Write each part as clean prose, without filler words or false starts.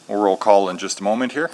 We'll roll call in just a moment here.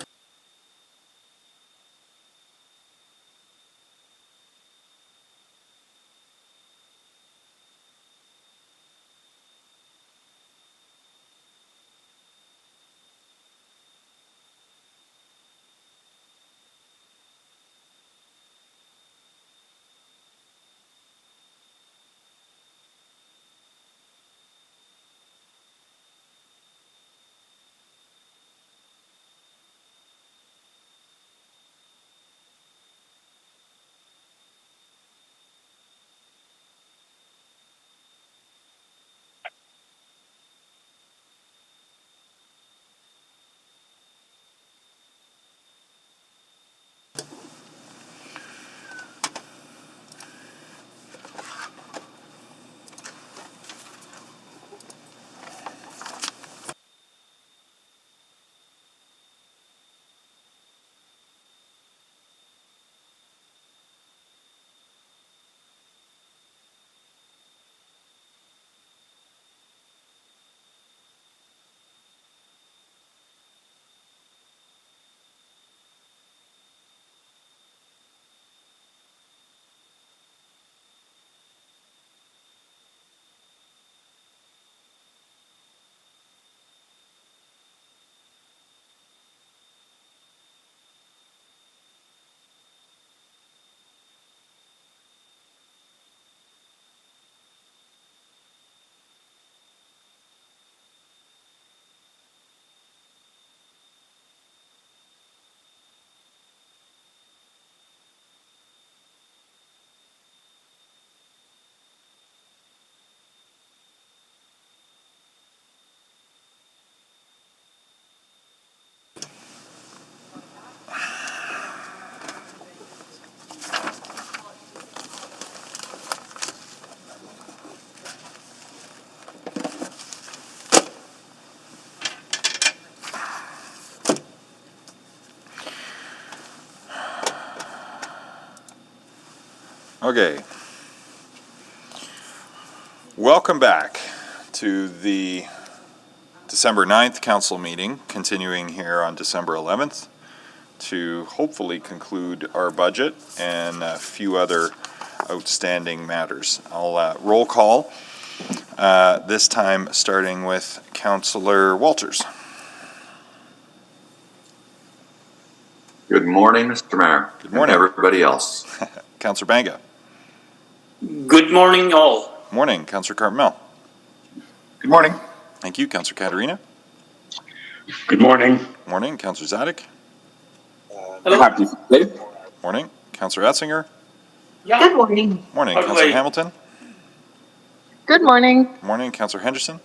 Okay. Welcome back to the December 9th council meeting, continuing here on December 11th to hopefully conclude our budget and a few other outstanding matters. I'll roll call, this time starting with Councillor Walters. Good morning, Mr. Mayor. Good morning. And everybody else. Councillor Banga. Good morning, all. Morning. Councillor Cartmel. Good morning. Thank you. Councillor Katarina. Good morning. Morning. Councillor Zadig. Hello. Happy Friday. Morning. Councillor Etzinger. Yeah. Good morning. Morning. By the Councillor way- Hamilton. Good morning. Morning. Councillor Henderson.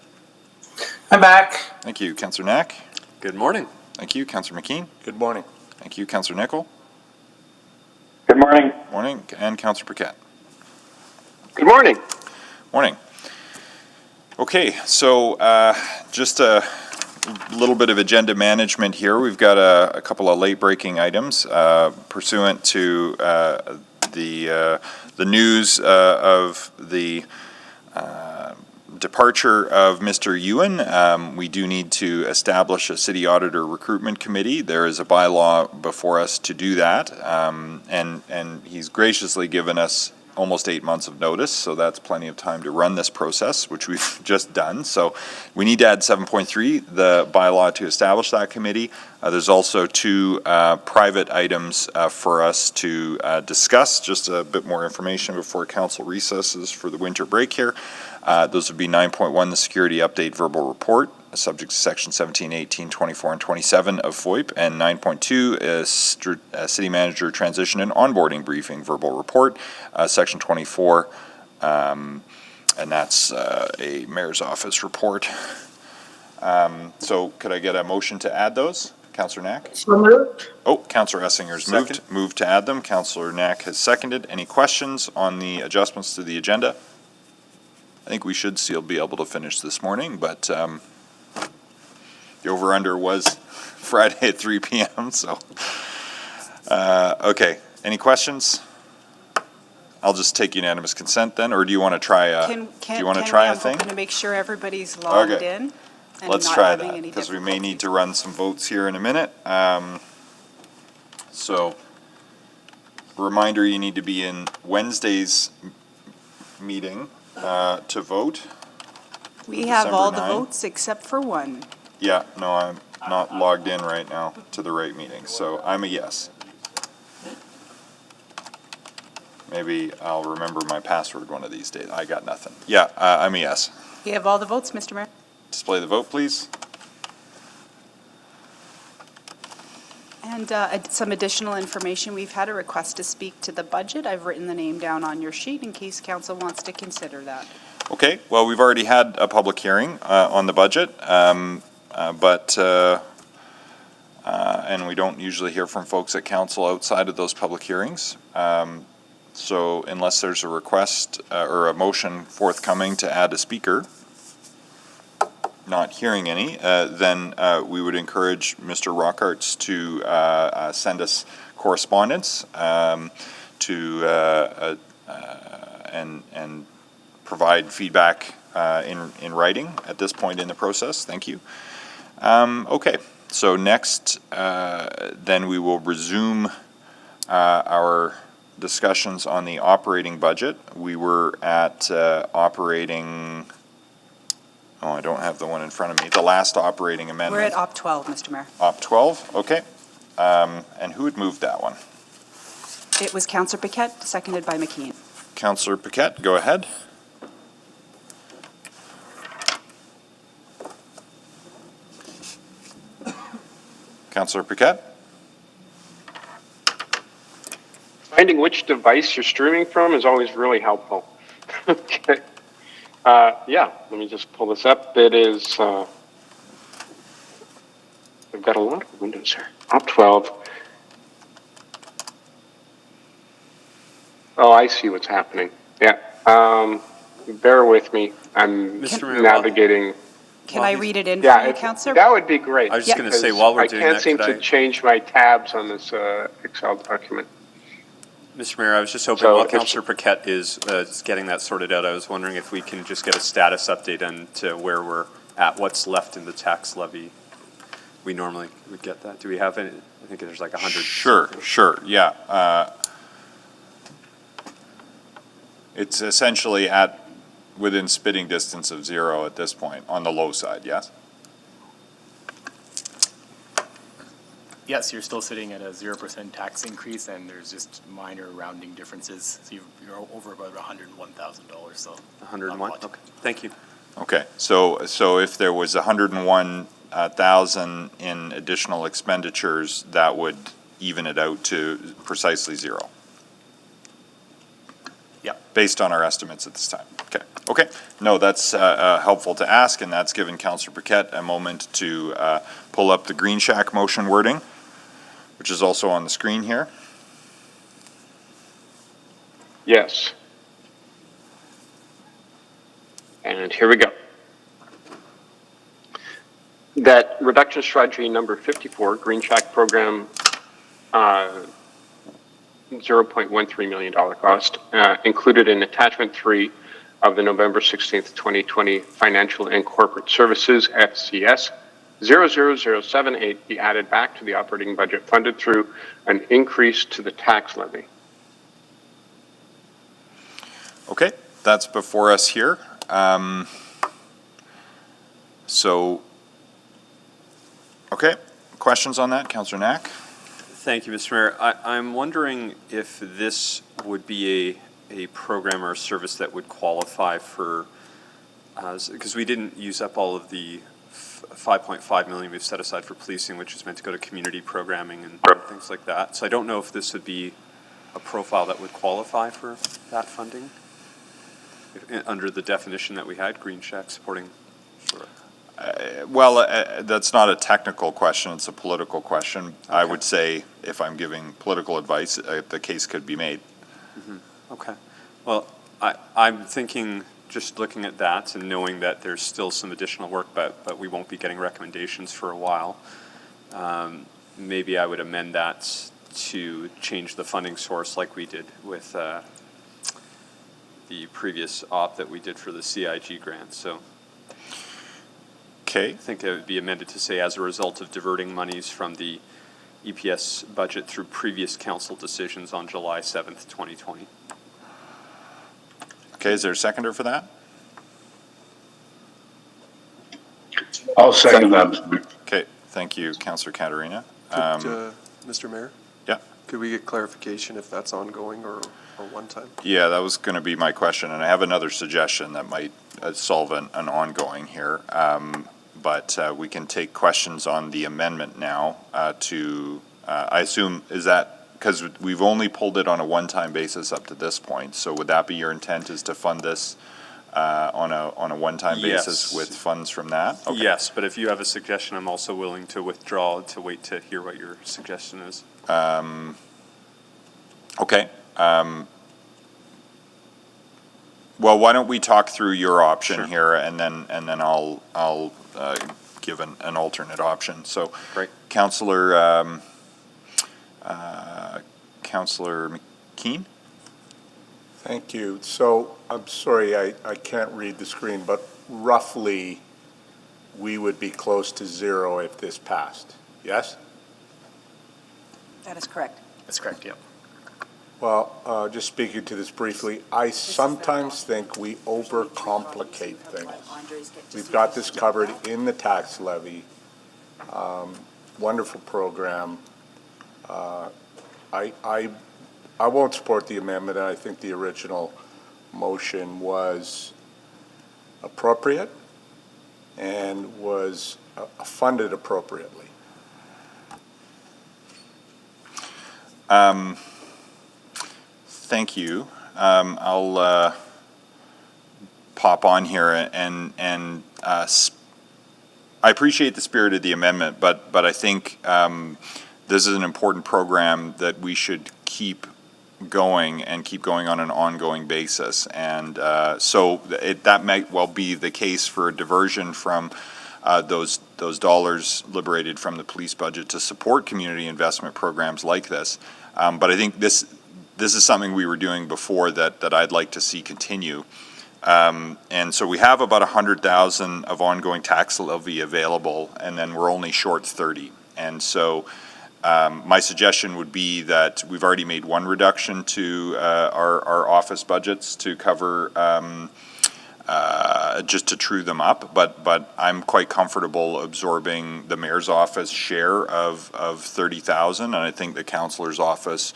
I'm back. Thank you. Councillor Knack. Good morning. Thank you. Councillor McKean. Good morning. Thank you. Councillor Nickel. Good morning. Morning. And Councillor Paquette. Good morning. Morning. Okay, so just a little bit of agenda management here. We've got a couple of late-breaking items pursuant to the news of the departure of Mr. Ewan. We do need to establish a city auditor recruitment committee. There is a bylaw before us to do that, and he's graciously given us almost 8 months of notice, so that's plenty of time to run this process, which we've just done. So we need to add 7.3, the bylaw, to establish that committee. There's also two private items for us to discuss, just a bit more information before council recesses for the winter break here. Those would be 9.1, the security update verbal report, subject to section 17, 18, 24, and 27 of FOIP, and 9.2 is city manager transition and onboarding briefing verbal report, section 24, and that's a mayor's office report. So could I get a motion to add those? Councillor Knack? So moved. Oh, Councillor Essinger's moved to add them. Councillor Knack has seconded. Any questions on the adjustments to the agenda? I think we should still be able to finish this morning, but the over-under was Friday at 3 p.m., so. Okay, any questions? I'll just take unanimous consent then, or do you want to try a, Can do you want to we try a have thing? open to make sure everybody's logged Okay. in? And let's not try having that, any because we may difficulty. need to run some votes here in a minute. So, reminder, you need to be in Wednesday's meeting to vote. We have December all the 9. votes except for one. Yeah, no, I'm not logged in right now to the right meeting, so I'm a yes. Maybe I'll remember my password one of these days. I got nothing. Yeah, I'm a yes. We have all the votes, Mr. Mayor. Display the vote, please. And some additional information, we've had a request to speak to the budget. I've written the name down on your sheet in case council wants to consider that. Okay, well, we've already had a public hearing on the budget, and we don't usually hear from folks at council outside of those public hearings. So unless there's a request or a motion forthcoming to add a speaker, not hearing any, then we would encourage Mr. Rockarts to send us correspondence to and provide feedback in writing at this point in the process. Thank you. Okay, so next, then we will resume our discussions on the operating budget. We were at operating, oh, I don't have the one in front of me, the last operating amendment. We're at Op 12, Mr. Mayor. Op 12, okay. And who had moved that one? It was Councillor Paquette, seconded by McKeon. Councillor Paquette, go ahead. Councillor Paquette? Finding which device you're streaming from is always really helpful. Okay. Yeah, let me just pull this up. It is, we've got a lot of windows here. Op 12. Oh, I see what's happening. Yeah. Bear with me. I'm Mr. Mayor, navigating. Can I read it in Yeah, for you, Councillor? that would be great. I was just going to say, because while we're I doing can't that, seem could to I, change my tabs on this Excel document. Mr. Mayor, I was just hoping So while if- Councillor Paquette is getting that sorted out, I was wondering if we can just get a status update on to where we're at, what's left in the tax levy. We normally would get that. Do we have any? I think there's like 100. Sure, yeah. It's essentially within spitting distance of zero at this point, on the low side, yes? Yes, you're still sitting at a 0% tax increase, and there's just minor rounding differences. So you're over about $101,000. So 101? not much. Okay, thank you. Okay, so if there was 101,000 in additional expenditures, that would even it out to precisely zero? Yep. Based on our estimates at this time. Okay. No, that's helpful to ask, and that's given Councillor Paquette a moment to pull up the Green Shack motion wording, which is also on the screen here. Yes. And here we go. That reduction strategy number 54, Green Shack program, $0.13 million cost, included in attachment 3 of the November 16th, 2020 Financial and Corporate Services, FCS, 00078 be added back to the operating budget funded through an increase to the tax levy. Okay, that's before us here. Okay, questions on that, Councillor Knack? Thank you, Mr. Mayor. I'm wondering if this would be a program or a service that would qualify for, because we didn't use up all of the 5.5 million we've set aside for policing, which is meant to go to community programming and things like that. So I don't know if this would be a profile that would qualify for that funding under the definition that we had, Green Shack supporting. That's not a technical question, it's a political question. Okay. I would say, if I'm giving political advice, the case could be made. Mm-hmm. Okay. Well, I'm thinking, just looking at that and knowing that there's still some additional work, but we won't be getting recommendations for a while, maybe I would amend that to change the funding source like we did with the previous op that we did for the CIG grant. So. Okay, I think it would be amended to say, as a result of diverting monies from the EPS budget through previous council decisions on July 7th, 2020. okay, is there a seconder for that? I'll second that. Okay, thank you, Councillor Caterina. Mr. Mayor? Yeah. Could we get clarification if that's ongoing or one time? Yeah, that was going to be my question, and I have another suggestion that might solve an ongoing here. But we can take questions on the amendment now I assume, is that, because we've only pulled it on a one-time basis up to this point, so would that be your intent, is to fund this on a one-time basis Yes. with funds from that? Okay. Yes, but if you have a suggestion, I'm also willing to withdraw to wait to hear what your suggestion is. Okay. Well, why don't we talk through your option Sure. here, and then I'll give an alternate option. So, Great. Councillor McKean? Thank you. So I'm sorry, I can't read the screen, but roughly, we would be close to zero if this passed, yes? That is correct. That's correct, yep. Well, just speaking to this briefly, I sometimes think we overcomplicate things. We've got this covered in the tax levy. Wonderful program. I won't support the amendment. I think the original motion was appropriate and was funded appropriately. Thank you. I'll pop on here and I appreciate the spirit of the amendment, but I think this is an important program that we should keep going and keep going on an ongoing basis. And so that might well be the case for a diversion from those dollars liberated from the police budget to support community investment programs like this. But I think this is something we were doing before that I'd like to see continue. And so we have about 100,000 of ongoing tax levy available, and then we're only short 30. And so my suggestion would be that we've already made one reduction to our office budgets to cover, just to true them up, but I'm quite comfortable absorbing the mayor's office share of 30,000, and I think the councillor's office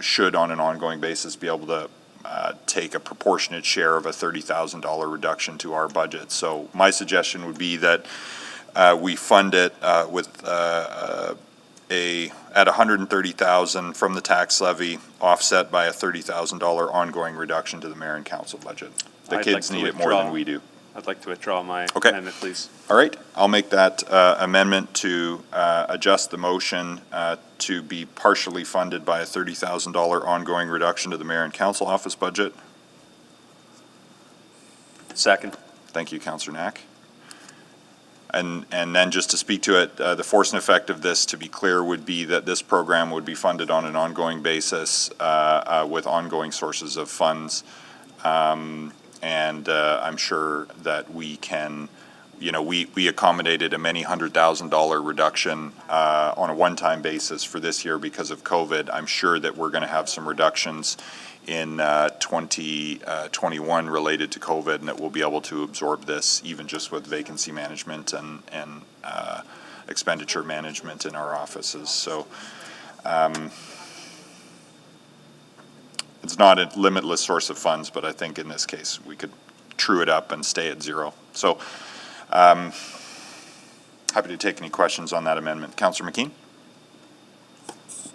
should, on an ongoing basis, be able to take a proportionate share of a $30,000 reduction to our budget. So my suggestion would be that we fund it with at 130,000 from the tax levy, offset by a $30,000 ongoing reduction to the mayor and council budget. The I'd kids like to need it more withdraw. than we do. I'd like to withdraw my Okay. amendment, please. All right, I'll make that amendment to adjust the motion to be partially funded by a $30,000 ongoing reduction to the mayor and council office budget. Second. Thank you, Councillor Knack. And then just to speak to it, the force and effect of this, to be clear, would be that this program would be funded on an ongoing basis with ongoing sources of funds. And I'm sure that we can, we accommodated a many $100,000 reduction on a one-time basis for this year because of COVID. I'm sure that we're going to have some reductions in 2021 related to COVID, and that we'll be able to absorb this even just with vacancy management and expenditure management in our offices. So it's not a limitless source of funds, but I think in this case we could true it up and stay at zero. So happy to take any questions on that amendment. Councillor McKean?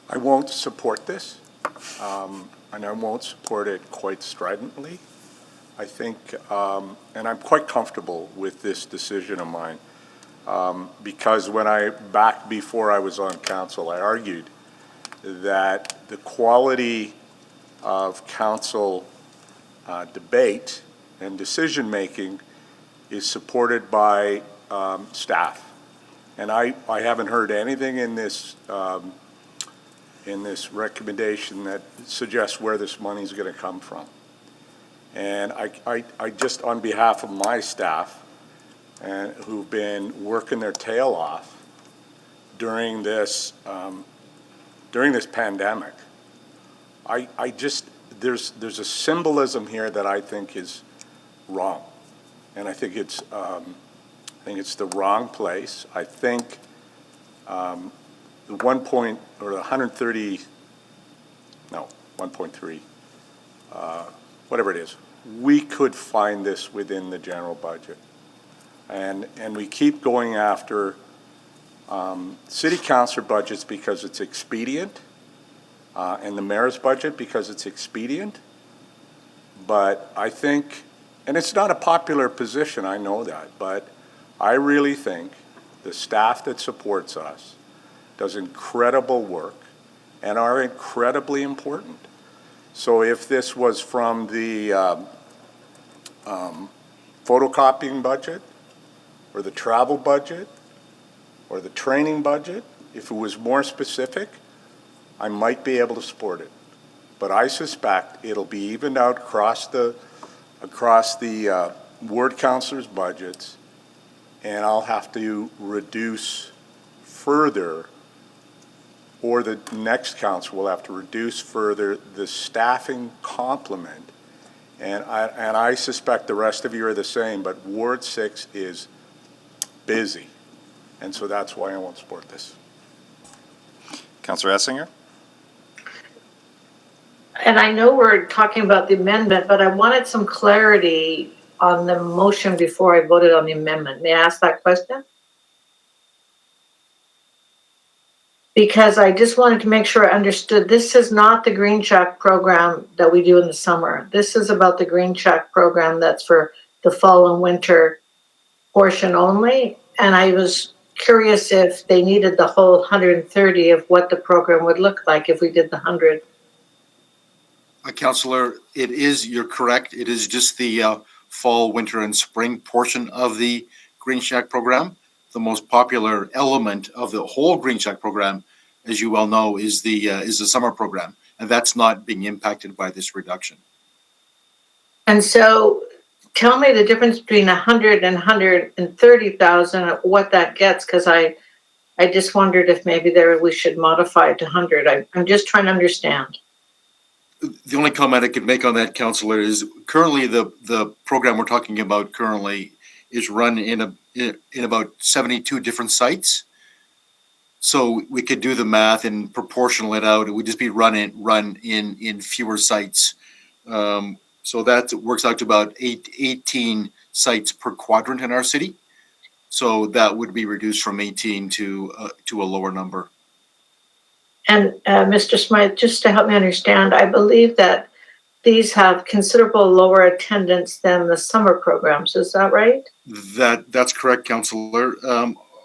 I won't support this, and I won't support it quite stridently. I think, and I'm quite comfortable with this decision of mine, because back before I was on council, I argued that the quality of council debate and decision-making is supported by staff. And I haven't heard anything in this recommendation that suggests where this money is going to come from. And I just, on behalf of my staff, and who've been working their tail off during this pandemic. I just, there's a symbolism here that I think is wrong. And I think it's the wrong place. I think the 1.3, whatever it is, we could find this within the general budget. And we keep going after city councilor budgets because it's expedient, and the mayor's budget because it's expedient. But I think, and it's not a popular position, I know that, but I really think the staff that supports us does incredible work and are incredibly important. So if this was from the photocopying budget, or the travel budget, or the training budget, if it was more specific, I might be able to support it. But I suspect it'll be evened out across the ward councilors' budgets, and I'll have to reduce further, or the next council will have to reduce further the staffing complement. And I suspect the rest of you are the same, but Ward 6 is busy. And so that's why I won't support this. Councillor Essinger? And I know we're talking about the amendment, but I wanted some clarity on the motion before I voted on the amendment. May I ask that question? Because I just wanted to make sure I understood, this is not the Green Check program that we do in the summer. This is about the Green Check program that's for the fall and winter portion only. And I was curious if they needed the whole 130 of what the program would look like if we did the 100. Councillor, you're correct. It is just the fall, winter, and spring portion of the Green Shack program. The most popular element of the whole Green Shack program, as you well know, is the summer program, and that's not being impacted by this reduction. And so, tell me the difference between 100 and 130,000, what that gets, because I just wondered if maybe we should modify it to 100. I'm just trying to understand. The only comment I could make on that, Councillor, is currently the program we're talking about currently is run in about 72 different sites. So we could do the math and proportional it out. It would just be run in fewer sites. So that works out to about 18 sites per quadrant in our city. So that would be reduced from 18 to a lower number. And Mr. Smythe, just to help me understand, I believe that these have considerable lower attendance than the summer programs. Is that right? That's correct, Councillor.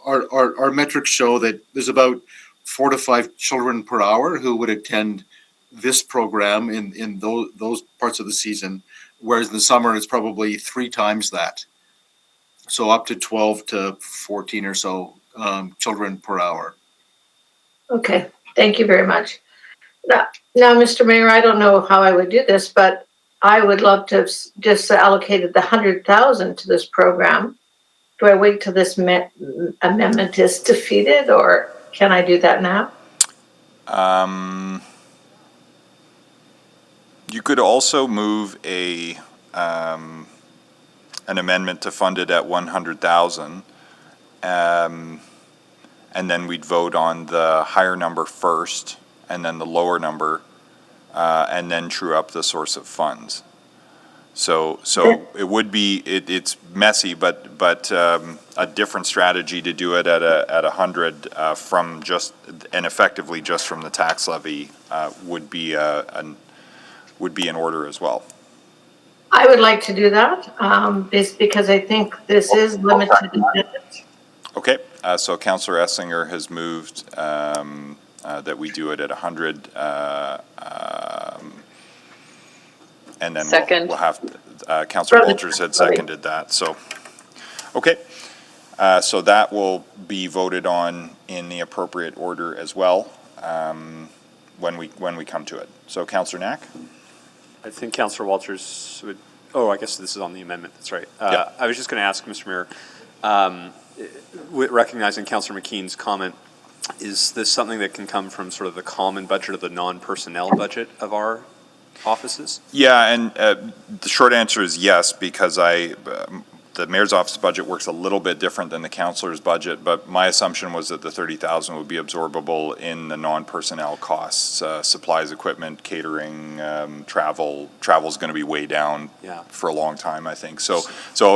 Our metrics show that there's about 4 to 5 children per hour who would attend this program in those parts of the season, whereas in the summer it's probably 3 times that. So up to 12 to 14 or so children per hour. Okay, thank you very much. Now, Mr. Mayor, I don't know how I would do this, but I would love to have just allocated the 100,000 to this program. Do I wait till this amendment is defeated, or can I do that now? You could also move an amendment to fund it at 100,000, and then we'd vote on the higher number first, and then the lower number, and then true up the source of funds. So it would be, it's messy, but a different strategy to do it at 100 from just, and effectively just from the tax levy would be in order as well. I would like to do that, because I think this is limited. Okay, so Councillor Essinger has moved that we do it at 100. And then we'll have, Councillor Walters had seconded that, so. Okay, so that will be voted on in the appropriate order as well when we come to it. So Councillor Knack? I think Councillor Walters would, I guess this is on the amendment, that's right. Yep. I was just going to ask, Mr. Mayor, Recognizing Councillor McKean's comment, is this something that can come from sort of the common budget or the non-personnel budget of our offices? Yeah, and the short answer is yes, because the mayor's office budget works a little bit different than the councillor's budget, but my assumption was that the 30,000 would be absorbable in the non-personnel costs, supplies, equipment, catering, travel. Travel's going to be way down for a long time, I think. So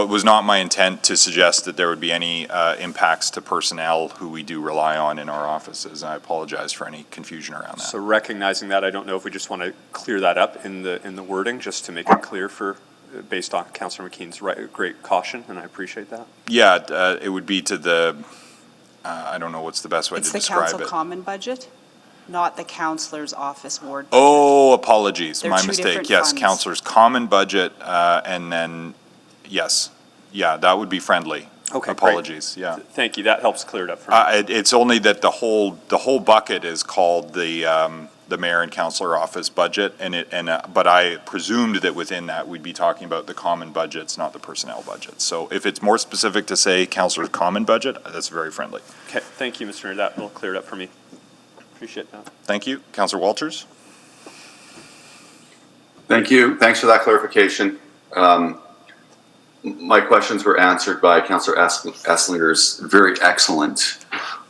it was not my intent to suggest that there would be any impacts to personnel who we do rely on in our offices. I apologize for any confusion around that. So recognizing that, I don't know if we just want to clear that up in the wording, just to make it clear based on Councillor McKean's great caution, and I appreciate that. Yeah, it would be to the, I don't know what's the best way to describe it. It's the council common budget, not the councillor's office ward budget. Oh, apologies, They're my two mistake. different Yes, funds. councillor's common budget, and then, yes, yeah, that would be friendly. Okay, Apologies, yeah. Thank you, that helps clear it up for me. It's only that the whole bucket is called the mayor and councillor office budget, but I presumed that within that we'd be talking about the common budgets, not the personnel budgets. So if it's more specific to say councillor's common budget, that's very friendly. Okay, thank you, Mr. Mayor, that will clear it up for me. Appreciate that. Thank you. Councillor Walters? Thank you. Thanks for that clarification. My questions were answered by Councillor Esslinger's very excellent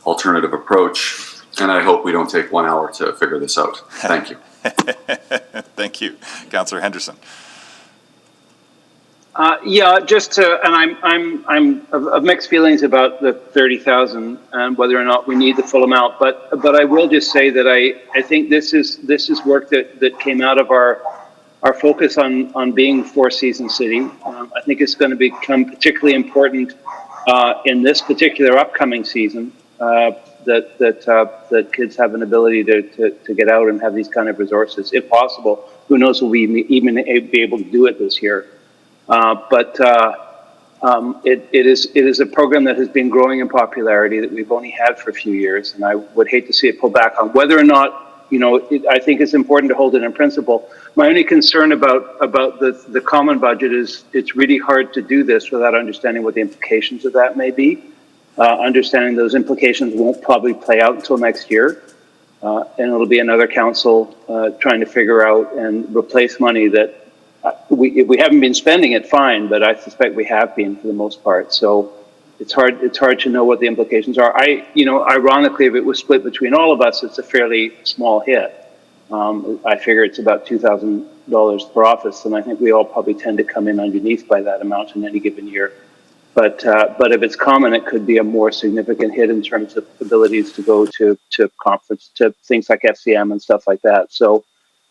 alternative approach, and I hope we don't take 1 hour to figure this out. Thank you. Thank you. Councillor Henderson? Yeah, just to, and I'm of mixed feelings about the 30,000 and whether or not we need the full amount. But I will just say that I think this is work that came out of our focus on being Four-Season City. I think it's going to become particularly important in this particular upcoming season. That kids have an ability to get out and have these kind of resources, if possible. Who knows, will we even be able to do it this year? But it is a program that has been growing in popularity that we've only had for a few years, and I would hate to see it pull back on. Whether or not, I think it's important to hold it in principle. My only concern about the common budget is it's really hard to do this without understanding what the implications of that may be. Understanding those implications won't probably play out until next year. And it'll be another council trying to figure out and replace money that if we haven't been spending it, fine, but I suspect we have been for the most part. So it's hard to know what the implications are. Ironically, if it was split between all of us, it's a fairly small hit. I figure it's about $2,000 per office, and I think we all probably tend to come in underneath by that amount in any given year. But if it's common, it could be a more significant hit in terms of abilities to go to conference, to things like FCM and stuff like that. So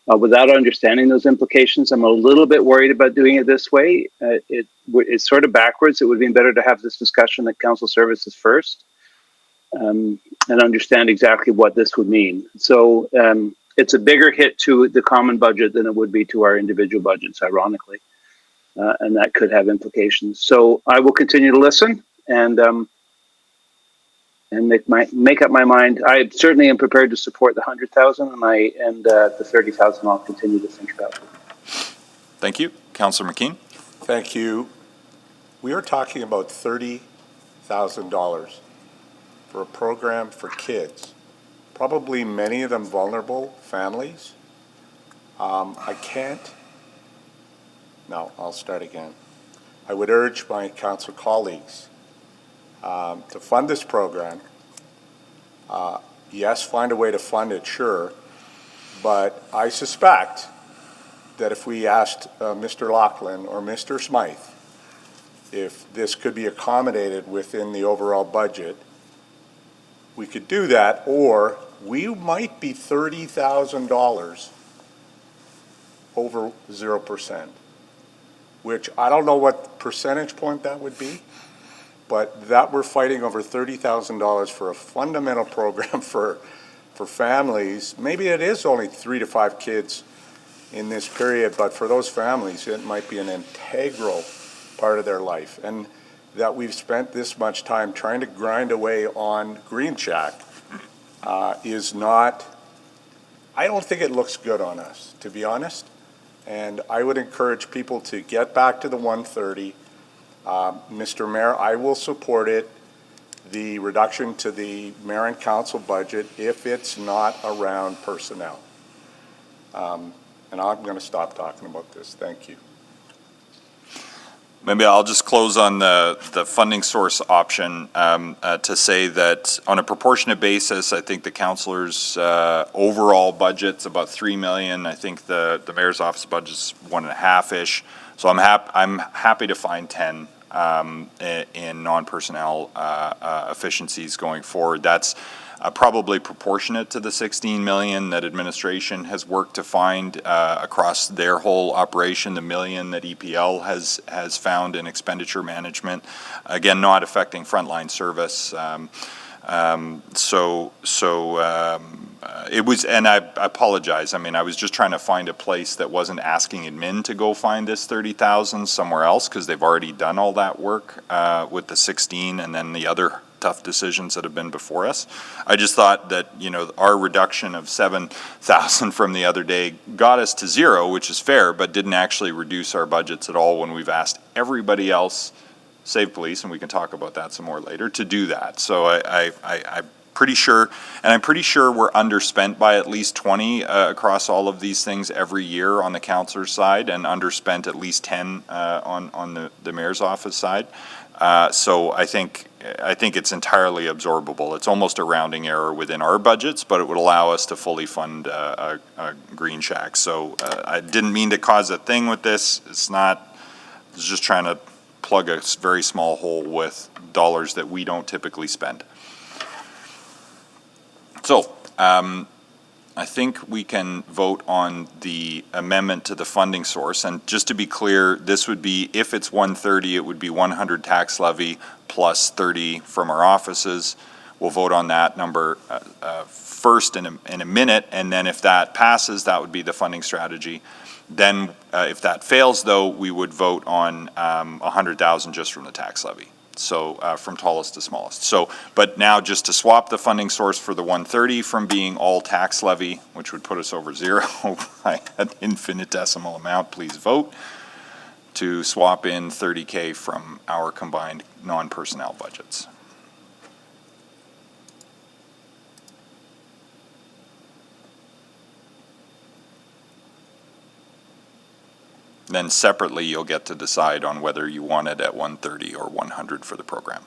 without understanding those implications, I'm a little bit worried about doing it this way. It's sort of backwards. It would be better to have this discussion at council services first and understand exactly what this would mean. So it's a bigger hit to the common budget than it would be to our individual budgets, ironically. And that could have implications. So I will continue to listen and make up my mind. I certainly am prepared to support the 100,000, and the 30,000 I'll continue to think about. Thank you. Councillor McKean? Thank you. We are talking about $30,000 for a program for kids, probably many of them vulnerable families. I'll start again. I would urge my council colleagues to fund this program. Yes, find a way to fund it, sure, but I suspect that if we asked Mr. Laughlin or Mr. Smythe if this could be accommodated within the overall budget, we could do that, or we might be $30,000 over 0%. Which I don't know what percentage point that would be, but that we're fighting over $30,000 for a fundamental program for families. Maybe it is only 3 to 5 kids in this period, but for those families, it might be an integral part of their life. And that we've spent this much time trying to grind away on Green Shack is not, I don't think it looks good on us, to be honest. And I would encourage people to get back to the 130, Mr. Mayor, I will support it, the reduction to the mayor and council budget, if it's not around personnel. And I'm going to stop talking about this. Thank you. Maybe I'll just close on the funding source option to say that on a proportionate basis, I think the councillor's overall budget's about 3 million. I think the mayor's office budget's 1.5-ish. So I'm happy to find 10 in non-personnel efficiencies going forward. That's probably proportionate to the 16 million that administration has worked to find across their whole operation, the million that EPL has found in expenditure management. Again, not affecting frontline service. It was, and I apologize. I mean, I was just trying to find a place that wasn't asking admin to go find this 30,000 somewhere else, because they've already done all that work with the 16 and then the other tough decisions that have been before us. I just thought that, you know, our reduction of 7,000 from the other day got us to 0, which is fair, but didn't actually reduce our budgets at all when we've asked everybody else, save police, and we can talk about that some more later, to do that. So I'm pretty sure, and I'm pretty sure we're underspent by at least 20 across all of these things every year on the councillor's side, and underspent at least 10 on the mayor's office side. So I think it's entirely absorbable. It's almost a rounding error within our budgets, but it would allow us to fully fund a Green Shack. So I didn't mean to cause a thing with this. It's not, it's just trying to plug a very small hole with dollars that we don't typically spend. So I think we can vote on the amendment to the funding source. And just to be clear, this would be, if it's 130, it would be 100 tax levy plus 30 from our offices. We'll vote on that number first in a minute, and then if that passes, that would be the funding strategy. Then if that fails, though, we would vote on 100,000 just from the tax levy. So from tallest to smallest. So, but now just to swap the funding source for the 130 from being all tax levy, which would put us over 0 by an infinitesimal amount, please vote, to swap in 30K from our combined non-personnel budgets. Then separately, you'll get to decide on whether you want it at 130 or 100 for the program.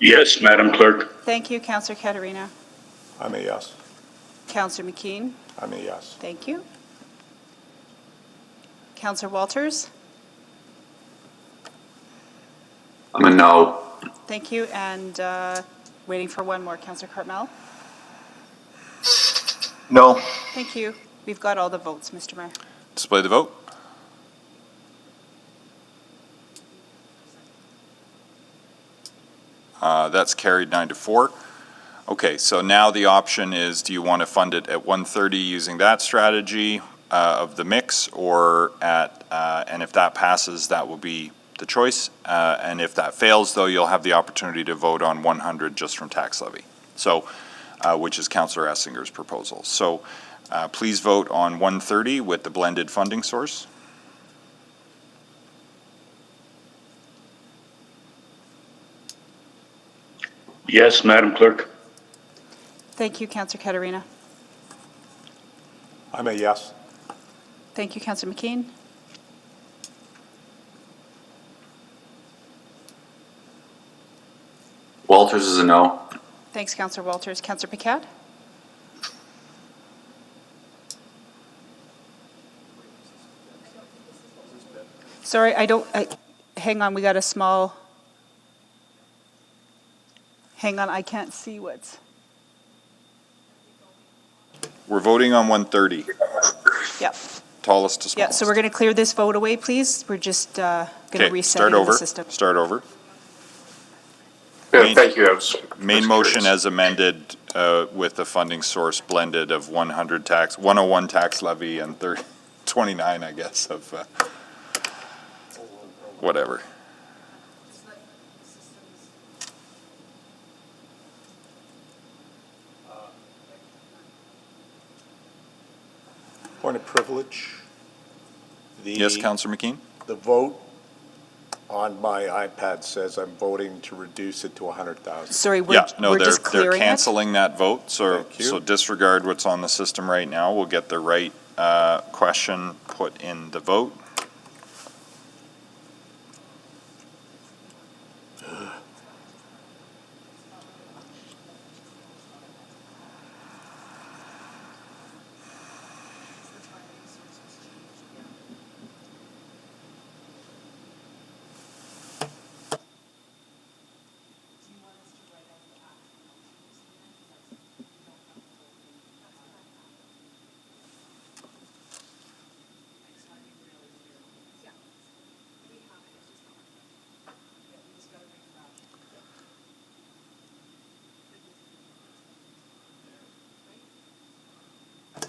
Yes, Madam Clerk. Thank you, Councillor Katarina. I'm a yes. Councillor McKean. I'm a yes. Thank you. Councillor Walters. I'm a no. Thank you. And waiting for one more, Councillor Cartmel. No. Thank you. We've got all the votes, Mr. Mayor. Display the vote. That's carried 9-4. Okay, so now the option is, do you want to fund it at 130 using that strategy of the mix, or at, and if that passes, that will be the choice. And if that fails, though, you'll have the opportunity to vote on 100 just from tax levy. So, which is Councillor Essinger's proposal. So please vote on 130 with the blended funding source. Yes, Madam Clerk. Thank you, Councillor Katarina. I'm a yes. Thank you, Councillor McKean. Walters is a no. Thanks, Councillor Walters. Councillor Paquette? Sorry, hang on, we got a small, hang on, I can't see what's. We're voting on 130, Yep. tallest to smallest. Yeah, so we're going to clear this vote away, please. We're just going to reset the system. Start over. Yeah, thank you. Main motion as amended with the funding source blended of 101 tax levy and 29, I guess, of whatever. Point of privilege. Yes, Councillor McKean? The vote on my iPad says I'm voting to reduce it to 100,000. Sorry, Yeah, no, we're they're just clearing it? canceling that vote, so, Thank you. so disregard what's on the system right now. We'll get the right question put in the vote.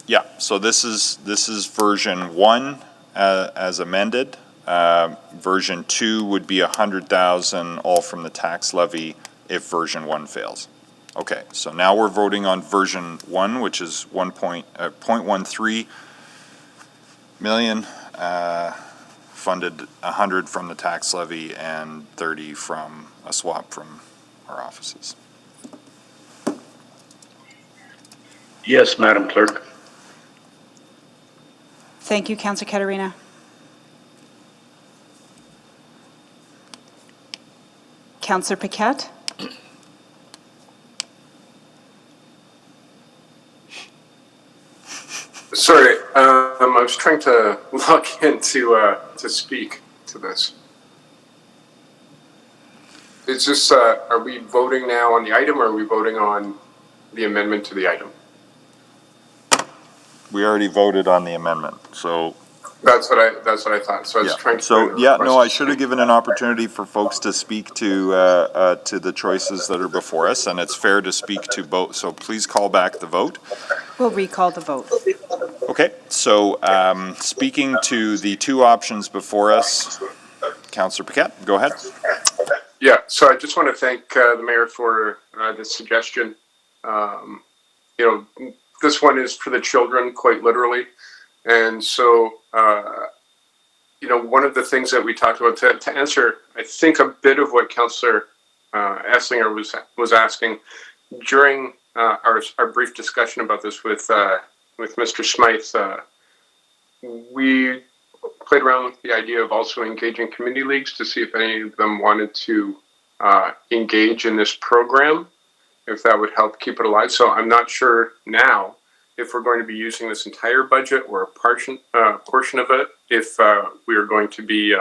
Yeah, so this is version 1 as amended. Version 2 would be 100,000 all from the tax levy if version 1 fails. Okay, so now we're voting on version 1, which is 0.13 million, funded 100 from the tax levy and 30 from a swap from our offices. Yes, Madam Clerk. Thank you, Councillor Katarina. Councillor Paquette? Sorry, I was trying to log in to speak to this. Is this, are we voting now on the item, or are we voting on the amendment to the item? We already voted on the amendment, so. That's what I thought, so I was trying to. So, yeah, no, I should have given an opportunity for folks to speak to the choices that are before us, and it's fair to speak to both, so please call back the vote. We'll recall the vote. Okay, so speaking to the two options before us, Councillor Paquette, go ahead. Yeah, so I just want to thank the mayor for this suggestion. This one is for the children, quite literally. And so, one of the things that we talked about to answer, I think, a bit of what Councillor Esslinger was asking during our brief discussion about this with Mr. Smythe, we played around with the idea of also engaging community leagues to see if any of them wanted to engage in this program, if that would help keep it alive. So I'm not sure now if we're going to be using this entire budget or a portion of it, if we are going to be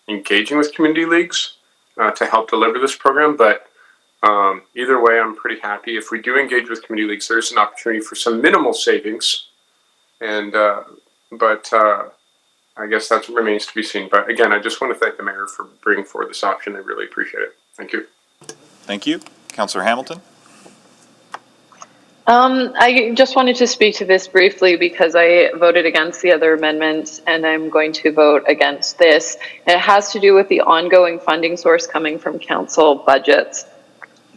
engaging with community leagues to help deliver this program. But either way, I'm pretty happy. If we do engage with community leagues, there's an opportunity for some minimal savings. And but I guess that remains to be seen. But again, I just want to thank the mayor for bringing forward this option. I really appreciate it. Thank you. Thank you. Councillor Hamilton? I just wanted to speak to this briefly because I voted against the other amendments and I'm going to vote against this. And it has to do with the ongoing funding source coming from council budgets.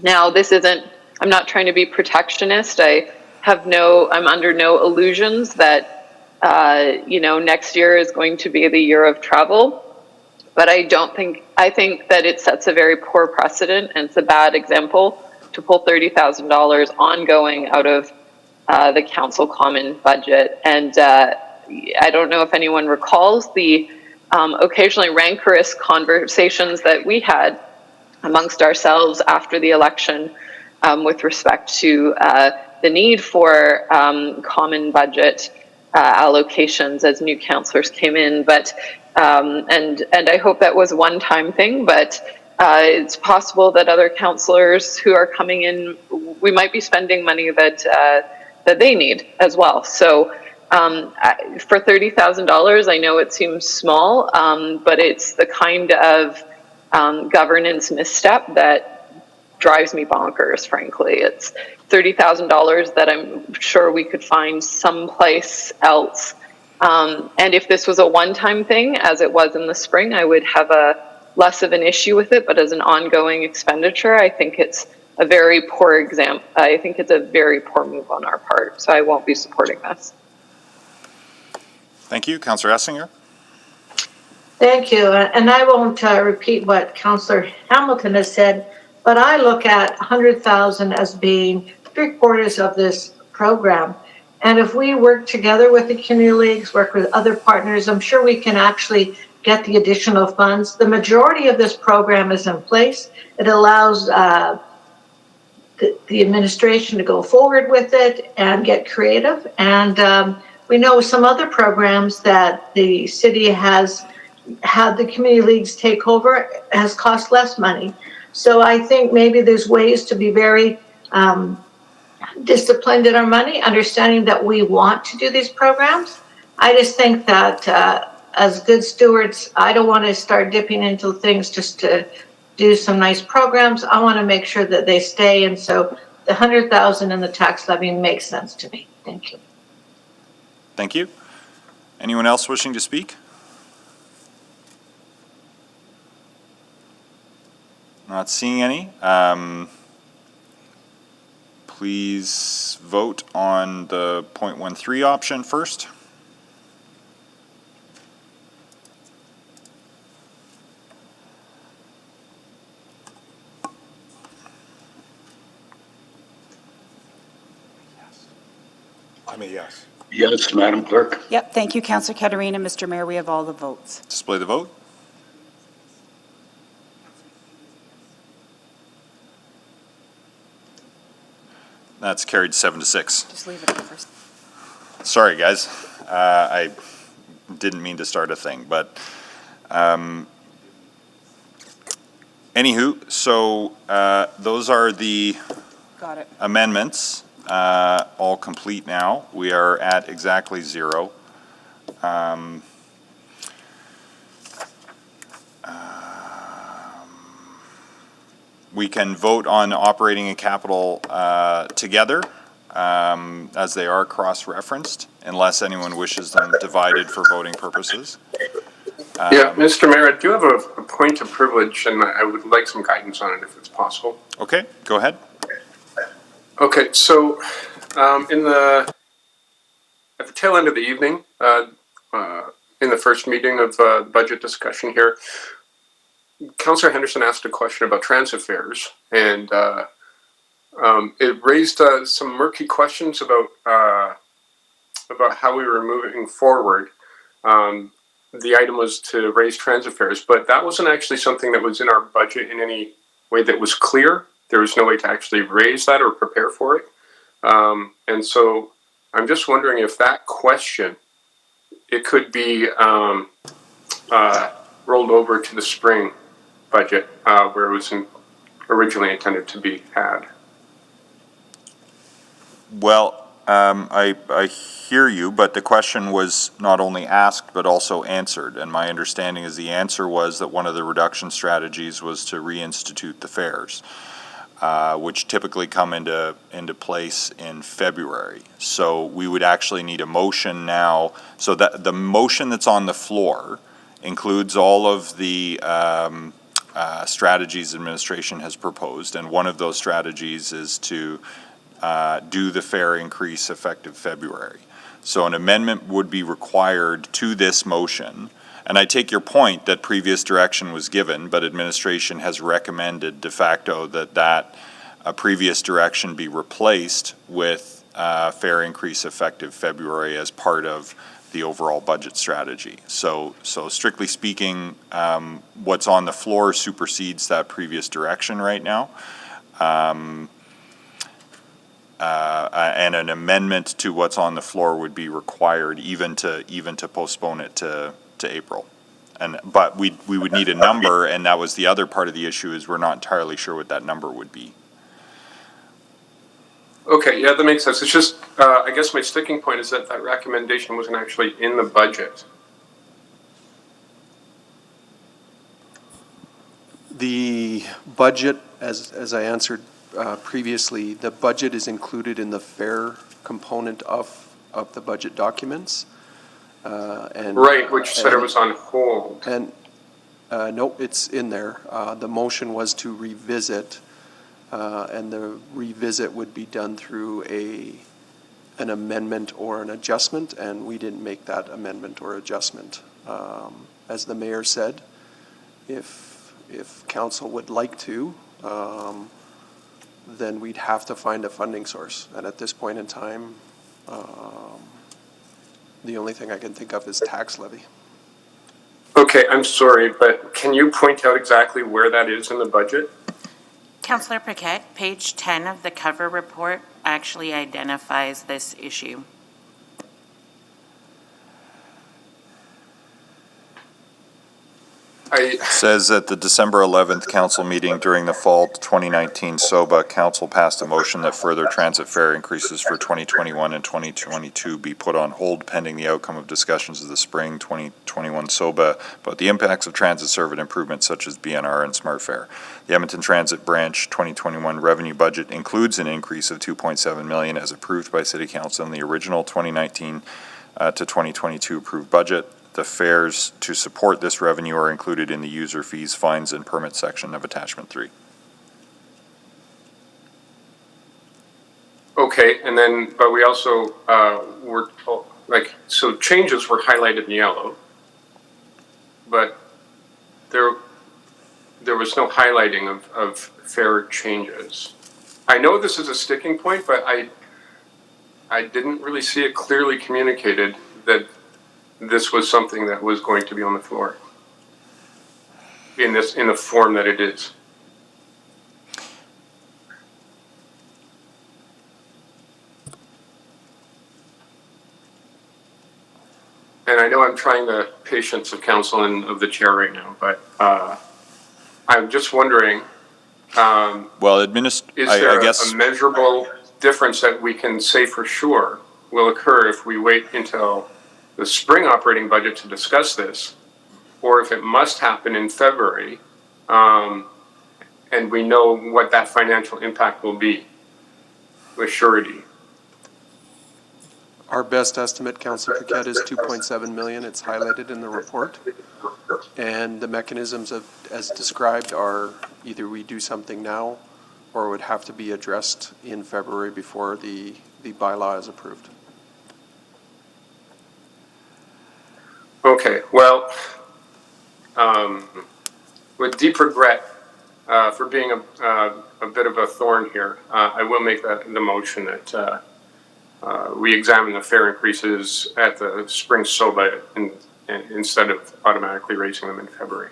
Now, I'm not trying to be protectionist. I'm under no illusions that, next year is going to be the year of travel. But I think that it sets a very poor precedent and it's a bad example to pull $30,000 ongoing out of the council common budget. And I don't know if anyone recalls the occasionally rancorous conversations that we had amongst ourselves after the election with respect to the need for common budget allocations as new councillors came in. But and I hope that was a one-time thing, but it's possible that other councillors who are coming in, we might be spending money that they need as well. So for $30,000, I know it seems small, but it's the kind of governance misstep that drives me bonkers, frankly. It's $30,000 that I'm sure we could find someplace else. And if this was a one-time thing, as it was in the spring, I would have less of an issue with it, but as an ongoing expenditure, I think it's a very poor I think it's a very poor move on our part, so I won't be supporting this. Thank you. Councillor Essinger? Thank you, and I won't repeat what Councillor Hamilton has said, but I look at 100,000 as being 3/4 of this program. And if we work together with the community leagues, work with other partners, I'm sure we can actually get the additional funds. The majority of this program is in place. It allows the administration to go forward with it and get creative. And we know some other programs that the city has had the community leagues take over has cost less money. So I think maybe there's ways to be very disciplined in our money, understanding that we want to do these programs. I just think that as good stewards, I don't want to start dipping into things just to do some nice programs. I want to make sure that they stay. And so the 100,000 in the tax levy makes sense to me. Thank you. Thank you. Anyone else wishing to speak? Not seeing any. Please vote on the 0.13 option first. I'm a yes. Yes, Madam Clerk. Yep, thank you, Councillor Katarina. Mr. Mayor, we have all the votes. Display the vote. That's carried 7-6. Just leave it at first. Sorry, guys. I didn't mean to start a thing, but anywho, so those are the Got it. amendments, all complete now. We are at exactly 0. We can vote on operating and capital together, as they are cross-referenced, unless anyone wishes them divided for voting purposes. Yeah, Mr. Mayor, I do have a point of privilege, and I would like some guidance on it if it's possible. Okay, go ahead. Okay, so at the tail end of the evening, in the first meeting of the budget discussion here, Councillor Henderson asked a question about transit fares, and it raised some murky questions about how we were moving forward. The item was to raise transit fares, but that wasn't actually something that was in our budget in any way that was clear. There was no way to actually raise that or prepare for it. And so I'm just wondering if that question, it could be rolled over to the spring budget where it was originally intended to be had. Well, I hear you, but the question was not only asked but also answered, and my understanding is the answer was that one of the reduction strategies was to reinstitute the fares, which typically come into place in February. So we would actually need a motion now, so that the motion that's on the floor includes all of the strategies administration has proposed, and one of those strategies is to do the fare increase effective February. So an amendment would be required to this motion, and I take your point that previous direction was given, but administration has recommended de facto that previous direction be replaced with fare increase effective February as part of the overall budget strategy. So strictly speaking, what's on the floor supersedes that previous direction right now. And an amendment to what's on the floor would be required even to postpone it to April. But we would need a number, and that was the other part of the issue, is we're not entirely sure what that number would be. Okay, yeah, that makes sense. It's just, I guess my sticking point is that recommendation wasn't actually in the budget. The budget, as I answered previously, the budget is included in the fare component of the budget documents. Right, which said it was on hold. And no, it's in there. The motion was to revisit, and the revisit would be done through an amendment or an adjustment, and we didn't make that amendment or adjustment. As the mayor said, if council would like to, then we'd have to find a funding source. And at this point in time, the only thing I can think of is tax levy. Okay, I'm sorry, but can you point out exactly where that is in the budget? Councillor Paquette, page 10 of the cover report actually identifies this issue. Says at the December 11th council meeting during the fall 2019 SOBA, council passed a motion that further transit fare increases for 2021 and 2022 be put on hold pending the outcome of discussions of the spring 2021 SOBA about the impacts of transit service improvements such as BNR and Smart Fare. The Edmonton Transit Branch 2021 revenue budget includes an increase of $2.7 million as approved by City Council in the original 2019 to 2022 approved budget. The fares to support this revenue are included in the user fees, fines, and permit section of Attachment 3. Okay, and then, but we also were told, like, so changes were highlighted in yellow, but there was no highlighting of fare changes. I know this is a sticking point, but I didn't really see it clearly communicated that this was something that was going to be on the floor in the form that it is. And I know I'm trying the patience of council and of the chair right now, but I'm just wondering, Well, is there a measurable difference that we can say for sure will occur if we wait until the spring operating budget to discuss this, or if it must happen in February, and we know what that financial impact will be with surety? Our best estimate, Councillor Paquette, is 2.7 million. It's highlighted in the report. And the mechanisms as described are either we do something now or it would have to be addressed in February before the bylaw is approved. Okay, well, with deep regret for being a bit of a thorn here, I will make the motion that we examine the fare increases at the spring SOBA instead of automatically raising them in February.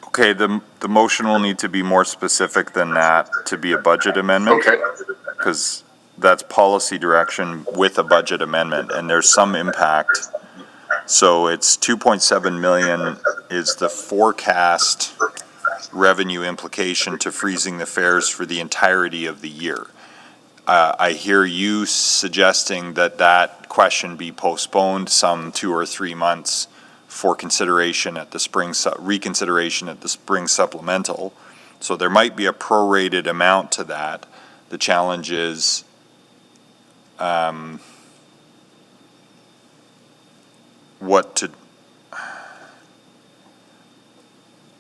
Okay, the motion will need to be more specific than that to be a budget amendment. Okay. Because that's policy direction with a budget amendment, and there's some impact. So it's 2.7 million is the forecast revenue implication to freezing the fares for the entirety of the year. I hear you suggesting that question be postponed some 2 or 3 months for consideration at the spring, reconsideration at the spring supplemental. So there might be a prorated amount to that. The challenge is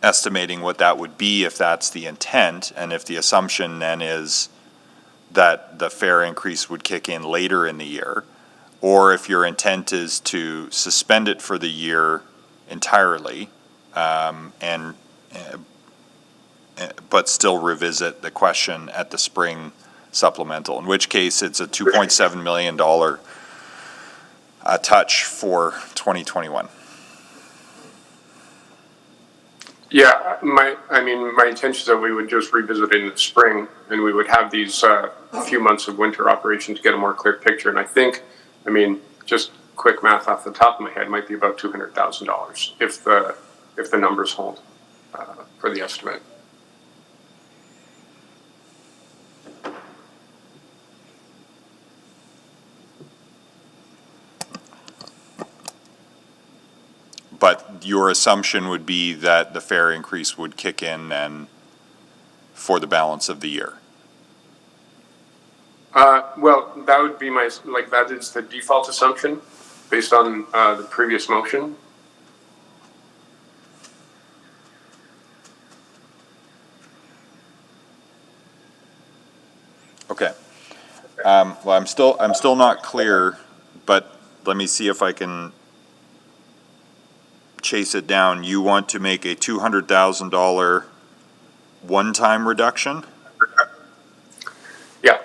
estimating what that would be if that's the intent, and if the assumption then is that the fare increase would kick in later in the year, or if your intent is to suspend it for the year entirely, but still revisit the question at the spring supplemental, in which case it's a $2.7 million touch for 2021. Yeah, my intention is that we would just revisit it in the spring, and we would have these few months of winter operation to get a more clear picture. And I think, just quick math off the top of my head, might be about $200,000 if the numbers hold for the estimate. But your assumption would be that the fare increase would kick in then for the balance of the year. Well, that would be that is the default assumption based on the previous motion. Well, I'm still not clear, but let me see if I can chase it down. You want to make a $200,000 one-time reduction? Yeah.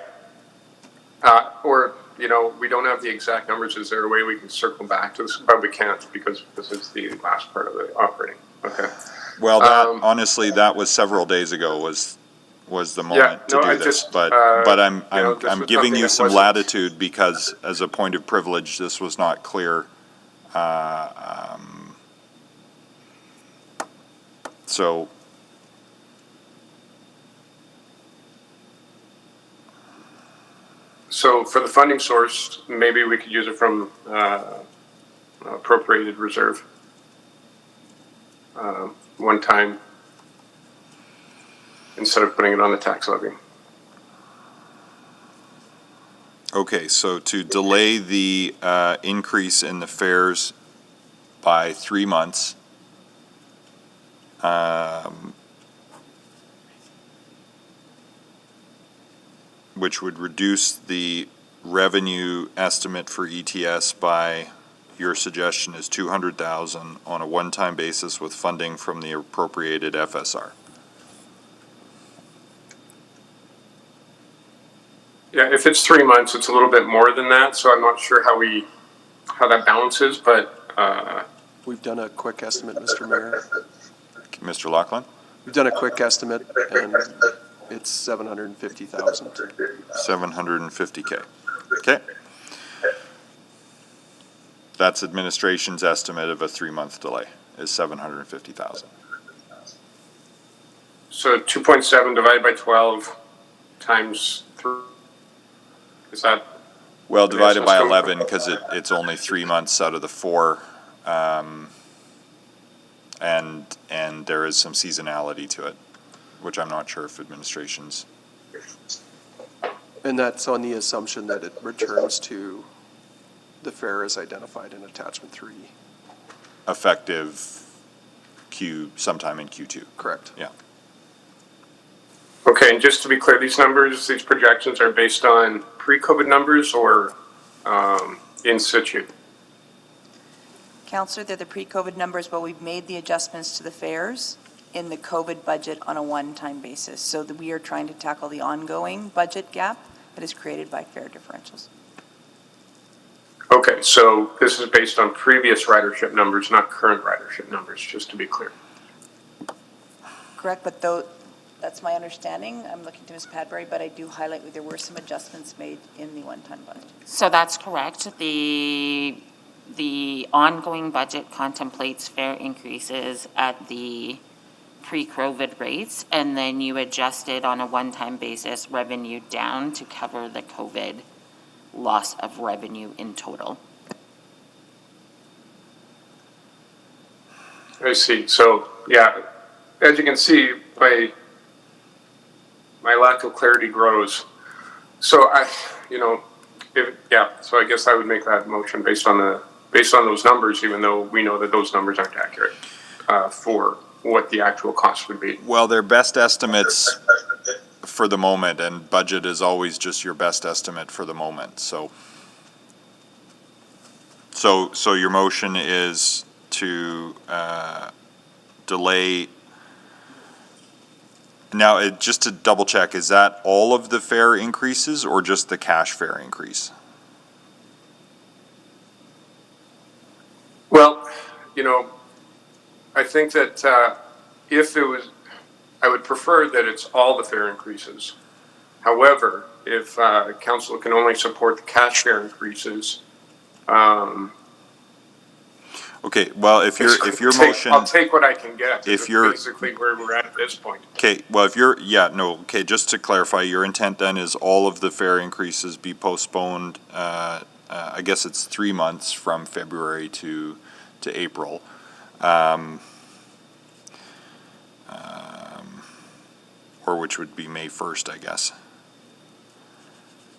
Or, we don't have the exact numbers. Is there a way we can circle back to this? But we can't because this is the last part of the operating. Okay. Well, honestly, that was several days ago was the moment to do this. But I'm giving you some latitude because as a point of privilege, this was not clear. So for the funding source, maybe we could use it from appropriated reserve. One time instead of putting it on the tax levy. okay, so to delay the increase in the fares by 3 months, which would reduce the revenue estimate for ETS by, your suggestion is 200,000 on a one-time basis with funding from the appropriated FSR. Yeah, if it's 3 months, it's a little bit more than that. So I'm not sure how that balances, but We've done a quick estimate, Mr. Mayor. Mr. Lachlan? We've done a quick estimate, and it's 750,000. 750K. Okay. That's administration's estimate of a 3-month delay is 750,000. so 2.7 divided by 12 times 3. Is that? Well, divided by 11 because it's only 3 months out of the 4, and there is some seasonality to it, which I'm not sure if administration's. And that's on the assumption that it returns to the fare as identified in attachment 3. Effective sometime in Q2. Correct. Yeah. Okay, and just to be clear, these projections are based on pre-COVID numbers or in situ? Counselor, they're the pre-COVID numbers, but we've made the adjustments to the fares in the COVID budget on a one-time basis. So that we are trying to tackle the ongoing budget gap that is created by fare differentials. Okay, so this is based on previous ridership numbers, not current ridership numbers, just to be clear. Correct, but that's my understanding. I'm looking to Ms. Padbury, but I do highlight that there were some adjustments made in the one-time budget. So that's correct. The ongoing budget contemplates fare increases at the pre-COVID rates, and then you adjusted on a one-time basis revenue down to cover the COVID loss of revenue in total. I see. So, yeah, as you can see, my lack of clarity grows. So so I guess I would make that motion based on those numbers, even though we know that those numbers aren't accurate for what the actual cost would be. Well, they're best estimates for the moment, and budget is always just your best estimate for the moment. So your motion is to delay. Now, just to double check, is that all of the fare increases or just the cash fare increase? Well, I think that if it was, I would prefer that it's all the fare increases. However, if council can only support the cash fare increases, okay, well, if your motion, I'll take what I can get. If That's you're basically where we're at this point. okay, well, just to clarify, your intent then is all of the fare increases be postponed. I guess it's 3 months from February to April. Or which would be May 1st, I guess.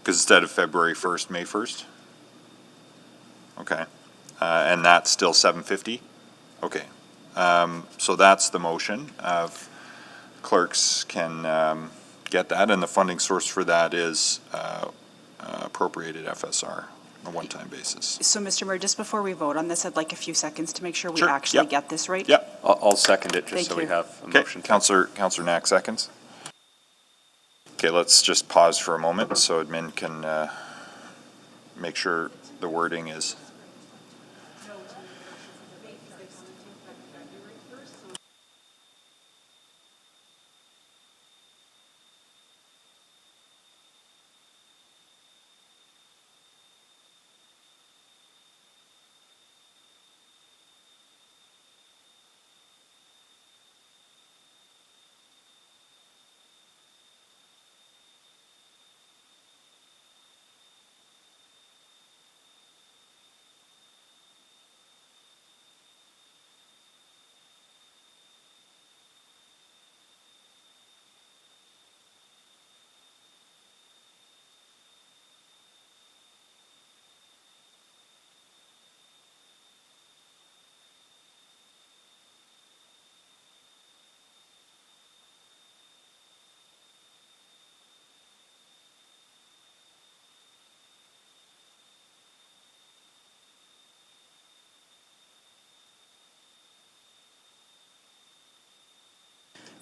Because instead of February 1st, May 1st? Okay. And that's still 750? Okay. So that's the motion. Clerks can get that, and the funding source for that is appropriated FSR on a one-time basis. So, Mr. Mayor, just before we vote on this, I'd like a few seconds to make sure we Sure, actually yep. get this right. Yep. I'll second it, just Thank so we you. have a Okay, motion. Councillor Knack seconds. Okay, let's just pause for a moment so admin can make sure the wording is.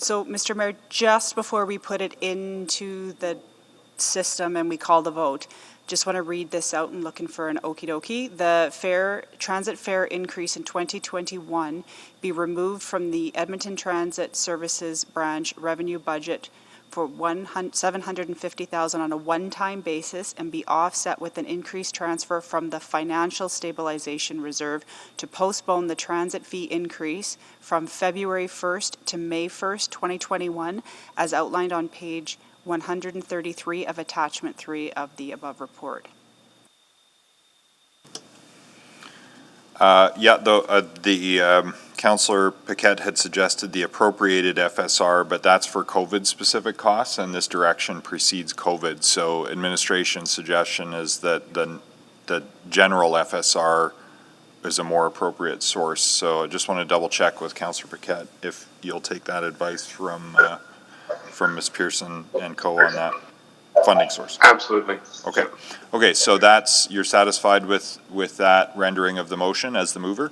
So, Mr. Mayor, just before we put it into the system and we call the vote, just want to read this out and looking for an okey dokey. The transit fare increase in 2021 be removed from the Edmonton Transit Services Branch revenue budget for $750,000 on a one-time basis and be offset with an increased transfer from the Financial Stabilization Reserve to postpone the transit fee increase from February 1st to May 1st, 2021, as outlined on page 133 of attachment 3 of the above report. The Councillor Paquette had suggested the appropriated FSR, but that's for COVID-specific costs, and this direction precedes COVID. So administration's suggestion is that the general FSR is a more appropriate source. So I just want to double check with Councillor Paquette if you'll take that advice from Ms. Pearson and co on that funding source. Absolutely. Okay. Okay, so you're satisfied with that rendering of the motion as the mover?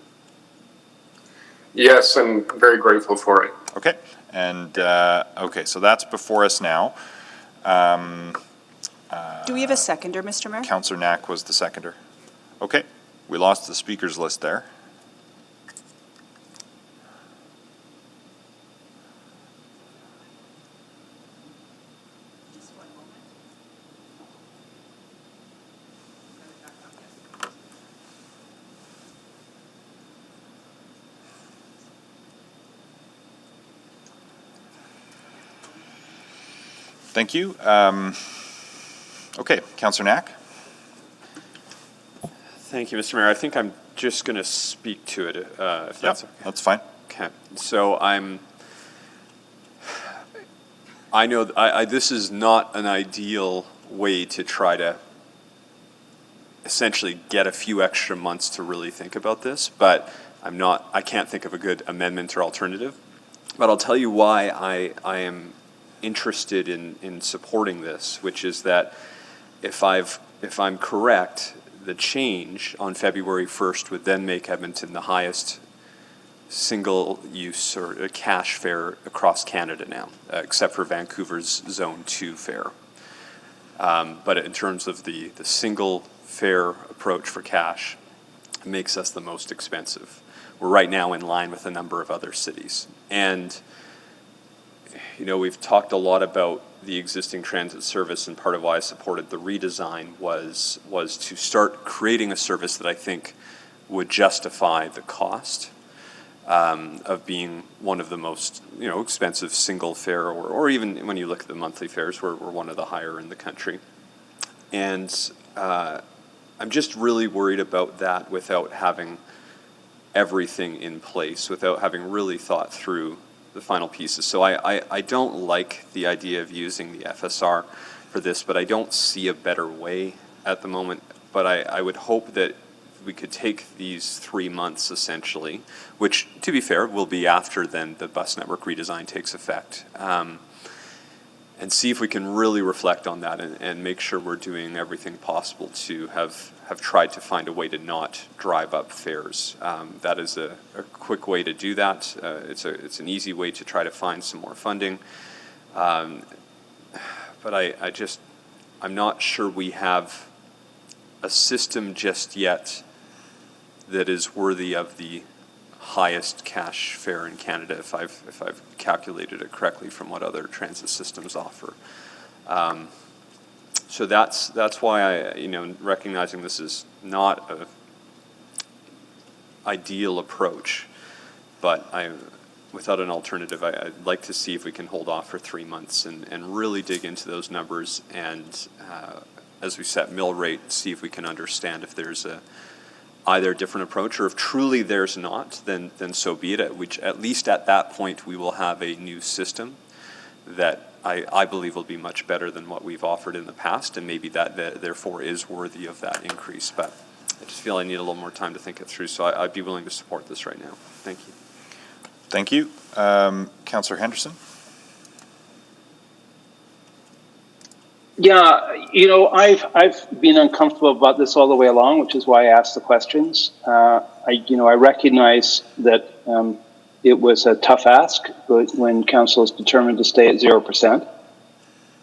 Yes, I'm very grateful for it. Okay, and, okay, so that's before us now. Do we have a seconder, Mr. Mayor? Councillor Knack was the seconder. Okay, we lost the speakers list there. Thank you. Okay, Councillor Knack. Thank you, Mr. Mayor. I think I'm just going to speak to it, if that's okay. That's fine. Okay. So I know this is not an ideal way to try to essentially get a few extra months to really think about this, but I can't think of a good amendment or alternative. But I'll tell you why I am interested in supporting this, which is that if I'm correct, the change on February 1st would then make Edmonton the highest single-use or cash fare across Canada now, except for Vancouver's Zone 2 fare. But in terms of the single fare approach for cash, it makes us the most expensive. We're right now in line with a number of other cities. And we've talked a lot about the existing transit service, and part of why I supported the redesign was to start creating a service that I think would justify the cost of being one of the most expensive single fare, or even when you look at the monthly fares, we're one of the higher in the country. And I'm just really worried about that without having everything in place, without having really thought through the final pieces. So I don't like the idea of using the FSR for this, but I don't see a better way at the moment. But I would hope that we could take these 3 months essentially, which, to be fair, will be after then the bus network redesign takes effect, and see if we can really reflect on that and make sure we're doing everything possible to have tried to find a way to not drive up fares. That is a quick way to do that. It's an easy way to try to find some more funding. But I'm not sure we have a system just yet that is worthy of the highest cash fare in Canada, if I've calculated it correctly from what other transit systems offer. So that's why recognizing this is not a ideal approach, but without an alternative, I'd like to see if we can hold off for 3 months and really dig into those numbers and, as we set mill rate, see if we can understand if there's either a different approach, or if truly there's not, then so be it. Which at least at that point we will have a new system that I believe will be much better than what we've offered in the past, and maybe that therefore is worthy of that increase. But I just feel I need a little more time to think it through, so I'd be willing to support this right now. Thank you. Thank you. Councillor Henderson? Yeah, I've been uncomfortable about this all the way along, which is why I asked the questions. I recognize that it was a tough ask when council is determined to stay at 0%.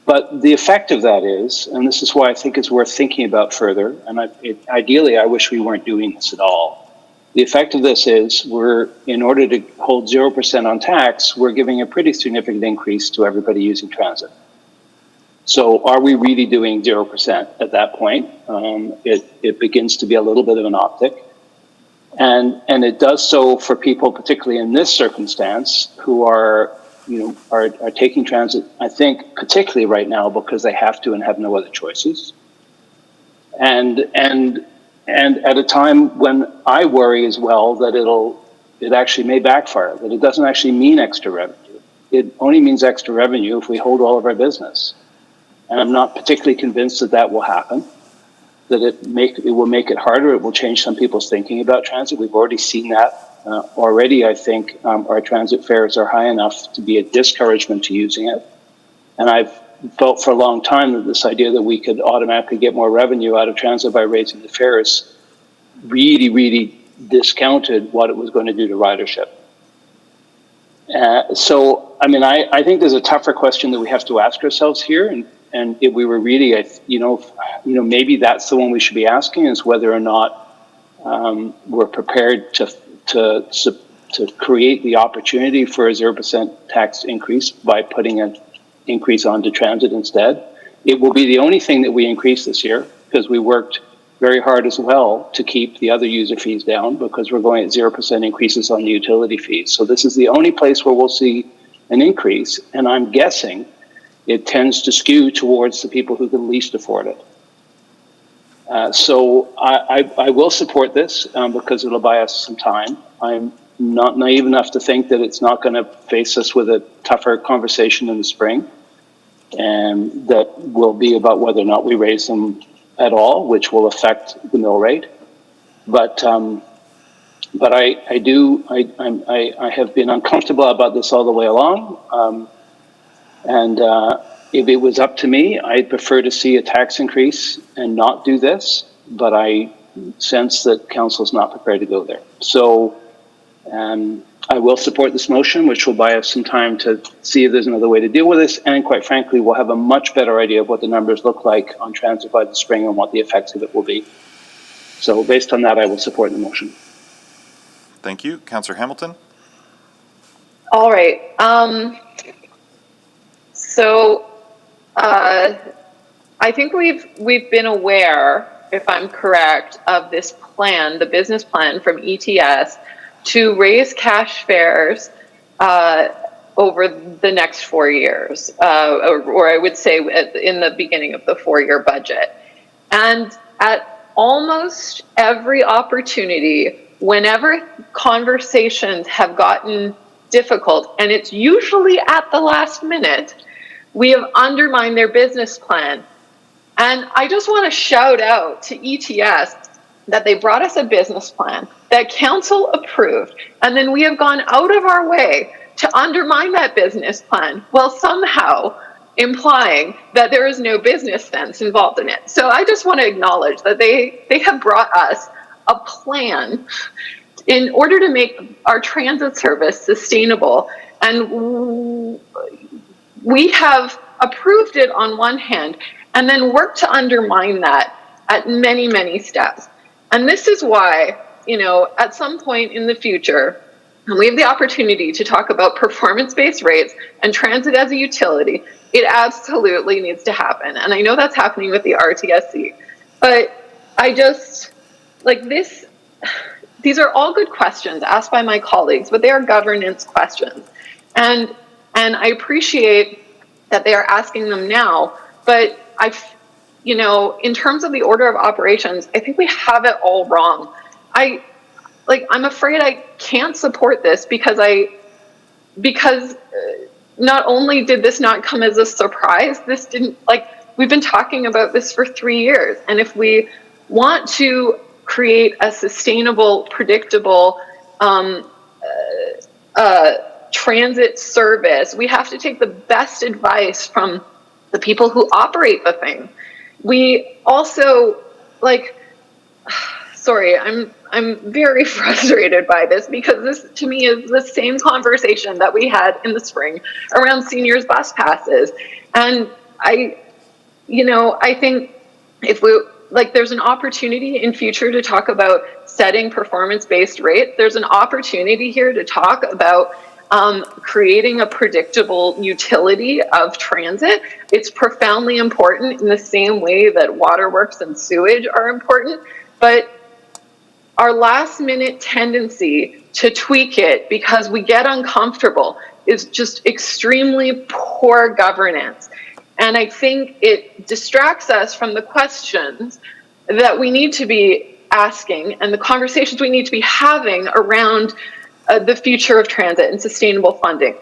But the effect of that is, and this is why I think it's worth thinking about further, and ideally I wish we weren't doing this at all. The effect of this is in order to hold 0% on tax, we're giving a pretty significant increase to everybody using transit. So are we really doing 0% at that point? It begins to be a little bit of an optic. And it does so for people, particularly in this circumstance, who are taking transit, I think, particularly right now because they have to and have no other choices. And at a time when I worry as well that it actually may backfire, that it doesn't actually mean extra revenue. It only means extra revenue if we hold all of our business. And I'm not particularly convinced that will happen, that it will make it harder. It will change some people's thinking about transit. We've already seen that. Already, I think our transit fares are high enough to be a discouragement to using it. And I've felt for a long time that this idea that we could automatically get more revenue out of transit by raising the fares really, really discounted what it was going to do to ridership. So, I think there's a tougher question that we have to ask ourselves here. And if we were really, maybe that's the one we should be asking, is whether or not we're prepared to create the opportunity for a 0% tax increase by putting an increase onto transit instead. It will be the only thing that we increase this year, because we worked very hard as well to keep the other user fees down, because we're going at 0% increases on the utility fees. So this is the only place where we'll see an increase, and I'm guessing it tends to skew towards the people who can least afford it. So I will support this because it'll buy us some time. I'm not naive enough to think that it's not going to face us with a tougher conversation in the spring, and that will be about whether or not we raise them at all, which will affect the mill rate. But I have been uncomfortable about this all the way along. And if it was up to me, I'd prefer to see a tax increase and not do this, but I sense that council's not prepared to go there. So I will support this motion, which will buy us some time to see if there's another way to deal with this. And quite frankly, we'll have a much better idea of what the numbers look like on transit by the spring and what the effects of it will be. So based on that, I will support the motion. Thank you. Councillor Hamilton? All right. So I think we've been aware, if I'm correct, of this plan, the business plan from ETS to raise cash fares over the next 4 years, or I would say in the beginning of the 4-year budget. And at almost every opportunity, whenever conversations have gotten difficult, and it's usually at the last minute, we have undermined their business plan. And I just want to shout out to ETS that they brought us a business plan that council approved, and then we have gone out of our way to undermine that business plan. Well, somehow implying that there is no business sense involved in it. So I just want to acknowledge that they have brought us a plan in order to make our transit service sustainable. And we have approved it on one hand and then worked to undermine that at many, many steps. And this is why, at some point in the future, when we have the opportunity to talk about performance-based rates and transit as a utility, it absolutely needs to happen. And I know that's happening with the RTSC. But I just, these are all good questions asked by my colleagues, but they are governance questions. And I appreciate that they are asking them now, but in terms of the order of operations, I think we have it all wrong. I'm afraid I can't support this because not only did this not come as a surprise, we've been talking about this for 3 years. And if we want to create a sustainable, predictable transit service, we have to take the best advice from the people who operate the thing. We also, sorry, I'm very frustrated by this because this to me is the same conversation that we had in the spring around seniors bus passes. And I think if there's an opportunity in future to talk about setting performance-based rates. There's an opportunity here to talk about creating a predictable utility of transit. It's profoundly important in the same way that waterworks and sewage are important, but our last minute tendency to tweak it because we get uncomfortable is just extremely poor governance. And I think it distracts us from the questions that we need to be asking and the conversations we need to be having around the future of transit and sustainable funding.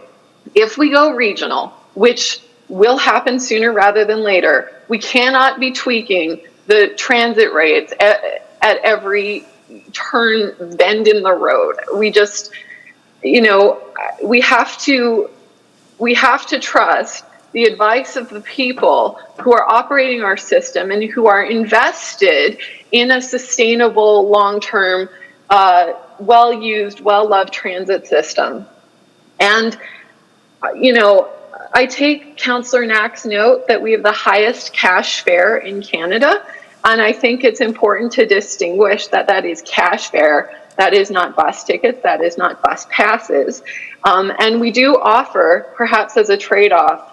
If we go regional, which will happen sooner rather than later, we cannot be tweaking the transit rates at every turn, bend in the road. We just, we have to trust the advice of the people who are operating our system and who are invested in a sustainable, long-term, well-used, well-loved transit system. And, I take Councillor Knack's note that we have the highest cash fare in Canada. And I think it's important to distinguish that is cash fare. That is not bus tickets. That is not bus passes. And we do offer, perhaps as a trade-off,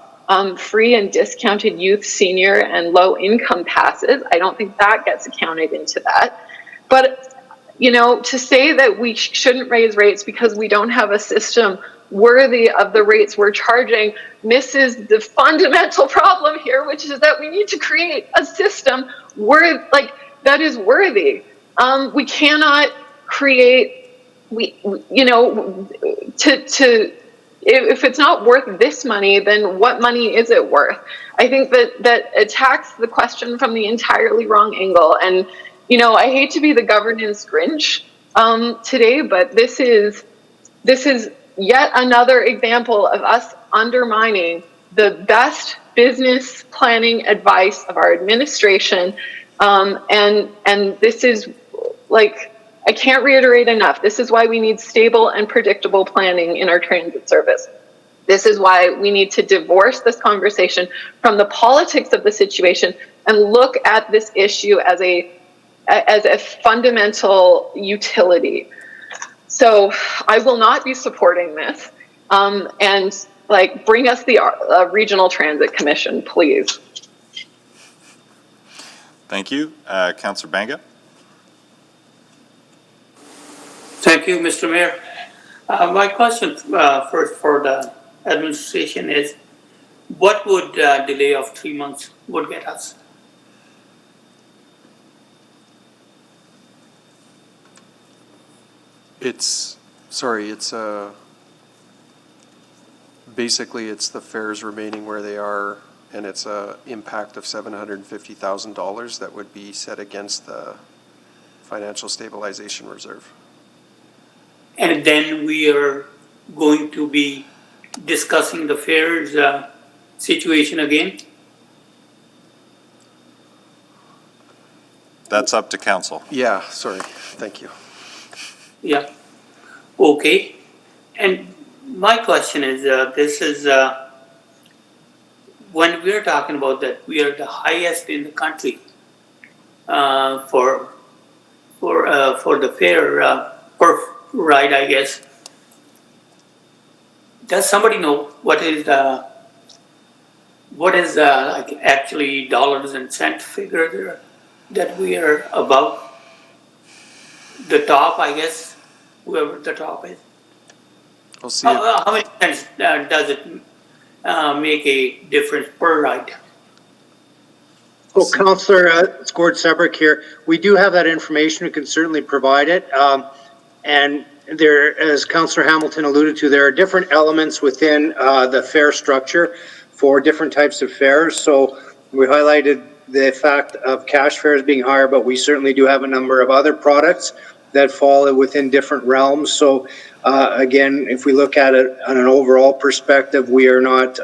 free and discounted youth, senior, and low-income passes. I don't think that gets accounted into that. But, to say that we shouldn't raise rates because we don't have a system worthy of the rates we're charging misses the fundamental problem here, which is that we need to create a system that is worthy. We cannot create, if it's not worth this money, then what money is it worth? I think that attacks the question from the entirely wrong angle. And, I hate to be the governance Grinch today, but this is yet another example of us undermining the best business planning advice of our administration. And this is I can't reiterate enough. This is why we need stable and predictable planning in our transit service. This is why we need to divorce this conversation from the politics of the situation and look at this issue as a fundamental utility. So I will not be supporting this. And bring us the Regional Transit Commission, please. Thank you. Councillor Banga. Thank you, Mr. Mayor. My question first for the administration is, what would a delay of 3 months would get us? Basically it's the fares remaining where they are, and it's a impact of $750,000 that would be set against the financial stabilization reserve. And then we are going to be discussing the fares situation again? That's up to council. Yeah, sorry, thank you. Yeah, okay. And my question is, this is, when we're talking about that, we are the highest in the country for the fare per ride, I guess. Does somebody know what is like actually dollars and cent figure there that we are above the top, I guess, whoever the top is? I'll see it. How many cents does it make a difference per ride? Well, Councillor, it's Gord Sebrick here. We do have that information. We can certainly provide it. And there, as Councillor Hamilton alluded to, there are different elements within the fare structure for different types of fares. So we highlighted the fact of cash fares being higher, but we certainly do have a number of other products that fall within different realms. So again, if we look at it on an overall perspective, we are not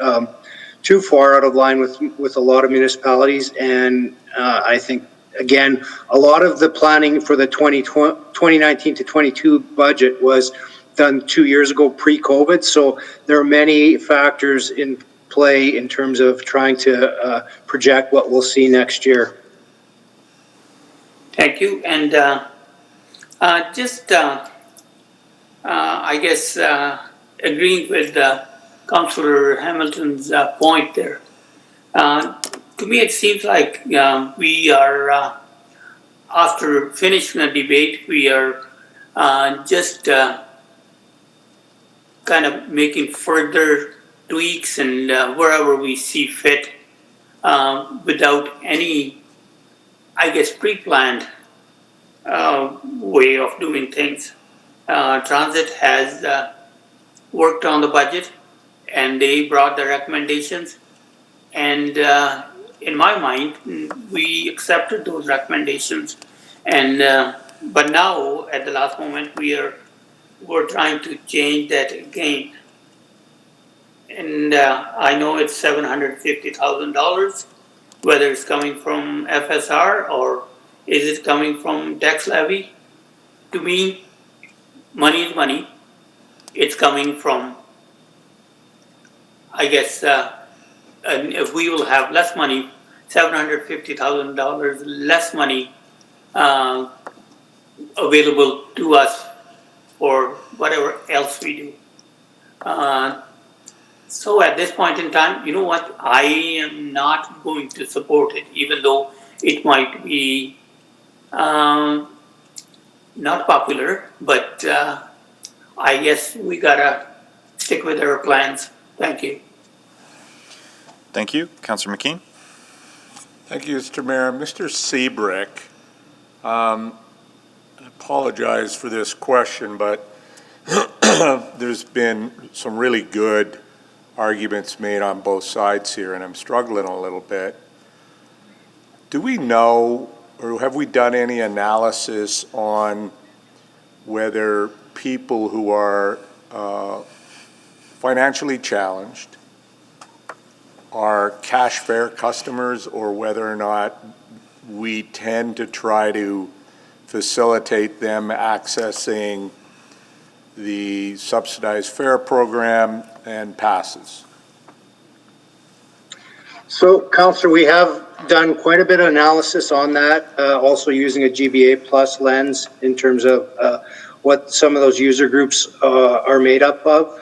too far out of line with a lot of municipalities. And I think, again, a lot of the planning for the 2019 to 22 budget was done 2 years ago pre-COVID. So there are many factors in play in terms of trying to project what we'll see next year. Thank you. And I guess, agreeing with Councillor Hamilton's point there. To me, it seems like we are, after finishing the debate, we are just kind of making further tweaks and wherever we see fit without any, I guess, pre-planned way of doing things. Transit has worked on the budget and they brought the recommendations, and in my mind we accepted those recommendations, and but now at the last moment we're trying to change that again, and I know it's $750,000, whether it's coming from FSR or is it coming from tax levy. To me, money is money. It's coming from, I guess, and if we will have less money, $750,000 less money available to us for whatever else we do. So at this point in time, you know what? I am not going to support it, even though it might be not popular, but I guess we gotta stick with our plans. Thank you. Thank you. Councillor McKean. Thank you, Mr. Mayor. Mr. Sebrick, I apologize for this question, but there's been some really good arguments made on both sides here, and I'm struggling a little bit. Do we know, or have we done any analysis on whether people who are financially challenged are cash fare customers, or whether or not we tend to try to facilitate them accessing the subsidized fare program and passes? So, Councillor, we have done quite a bit of analysis on that, also using a GBA plus lens in terms of what some of those user groups are made up of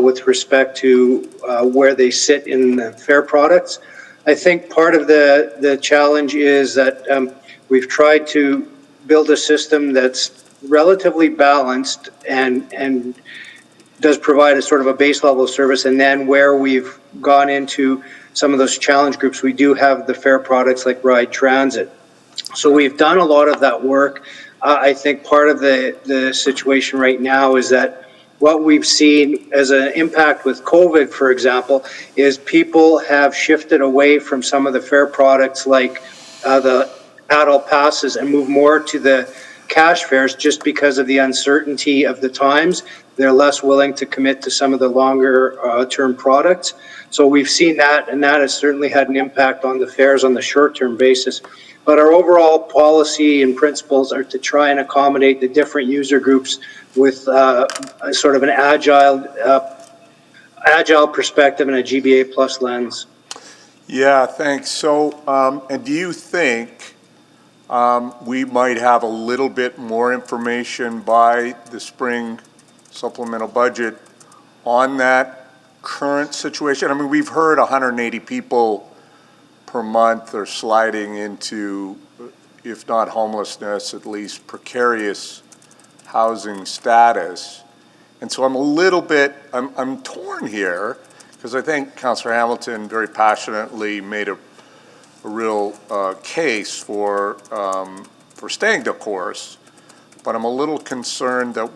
with respect to where they sit in the fare products. I think part of the challenge is that we've tried to build a system that's relatively balanced and does provide a sort of a base level of service, and then where we've gone into some of those challenge groups, we do have the fare products like Ride Transit. So we've done a lot of that work. I think part of the situation right now is that what we've seen as an impact with COVID, for example, is people have shifted away from some of the fare products like the adult passes and moved more to the cash fares just because of the uncertainty of the times. They're less willing to commit to some of the longer term products. So we've seen that, and that has certainly had an impact on the fares on the short-term basis. But our overall policy and principles are to try and accommodate the different user groups with sort of an agile perspective and a GBA plus lens. Yeah, thanks. So, and do you think we might have a little bit more information by the spring supplemental budget on that current situation? I mean, we've heard 180 people per month are sliding into, if not homelessness, at least precarious housing status. And so I'm a little bit, I'm torn here, because I think Councillor Hamilton very passionately made a real case for staying the course, but I'm a little concerned that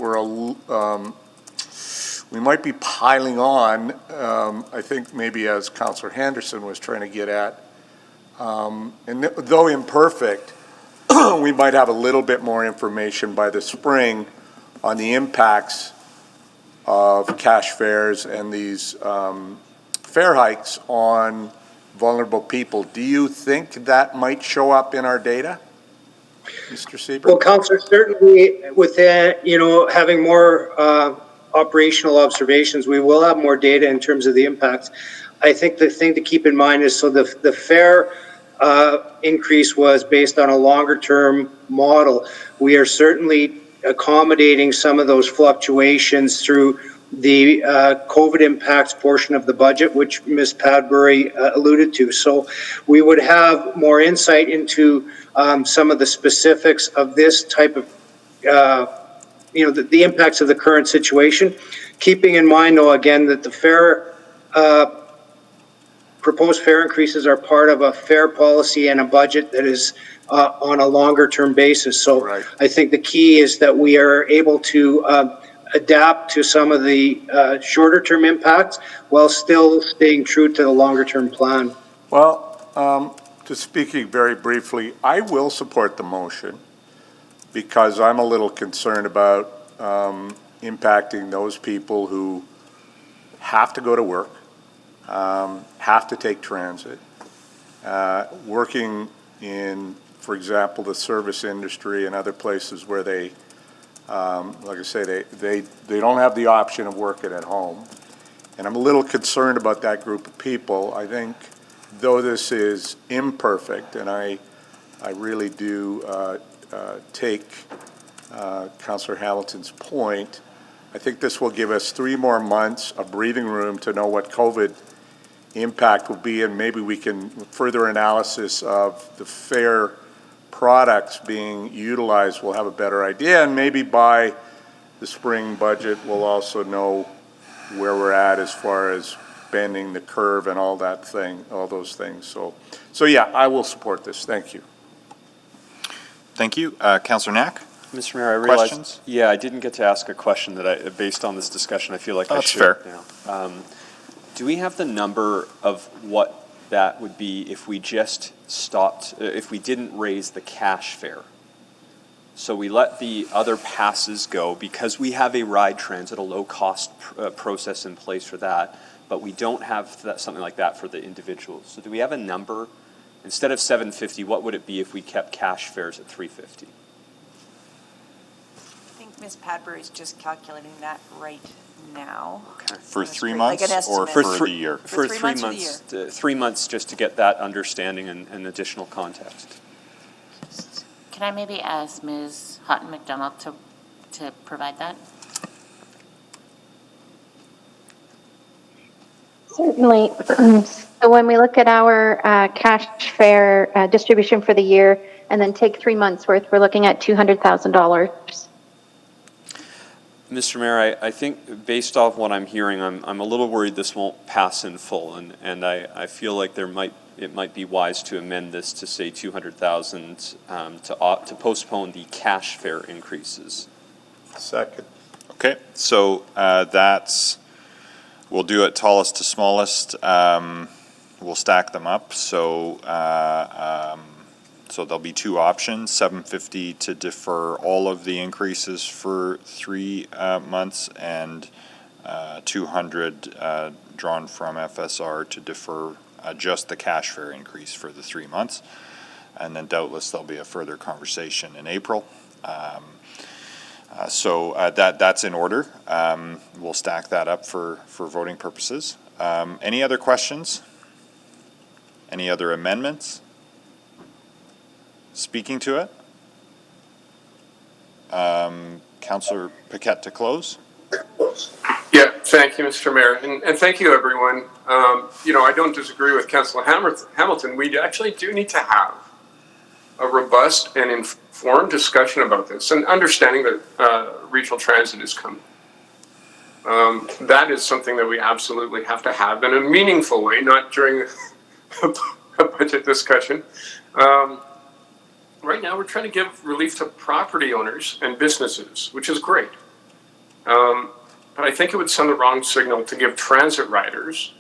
we might be piling on, I think maybe as Councillor Henderson was trying to get at, and though imperfect, we might have a little bit more information by the spring on the impacts of cash fares and these fare hikes on vulnerable people. Do you think that might show up in our data, Mr. Seabright? Well, Councillor, certainly with having more operational observations, we will have more data in terms of the impacts. I think the thing to keep in mind is, so the fare increase was based on a longer term model. We are certainly accommodating some of those fluctuations through the COVID impacts portion of the budget, which Ms. Padbury alluded to. So we would have more insight into some of the specifics of this type of, the impacts of the current situation. Keeping in mind, though, again, that the proposed fare increases are part of a fare policy and a budget that is on a longer term basis. So right. I think the key is that we are able to adapt to some of the shorter term impacts while still staying true to the longer term plan. Well, just speaking very briefly, I will support the motion because I'm a little concerned about impacting those people who have to go to work, have to take transit, working in, for example, the service industry and other places where they, like I say, they don't have the option of working at home. And I'm a little concerned about that group of people. I think, though this is imperfect, and I really do take Councillor Hamilton's point, I think this will give us 3 more months of breathing room to know what COVID impact will be, and maybe we can further analysis of the fare products being utilized. We'll have a better idea, and maybe by the spring budget we'll also know where we're at as far as bending the curve and all those things. So yeah, I will support this. Thank you. Thank you. Councillor Knack? Mr. Mayor, I realize, questions? yeah, I didn't get to ask a question that based on this discussion, I feel like I should. That's fair. Yeah. Do we have the number of what that would be if we just stopped, if we didn't raise the cash fare? So we let the other passes go because we have a ride transit, a low-cost process in place for that, but we don't have something like that for the individuals. So do we have a number? Instead of $7.50, what would it be if we kept cash fares at $3.50? I think Ms. Padbury is just calculating that right now. Okay. For 3 months or for the year? For 3 months. 3 months just to get that understanding and additional context. Can I maybe ask Ms. Houghton McDonald to provide that? Certainly. So when we look at our cash fare distribution for the year and then take 3 months worth, we're looking at $200,000. Mr. Mayor, I think based off what I'm hearing, I'm a little worried this won't pass in full, and I feel like it might be wise to amend this to say 200,000 to postpone the cash fare increases. Second. Okay, so we'll do it tallest to smallest. We'll stack them up. So So there'll be two options, $750 to defer all of the increases for 3 months, and $200 drawn from FSR to defer just the cash fare increase for the 3 months. And then doubtless there'll be a further conversation in April. So that's in order. We'll stack that up for voting purposes. Any other questions? Any other amendments? Speaking to it? Councillor Paquette to close. Yeah, thank you, Mr. Mayor, and thank you, everyone. I don't disagree with Councillor Hamilton. We actually do need to have a robust and informed discussion about this, and understanding that regional transit is coming. That is something that we absolutely have to have in a meaningful way, not during a budget discussion. Right now, we're trying to give relief to property owners and businesses, which is great. But I think it would send the wrong signal to give transit riders,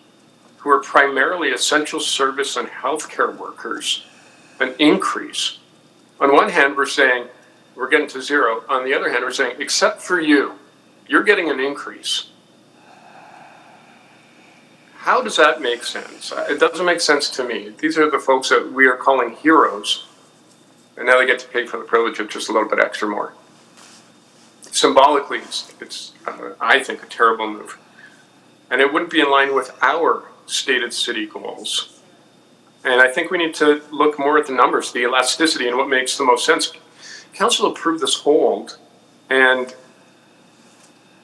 who are primarily essential service and healthcare workers, an increase. On one hand, we're saying we're getting to zero. On the other hand, we're saying, except for you, you're getting an increase. How does that make sense? It doesn't make sense to me. These are the folks that we are calling heroes, and now they get to pay for the privilege of just a little bit extra more. Symbolically, it's I think, a terrible move. And it wouldn't be in line with our stated city goals. And I think we need to look more at the numbers, the elasticity, and what makes the most sense. Council approved this hold, and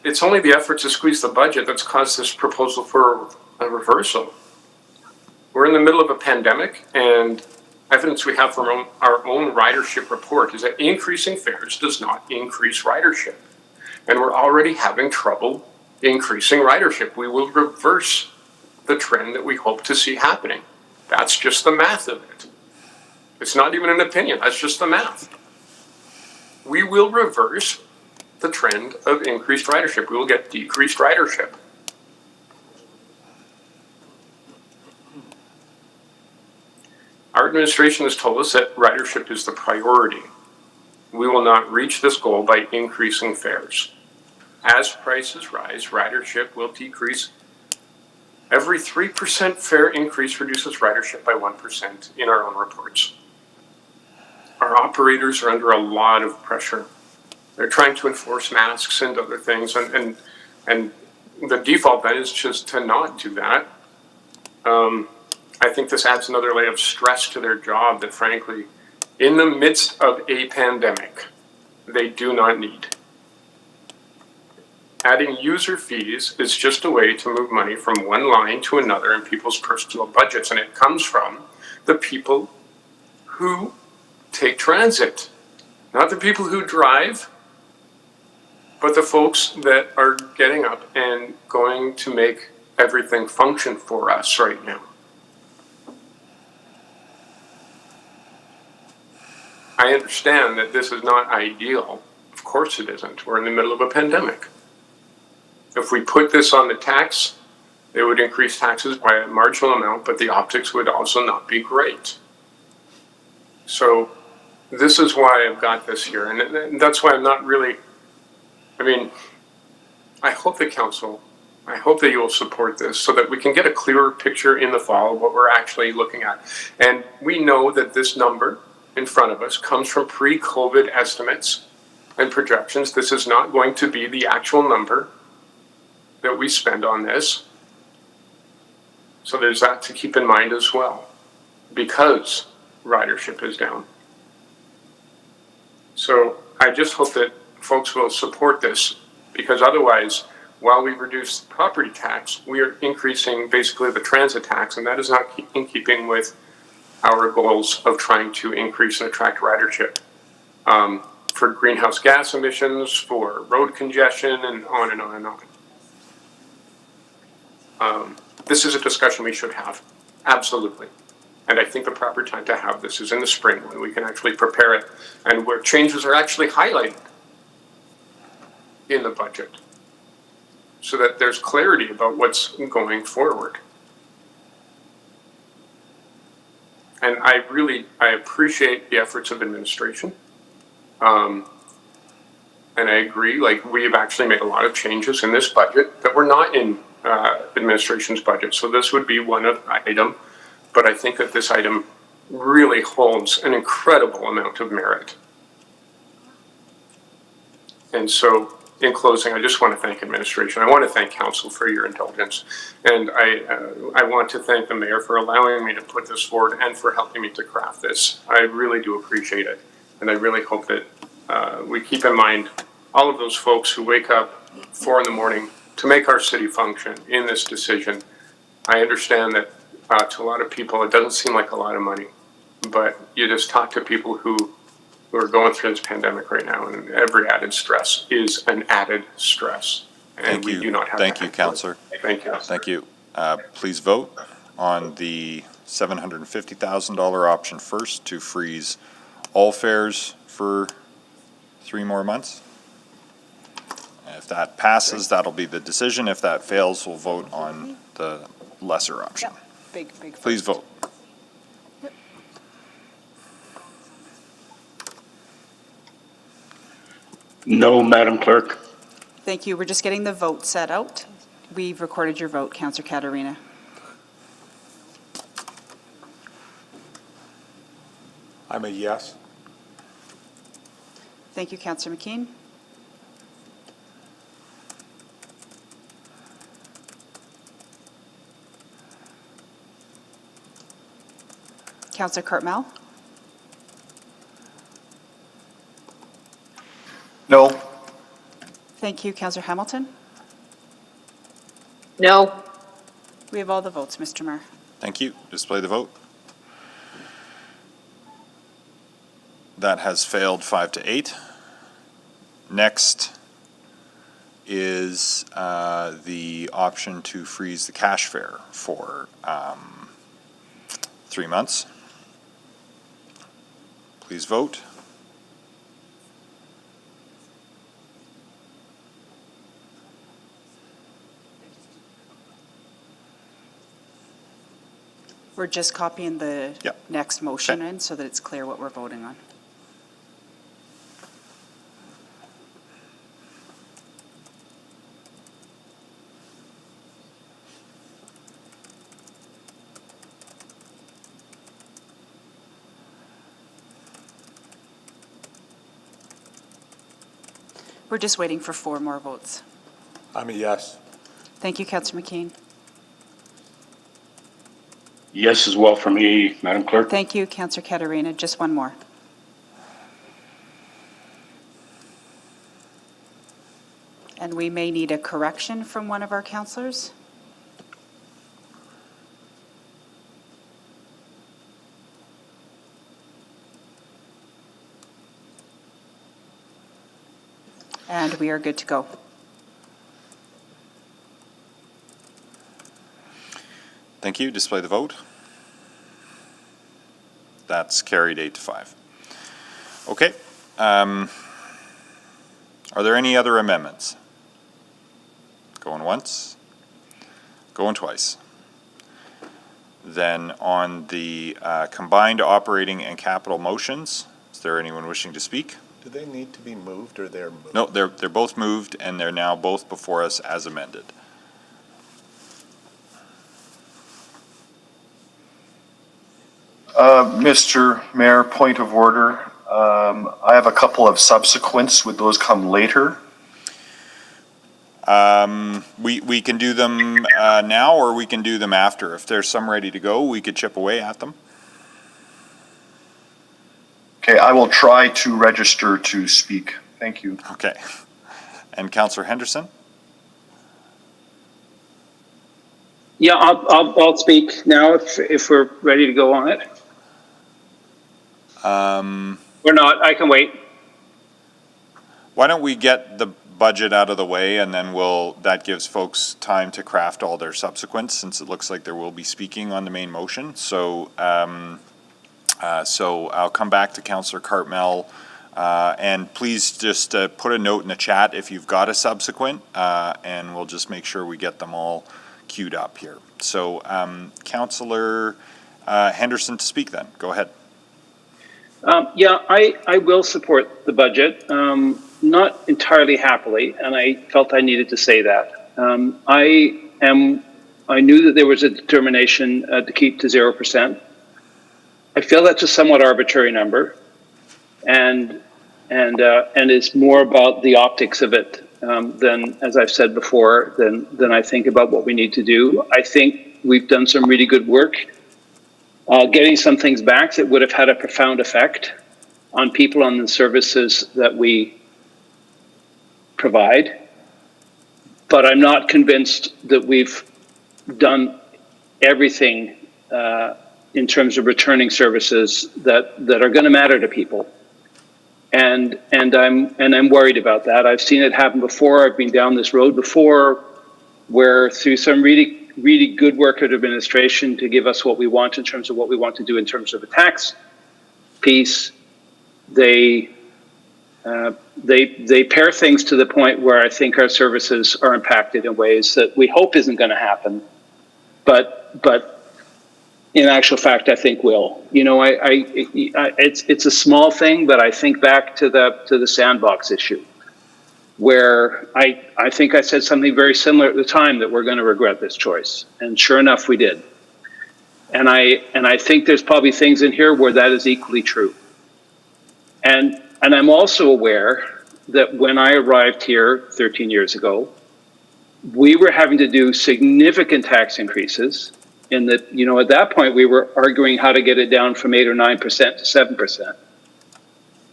it's only the effort to squeeze the budget that's caused this proposal for a reversal. We're in the middle of a pandemic, and evidence we have from our own ridership report is that increasing fares does not increase ridership. And we're already having trouble increasing ridership. We will reverse the trend that we hope to see happening. That's just the math of it. It's not even an opinion, that's just the math. We will reverse the trend of increased ridership. We will get decreased ridership. Our administration has told us that ridership is the priority. We will not reach this goal by increasing fares. As prices rise, ridership will decrease. Every 3% fare increase reduces ridership by 1% in our own reports. Our operators are under a lot of pressure. They're trying to enforce masks and other things, and the default then is just to not do that. I think this adds another layer of stress to their job that, frankly, in the midst of a pandemic, they do not need. Adding user fees is just a way to move money from one line to another in people's personal budgets, and it comes from the people who take transit, not the people who drive, but the folks that are getting up and going to make everything function for us right now. I understand that this is not ideal. Of course it isn't. We're in the middle of a pandemic. If we put this on the tax, it would increase taxes by a marginal amount, but the optics would also not be great. So this is why I've got this here. And that's why I'm not really, I hope the council, I hope that you will support this so that we can get a clearer picture in the fall of what we're actually looking at. And we know that this number in front of us comes from pre-COVID estimates and projections. This is not going to be the actual number that we spend on this. So there's that to keep in mind as well, because ridership is down. So I just hope that folks will support this, because otherwise, while we reduce the property tax, we are increasing basically the transit tax, and that is not in keeping with our goals of trying to increase and attract ridership for greenhouse gas emissions, for road congestion, and on and on and on. This is a discussion we should have, absolutely. And I think the proper time to have this is in the spring, when we can actually prepare it and where changes are actually highlighted in the budget, so that there's clarity about what's going forward. And I appreciate the efforts of administration. And I agree, like, we have actually made a lot of changes in this budget that were not in administration's budget. So this would be one item, but I think that this item really holds an incredible amount of merit. And so, in closing, I just want to thank administration. I want to thank council for your indulgence. And I want to thank the mayor for allowing me to put this forward and for helping me to craft this. I really do appreciate it. And I really hope that we keep in mind all of those folks who wake up 4 a.m. to make our city function in this decision. I understand that to a lot of people, it doesn't seem like a lot of money, but you just talk to people who are going through this pandemic right now, and every added stress is an added stress. And we do not have Thank you, Councillor. Thank you. Thank you. Please vote on the $750,000 option first to freeze all fares for 3 more months. If that passes, that'll be the decision. If that fails, we'll vote on the lesser option. Big. Please vote. No, Madam Clerk. Thank you. We're just getting the vote set out. We've recorded your vote, Councillor Katarina. I'm a yes. Thank you, Councillor McKean. Councillor Cartmel? No. Thank you, Councillor Hamilton. No. We have all the votes, Mr. Mayor. Thank you. Display the vote. That has failed 5-8. Next is the option to freeze the cash fare for 3 months. Please vote. We're just copying the next motion in so that it's clear what we're voting on. We're just waiting for 4 more votes. I'm a yes. Thank you, Councillor McKean. Yes as well for me, Madam Clerk. Thank you, Councillor Katarina. Just 1 more. And we may need a correction from one of our councillors. And we are good to go. Thank you. Display the vote. That's carried 8-5. Okay. Are there any other amendments? Going once, going twice. Then on the combined operating and capital motions, is there anyone wishing to speak? Do they need to be moved or they're moved? No, they're both moved and they're now both before us as amended. Mr. Mayor, point of order. I have a couple of subsequents. Would those come later? We can do them now or we can do them after. If there's some ready to go, we could chip away at them. Okay, I will try to register to speak. Thank you. Okay. And Councillor Henderson? Yeah, I'll speak now if we're ready to go on it. We're not, I can wait. Why don't we get the budget out of the way and then that gives folks time to craft all their subsequents since it looks like there will be speaking on the main motion. So I'll come back to Councillor Cartmel and please just put a note in the chat if you've got a subsequent and we'll just make sure we get them all queued up here. So Councillor Henderson to speak then. Go ahead. Yeah, I will support the budget, not entirely happily, and I felt I needed to say that. I knew that there was a determination to keep to 0%. I feel that's a somewhat arbitrary number, and it's more about the optics of it than, as I've said before, than I think about what we need to do. I think we've done some really good work getting some things back that would have had a profound effect on people on the services that we provide. But I'm not convinced that we've done everything in terms of returning services that are going to matter to people. And I'm worried about that. I've seen it happen before. I've been down this road before, where through some really good work of administration to give us what we want in terms of what we want to do in terms of a tax piece, they pair things to the point where I think our services are impacted in ways that we hope isn't going to happen, but in actual fact, I think will. You know, it's a small thing, but I think back to the sandbox issue, where I think I said something very similar at the time, that we're going to regret this choice, and sure enough, we did. And I think there's probably things in here where that is equally true. And I'm also aware that when I arrived here 13 years ago, we were having to do significant tax increases in that, you know, at that point we were arguing how to get it down from 8 or 9% to 7%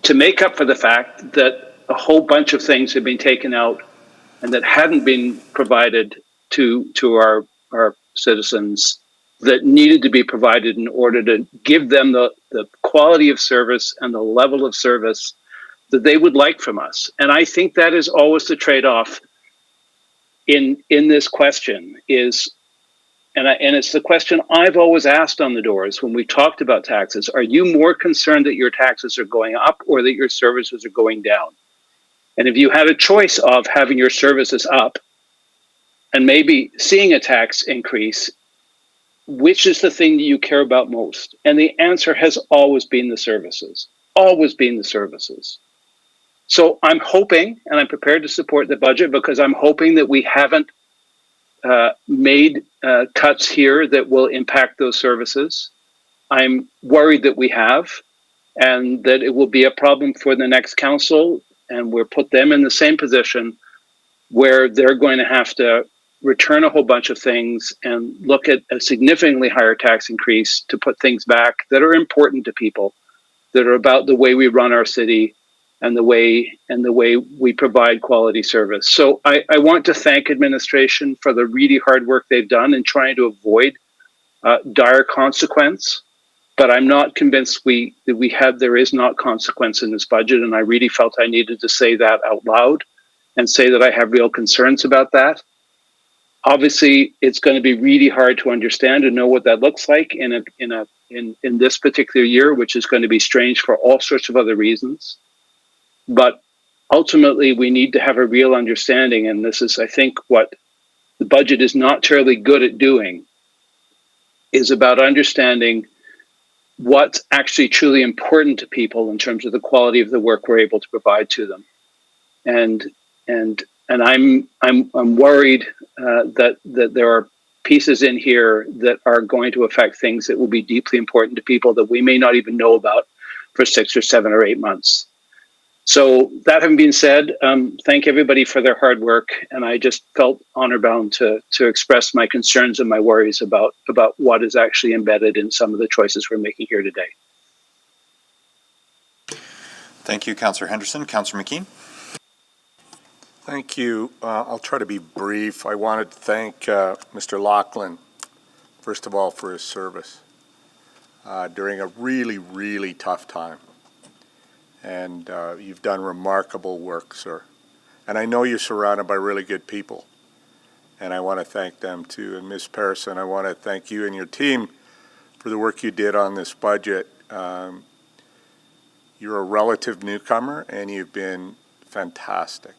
to make up for the fact that a whole bunch of things had been taken out and that hadn't been provided to our citizens that needed to be provided in order to give them the quality of service and the level of service that they would like from us. And I think that is always the trade-off in this question is, and it's the question I've always asked on the doors when we talked about taxes: are you more concerned that your taxes are going up or that your services are going down? And if you had a choice of having your services up and maybe seeing a tax increase, which is the thing that you care about most? And the answer has always been the services, always been the services. So I'm hoping, and I'm prepared to support the budget because I'm hoping that we haven't made cuts here that will impact those services. I'm worried that we have, and that it will be a problem for the next council, and we'll put them in the same position where they're going to have to return a whole bunch of things and look at a significantly higher tax increase to put things back that are important to people, that are about the way we run our city and the way we provide quality service. So I want to thank administration for the really hard work they've done in trying to avoid dire consequence. But I'm not convinced there is not consequence in this budget, and I really felt I needed to say that out loud and say that I have real concerns about that. Obviously, it's going to be really hard to understand and know what that looks like in this particular year, which is going to be strange for all sorts of other reasons. But ultimately, we need to have a real understanding, and this is, I think, what the budget is not terribly good at doing, is about understanding what's actually truly important to people in terms of the quality of the work we're able to provide to them. And I'm worried that there are pieces in here that are going to affect things that will be deeply important to people that we may not even know about for 6 or 7 or 8 months. So that having been said, thank everybody for their hard work, and I just felt honor bound to express my concerns and my worries about what is actually embedded in some of the choices we're making here today. Thank you, Councillor Henderson. Councillor McKean. Thank you. I'll try to be brief. I wanted to thank Mr. Laughlin, first of all, for his service during a really, really tough time. And you've done remarkable work, sir. And I know you're surrounded by really good people. And I want to thank them, too. And Ms. Parison, I want to thank you and your team for the work you did on this budget. You're a relative newcomer, and you've been fantastic.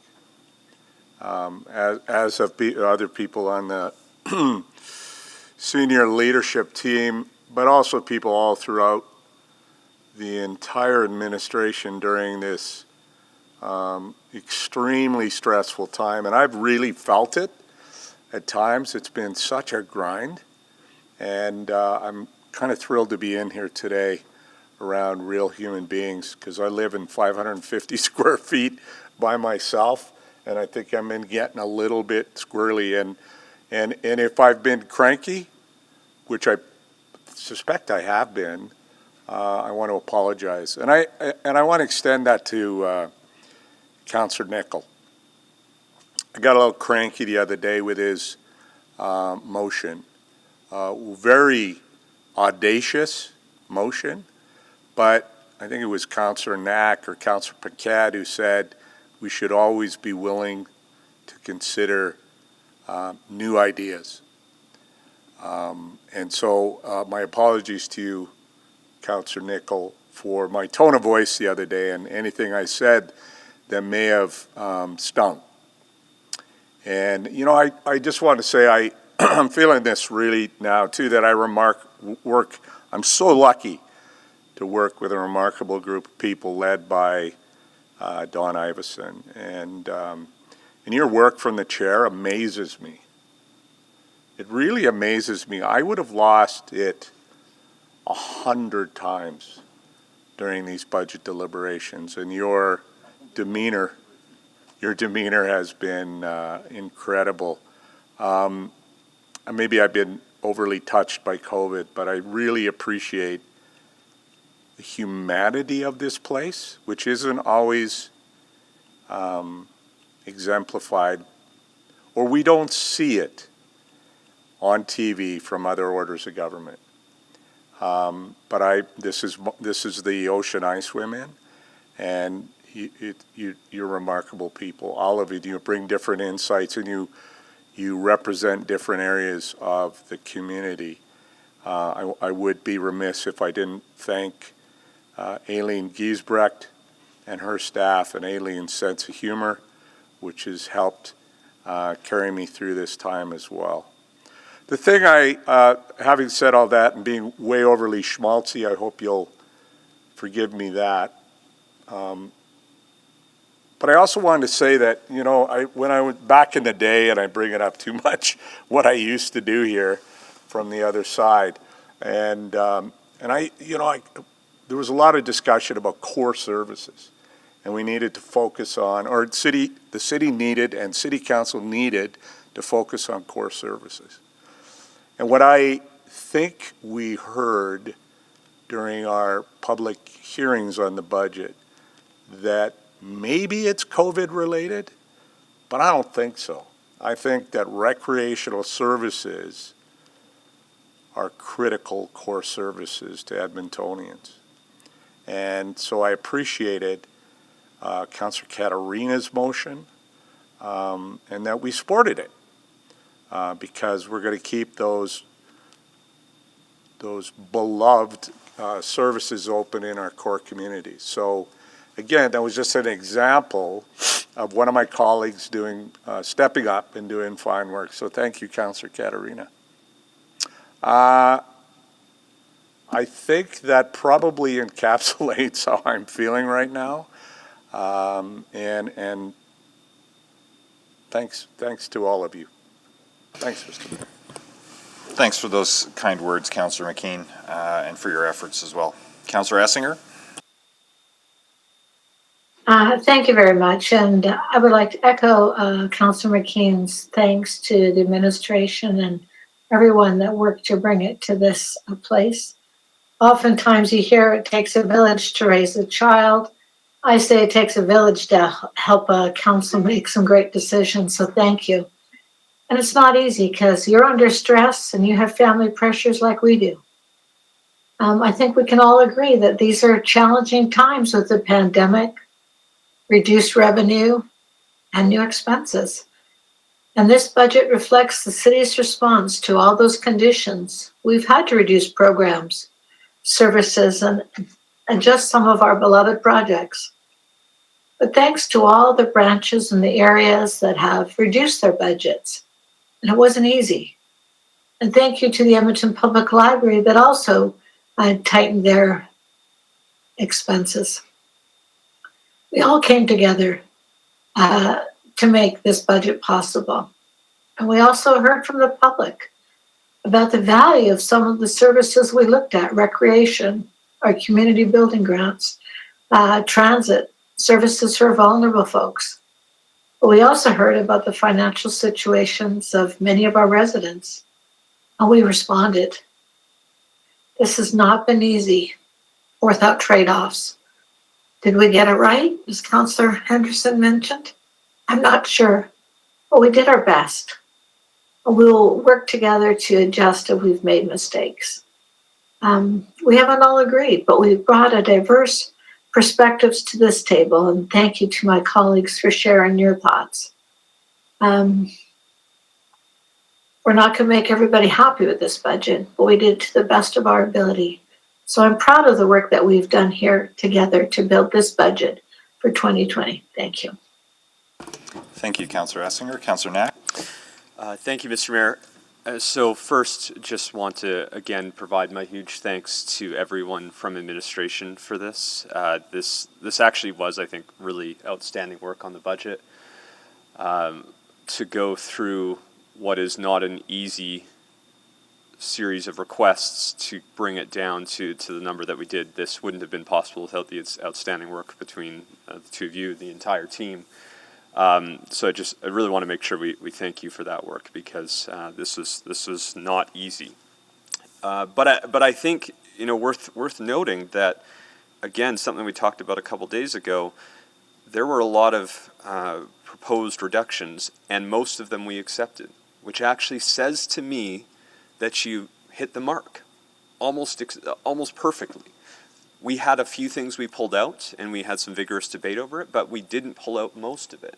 As have other people on the senior leadership team, but also people all throughout the entire administration during this extremely stressful time. And I've really felt it at times. It's been such a grind. And I'm kind of thrilled to be in here today around real human beings, because I live in 550 square feet by myself, and I think I'm getting a little bit squirrely. And if I've been cranky, which I suspect I have been, I want to apologize. And I want to extend that to Councillor Nickel. I got a little cranky the other day with his motion. Very audacious motion, but I think it was Councillor Knack or Councillor Paquette who said we should always be willing to consider new ideas. And so my apologies to you, Councillor Nickel, for my tone of voice the other day and anything I said that may have stung. And, you know, I just want to say I'm feeling this really now, too, that I'm so lucky to work with a remarkable group of people led by Don Iveson. And your work from the chair amazes me. It really amazes me. I would have lost it 100 times during these budget deliberations, and your demeanor has been incredible. Maybe I've been overly touched by COVID, but I really appreciate the humanity of this place, which isn't always exemplified, or we don't see it on TV from other orders of government. But this is the ocean I swim in, and you're remarkable people. All of you, you bring different insights, and you represent different areas of the community. I would be remiss if I didn't thank Aileen Giesbrecht and her staff, and Aileen's sense of humor, which has helped carry me through this time as well. The thing having said all that and being way overly schmaltzy, I hope you'll forgive me that. But I also wanted to say that, you know, when I was back in the day, and I bring it up too much, what I used to do here from the other side, and there was a lot of discussion about core services, and we needed to focus on, or the city needed, and city council needed to focus on core services. And what I think we heard during our public hearings on the budget, that maybe it's COVID related, but I don't think so. I think that recreational services are critical core services to Edmontonians. And so I appreciated Councillor Katarina's motion, and that we supported it because we're going to keep those beloved services open in our core communities. So again, that was just an example of one of my colleagues stepping up and doing fine work. So thank you, Councillor Katarina. I think that probably encapsulates how I'm feeling right now. And thanks to all of you. Thanks, Mr. Mayor. Thanks for those kind words, Councillor McKean, and for your efforts as well. Councillor Essinger? Thank you very much. And I would like to echo Councillor McKean's thanks to the administration and everyone that worked to bring it to this place. Oftentimes you hear it takes a village to raise a child. I say it takes a village to help a council make some great decisions, so thank you. And it's not easy because you're under stress and you have family pressures like we do. I think we can all agree that these are challenging times with the pandemic, reduced revenue, and new expenses. And this budget reflects the city's response to all those conditions. We've had to reduce programs, services, and adjust some of our beloved projects. But thanks to all the branches and the areas that have reduced their budgets, and it wasn't easy. And thank you to the Edmonton Public Library that also tightened their expenses. We all came together to make this budget possible. And we also heard from the public about the value of some of the services we looked at: recreation, our community building grants, transit, services for vulnerable folks. But we also heard about the financial situations of many of our residents, and we responded. This has not been easy or without trade-offs. Did we get it right, as Councillor Henderson mentioned? I'm not sure, but we did our best. We'll work together to adjust if we've made mistakes. We haven't all agreed, but we've brought a diverse perspectives to this table, and thank you to my colleagues for sharing your thoughts. We're not going to make everybody happy with this budget, but we did to the best of our ability. So I'm proud of the work that we've done here together to build this budget for 2020. Thank you. Thank you, Councillor Essinger. Councillor Knack. Thank you, Mr. Mayor. So first, just want to again provide my huge thanks to everyone from administration for this. This actually was, I think, really outstanding work on the budget. To go through what is not an easy series of requests to bring it down to the number that we did, this wouldn't have been possible without the outstanding work between the two of you, the entire team. So I really want to make sure we thank you for that work, because this was not easy. But I think, you know, worth noting that, again, something we talked about a couple days ago, there were a lot of proposed reductions, and most of them we accepted, which actually says to me that you hit the mark almost perfectly. We had a few things we pulled out, and we had some vigorous debate over it, but we didn't pull out most of it.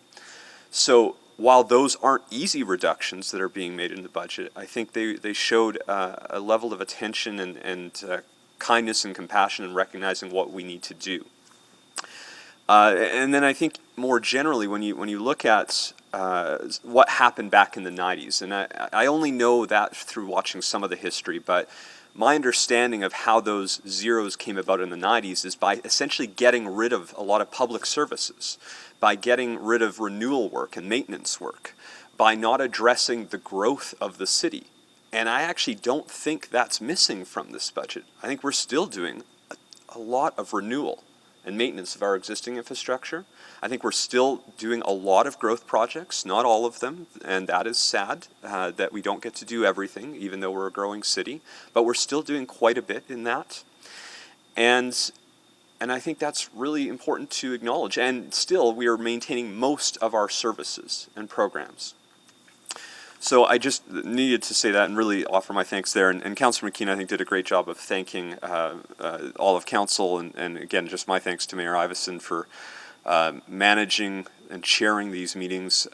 So while those aren't easy reductions that are being made in the budget, I think they showed a level of attention and kindness and compassion in recognizing what we need to do. And then I think more generally, when you look at what happened back in the 90s, and I only know that through watching some of the history, but my understanding of how those zeros came about in the 90s is by essentially getting rid of a lot of public services, by getting rid of renewal work and maintenance work, by not addressing the growth of the city. And I actually don't think that's missing from this budget. I think we're still doing a lot of renewal and maintenance of our existing infrastructure. I think we're still doing a lot of growth projects, not all of them, and that is sad that we don't get to do everything, even though we're a growing city, but we're still doing quite a bit in that. And I think that's really important to acknowledge. And still, we are maintaining most of our services and programs. So I just needed to say that and really offer my thanks there. And Councillor McKeon, I think, did a great job of thanking all of council. And again, just my thanks to Mayor Iveson for managing and chairing these meetings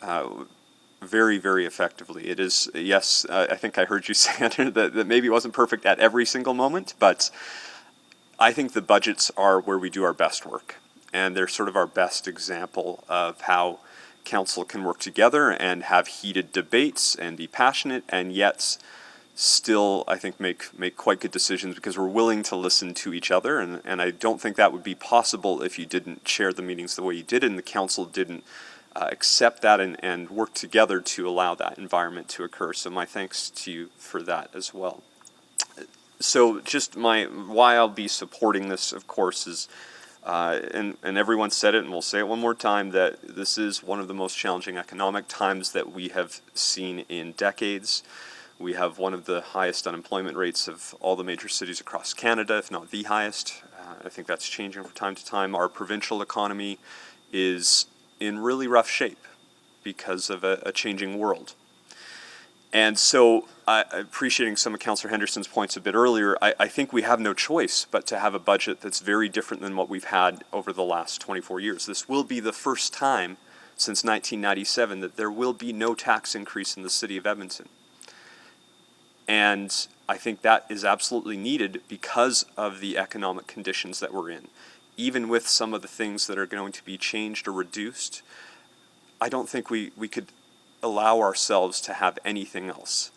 very, very effectively. It is, yes, I think I heard you say that maybe it wasn't perfect at every single moment, but I think the budgets are where we do our best work. And they're sort of our best example of how council can work together and have heated debates and be passionate, and yet still, I think, make quite good decisions because we're willing to listen to each other. And I don't think that would be possible if you didn't chair the meetings the way you did, and the council didn't accept that and work together to allow that environment to occur. So my thanks to you for that as well. So just why I'll be supporting this, of course, is and everyone said it, and we'll say it one more time, that this is one of the most challenging economic times that we have seen in decades. We have one of the highest unemployment rates of all the major cities across Canada, if not the highest. I think that's changing from time to time. Our provincial economy is in really rough shape because of a changing world. And so, appreciating some of Councillor Henderson's points a bit earlier, I think we have no choice but to have a budget that's very different than what we've had over the last 24 years. This will be the first time since 1997 that there will be no tax increase in the city of Edmonton. And I think that is absolutely needed because of the economic conditions that we're in. Even with some of the things that are going to be changed or reduced, I don't think we could allow ourselves to have anything else.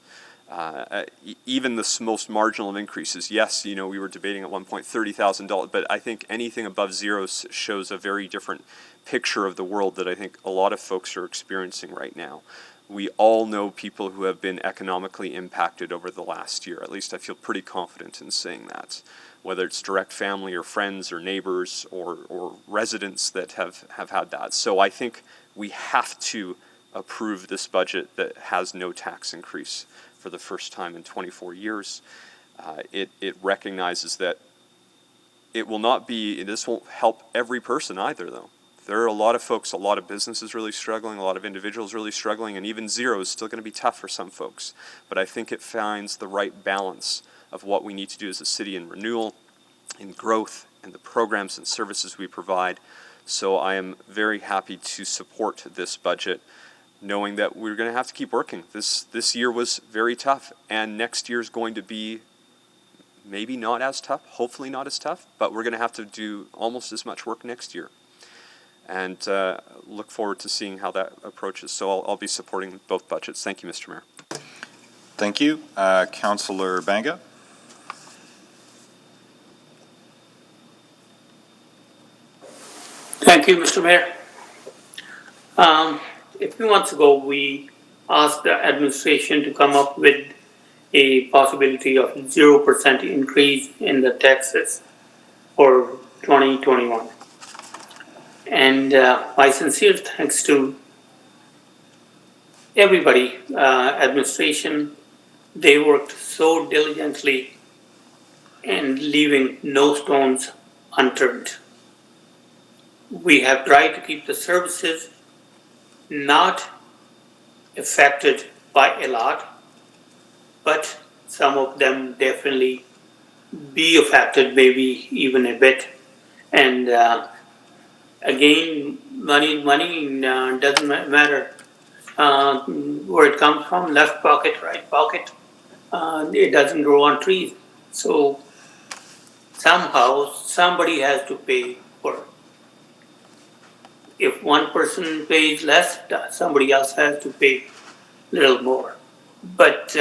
even the most marginal of increases. Yes, we were debating at one point $30,000, but I think anything above zero shows a very different picture of the world that I think a lot of folks are experiencing right now. We all know people who have been economically impacted over the last year. At least I feel pretty confident in saying that, whether it's direct family or friends or neighbors or residents that have had that. So I think we have to approve this budget that has no tax increase for the first time in 24 years. It recognizes that it will not be, this won't help every person either, though. There are a lot of folks, a lot of businesses really struggling, a lot of individuals really struggling, and even zero is still going to be tough for some folks. But I think it finds the right balance of what we need to do as a city in renewal, in growth, and the programs and services we provide. So I am very happy to support this budget, knowing that we're going to have to keep working. This year was very tough, and next year is going to be maybe not as tough, hopefully not as tough, but we're going to have to do almost as much work next year. And look forward to seeing how that approaches. So I'll be supporting both budgets. Thank you, Mr. Mayor. Thank you. Councillor Banga? Thank you, Mr. Mayor. A few months ago, we asked the administration to come up with a possibility of 0% increase in the taxes for 2021. And my sincere thanks to everybody, administration. They worked so diligently and leaving no stones unturned. We have tried to keep the services not affected by a lot, but some of them definitely be affected, maybe even a bit. And again, money doesn't matter where it comes from, left pocket, right pocket. It doesn't grow on trees. So somehow somebody has to pay for it. If one person pays less, somebody else has to pay a little more. But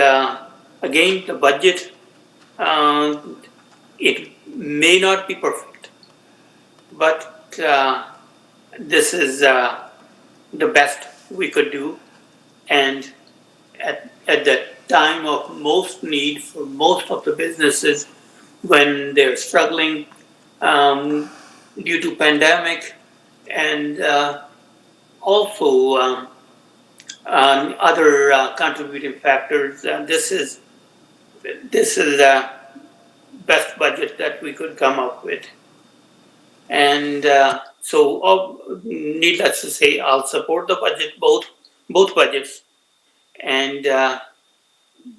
again, the budget, it may not be perfect, but this is the best we could do. And at the time of most need for most of the businesses, when they're struggling due to pandemic, and also other contributing factors. This is the best budget that we could come up with. And so, needless to say, I'll support the budget, both budgets. And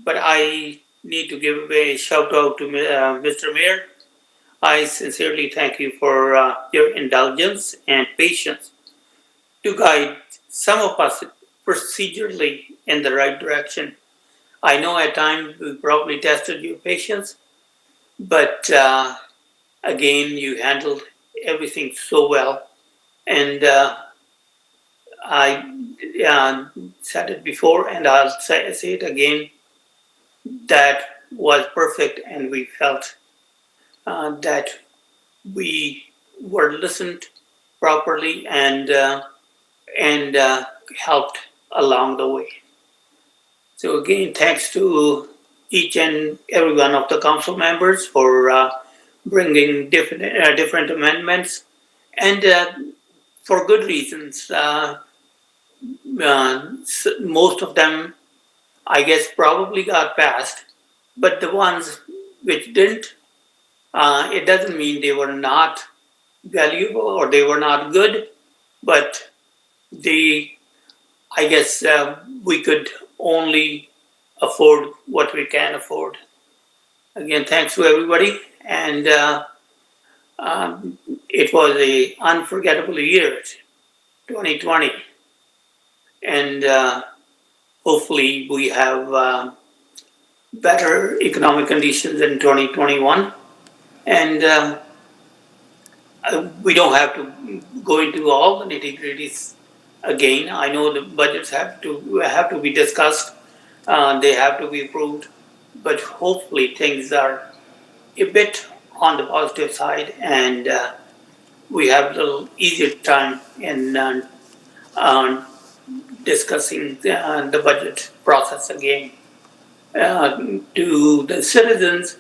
but I need to give a shout out to Mr. Mayor. I sincerely thank you for your indulgence and patience to guide some of us procedurally in the right direction. I know at times we probably tested your patience, but again, you handled everything so well. And I said it before, and I'll say it again, that was perfect, and we felt that we were listened properly and helped along the way. So again, thanks to each and every one of the council members for bringing different amendments, and for good reasons. Most of them, I guess, probably got passed, but the ones which didn't, it doesn't mean they were not valuable or they were not good, but I guess we could only afford what we can afford. Again, thanks to everybody, and it was an unforgettable year, 2020, and hopefully we have better economic conditions in 2021, and we don't have to go into all the nitty-gritties again. I know the budgets have to be discussed They have to be approved, but hopefully things are a bit on the positive side, and we have a little easier time in discussing the budget process again. To the citizens,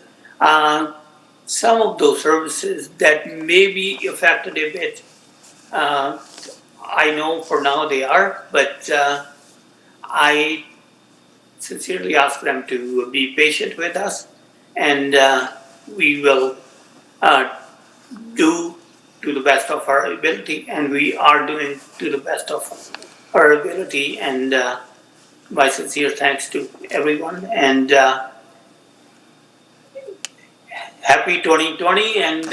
some of those services that may be affected a bit, I know for now they are, but I sincerely ask them to be patient with us, and we will do to the best of our ability, and we are doing to the best of our ability, and my sincere thanks to everyone, and happy 2020 and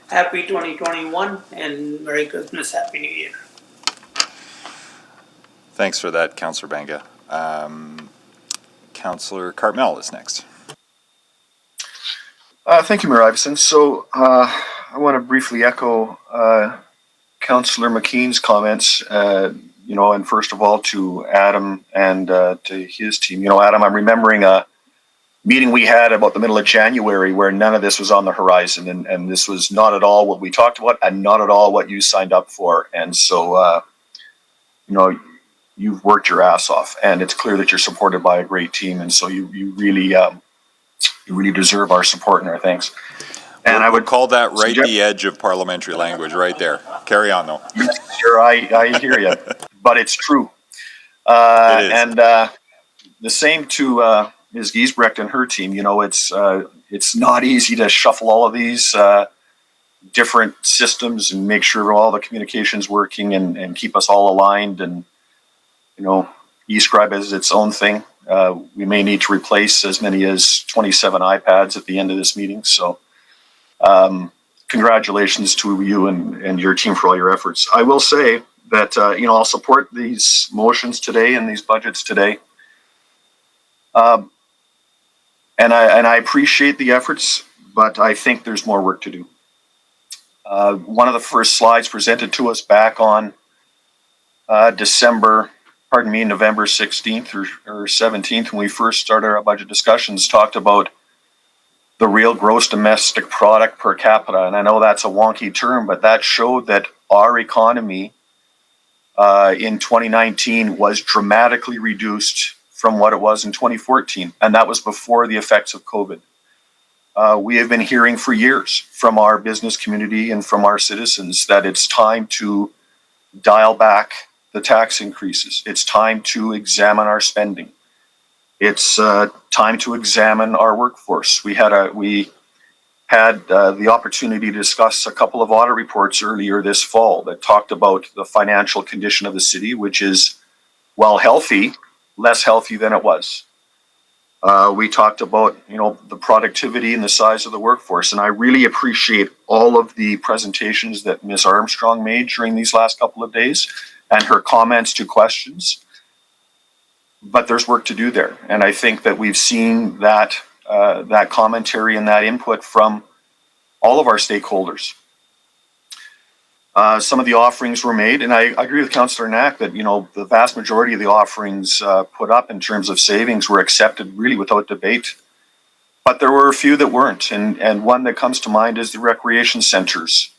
happy 2021, and Merry Christmas, Happy New Year. Thanks for that, Councillor Banga. Councillor Cartmel is next. Thank you, Mayor Iveson. So I want to briefly echo Councillor McKean's comments, and first of all to Adam and to his team. Adam, I'm remembering a meeting we had about the middle of January where none of this was on the horizon, and this was not at all what we talked about and not at all what you signed up for. And so, you've worked your ass off, and it's clear that you're supported by a great team, and so you really deserve our support and our thanks. And I would call that right the edge of parliamentary language, right there. Carry on, though. Sure, I hear you, but it's true. It is. And the same to Ms. Giesbrecht and her team. It's not easy to shuffle all of these different systems and make sure all the communication's working and keep us all aligned. And eScribe is its own thing. We may need to replace as many as 27 iPads at the end of this meeting. So congratulations to you and your team for all your efforts. I will say that, I'll support these motions today and these budgets today. And I appreciate the efforts, but I think there's more work to do. One of the first slides presented to us back on November 16th or 17th, when we first started our budget discussions, talked about the real gross domestic product per capita. And I know that's a wonky term, but that showed that our economy in 2019 was dramatically reduced from what it was in 2014. And that was before the effects of COVID. We have been hearing for years from our business community and from our citizens that it's time to dial back the tax increases. It's time to examine our spending. It's time to examine our workforce. We had the opportunity to discuss a couple of audit reports earlier this fall that talked about the financial condition of the city, which is, while healthy, less healthy than it was. We talked about, the productivity and the size of the workforce, and I really appreciate all of the presentations that Ms. Armstrong made during these last couple of days and her comments to questions. But there's work to do there, and I think that we've seen that commentary and that input from all of our stakeholders. Some of the offerings were made, and I agree with Councillor Knack that, the vast majority of the offerings put up in terms of savings were accepted really without debate. But there were a few that weren't, and one that comes to mind is the recreation centers.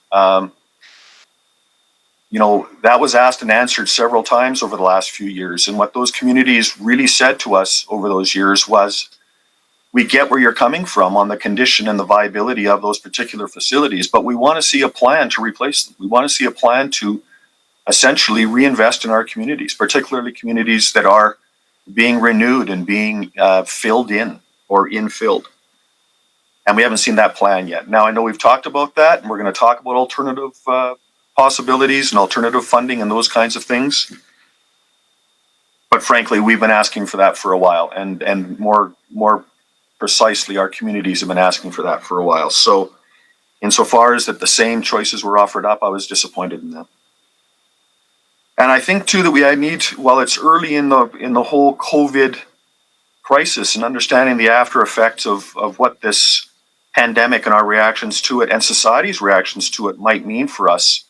That was asked and answered several times over the last few years, and what those communities really said to us over those years was, we get where you're coming from on the condition and the viability of those particular facilities, but we want to see a plan to replace them. We want to see a plan to essentially reinvest in our communities, particularly communities that are being renewed and being filled in or infilled. And we haven't seen that plan yet. Now, I know we've talked about that, and we're going to talk about alternative possibilities and alternative funding and those kinds of things. But frankly, we've been asking for that for a while, and more precisely, our communities have been asking for that for a while. So insofar as that the same choices were offered up, I was disappointed in that. And I think too that we need, while it's early in the whole COVID crisis and understanding the after effects of what this pandemic and our reactions to it and society's reactions to it might mean for us,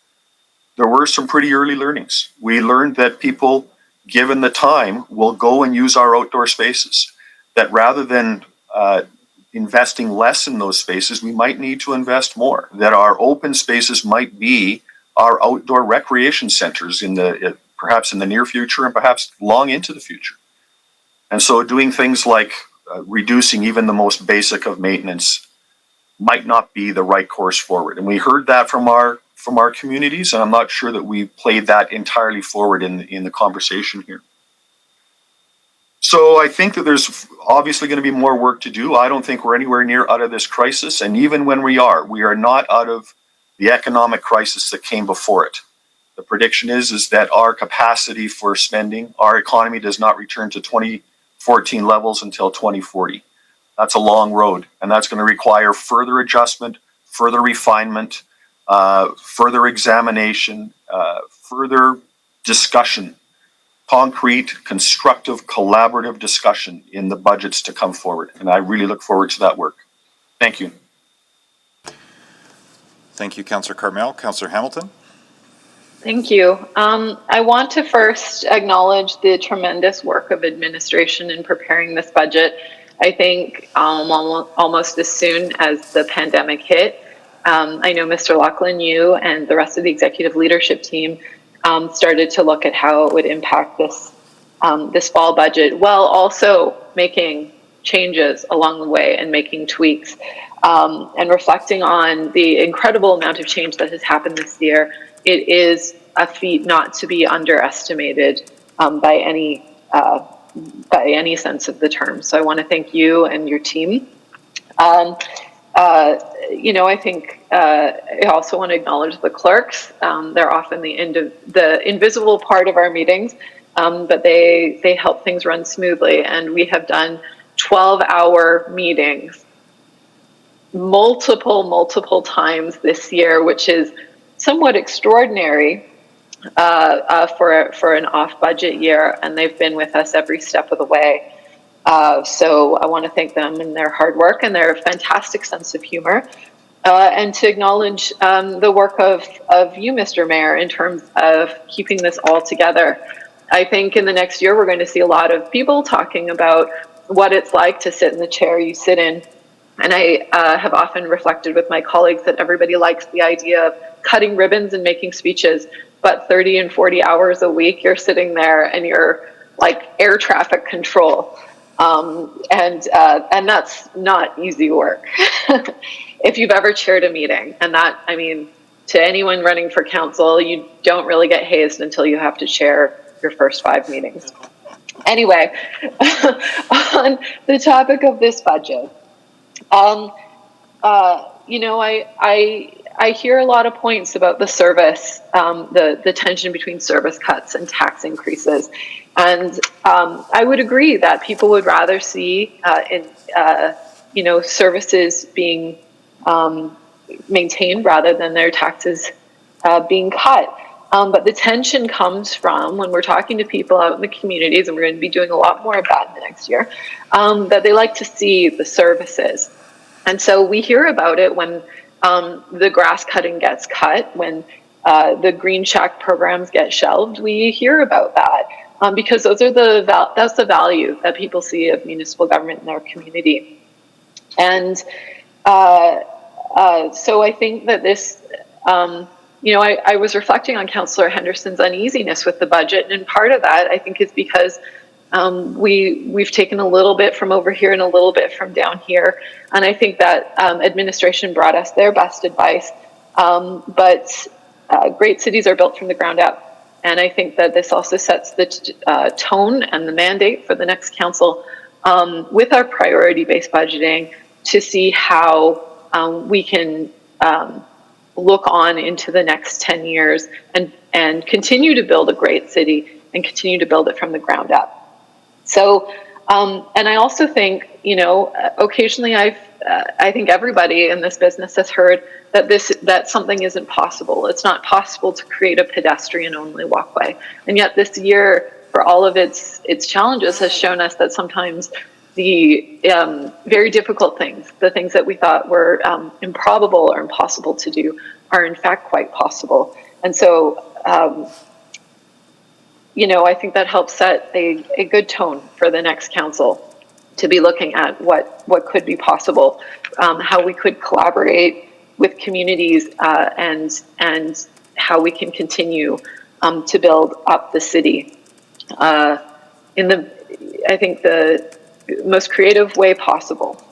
there were some pretty early learnings. We learned that people given the time, will go and use our outdoor spaces. That rather than investing less in those spaces, we might need to invest more. That our open spaces might be our outdoor recreation centers in the perhaps in the near future and perhaps long into the future. And so doing things like reducing even the most basic of maintenance might not be the right course forward. And we heard that from our communities, and I'm not sure that we played that entirely forward in the conversation here. So I think that there's obviously going to be more work to do. I don't think we're anywhere near out of this crisis. And even when we are not out of the economic crisis that came before it. The prediction is that our capacity for spending, our economy does not return to 2014 levels until 2040. That's a long road, and that's going to require further adjustment, further refinement, further examination, further discussion, concrete, constructive, collaborative discussion in the budgets to come forward. And I really look forward to that work. Thank you. Thank you, Councillor Carmel. Councillor Hamilton? Thank you. I want to first acknowledge the tremendous work of administration in preparing this budget. I think almost as soon as the pandemic hit, I know Mr. Laughlin, you and the rest of the executive leadership team started to look at how it would impact this fall budget, while also making changes along the way and making tweaks, and reflecting on the incredible amount of change that has happened this year. It is a feat not to be underestimated by any sense of the term. So I want to thank you and your team. I think I also want to acknowledge the clerks. They're often the invisible part of our meetings, but they help things run smoothly. And we have done 12-hour meetings multiple times this year, which is somewhat extraordinary for an off-budget year, and they've been with us every step of the way. So I want to thank them and their hard work and their fantastic sense of humor, and to acknowledge the work of you, Mr. Mayor, in terms of keeping this all together. I think in the next year, we're going to see a lot of people talking about what it's like to sit in the chair you sit in. And I have often reflected with my colleagues that everybody likes the idea of cutting ribbons and making speeches, but 30 and 40 hours a week, you're sitting there and you're like air traffic control. And that's not easy work. If you've ever chaired a meeting, and that, I mean, to anyone running for council, you don't really get hazed until you have to chair your first 5 meetings. Anyway, on the topic of this budget, I hear a lot of points about the service, the tension between service cuts and tax increases. And I would agree that people would rather see services being maintained rather than their taxes being cut. But the tension comes from when we're talking to people out in the communities, and we're going to be doing a lot more of that in the next year, that they like to see the services. And so we hear about it when the grass cutting gets cut, when the Green Shack programs get shelved. We hear about that because those are that's the value that people see of municipal government in their community. And so I think that this, I was reflecting on Councillor Henderson's uneasiness with the budget, and part of that I think is because we've taken a little bit from over here and a little bit from down here, and I think that administration brought us their best advice. But great cities are built from the ground up, and I think that this also sets the tone and the mandate for the next council with our priority-based budgeting to see how we can look on into the next 10 years and continue to build a great city and continue to build it from the ground up. So, and I also think, occasionally I think everybody in this business has heard that something isn't possible. It's not possible to create a pedestrian-only walkway. And yet this year, for all of its challenges, has shown us that sometimes the very difficult things, the things that we thought were improbable or impossible to do, are in fact quite possible. And so I think that helps set a good tone for the next council to be looking at what could be possible, how we could collaborate with communities, and how we can continue to build up the city I think the most creative way possible.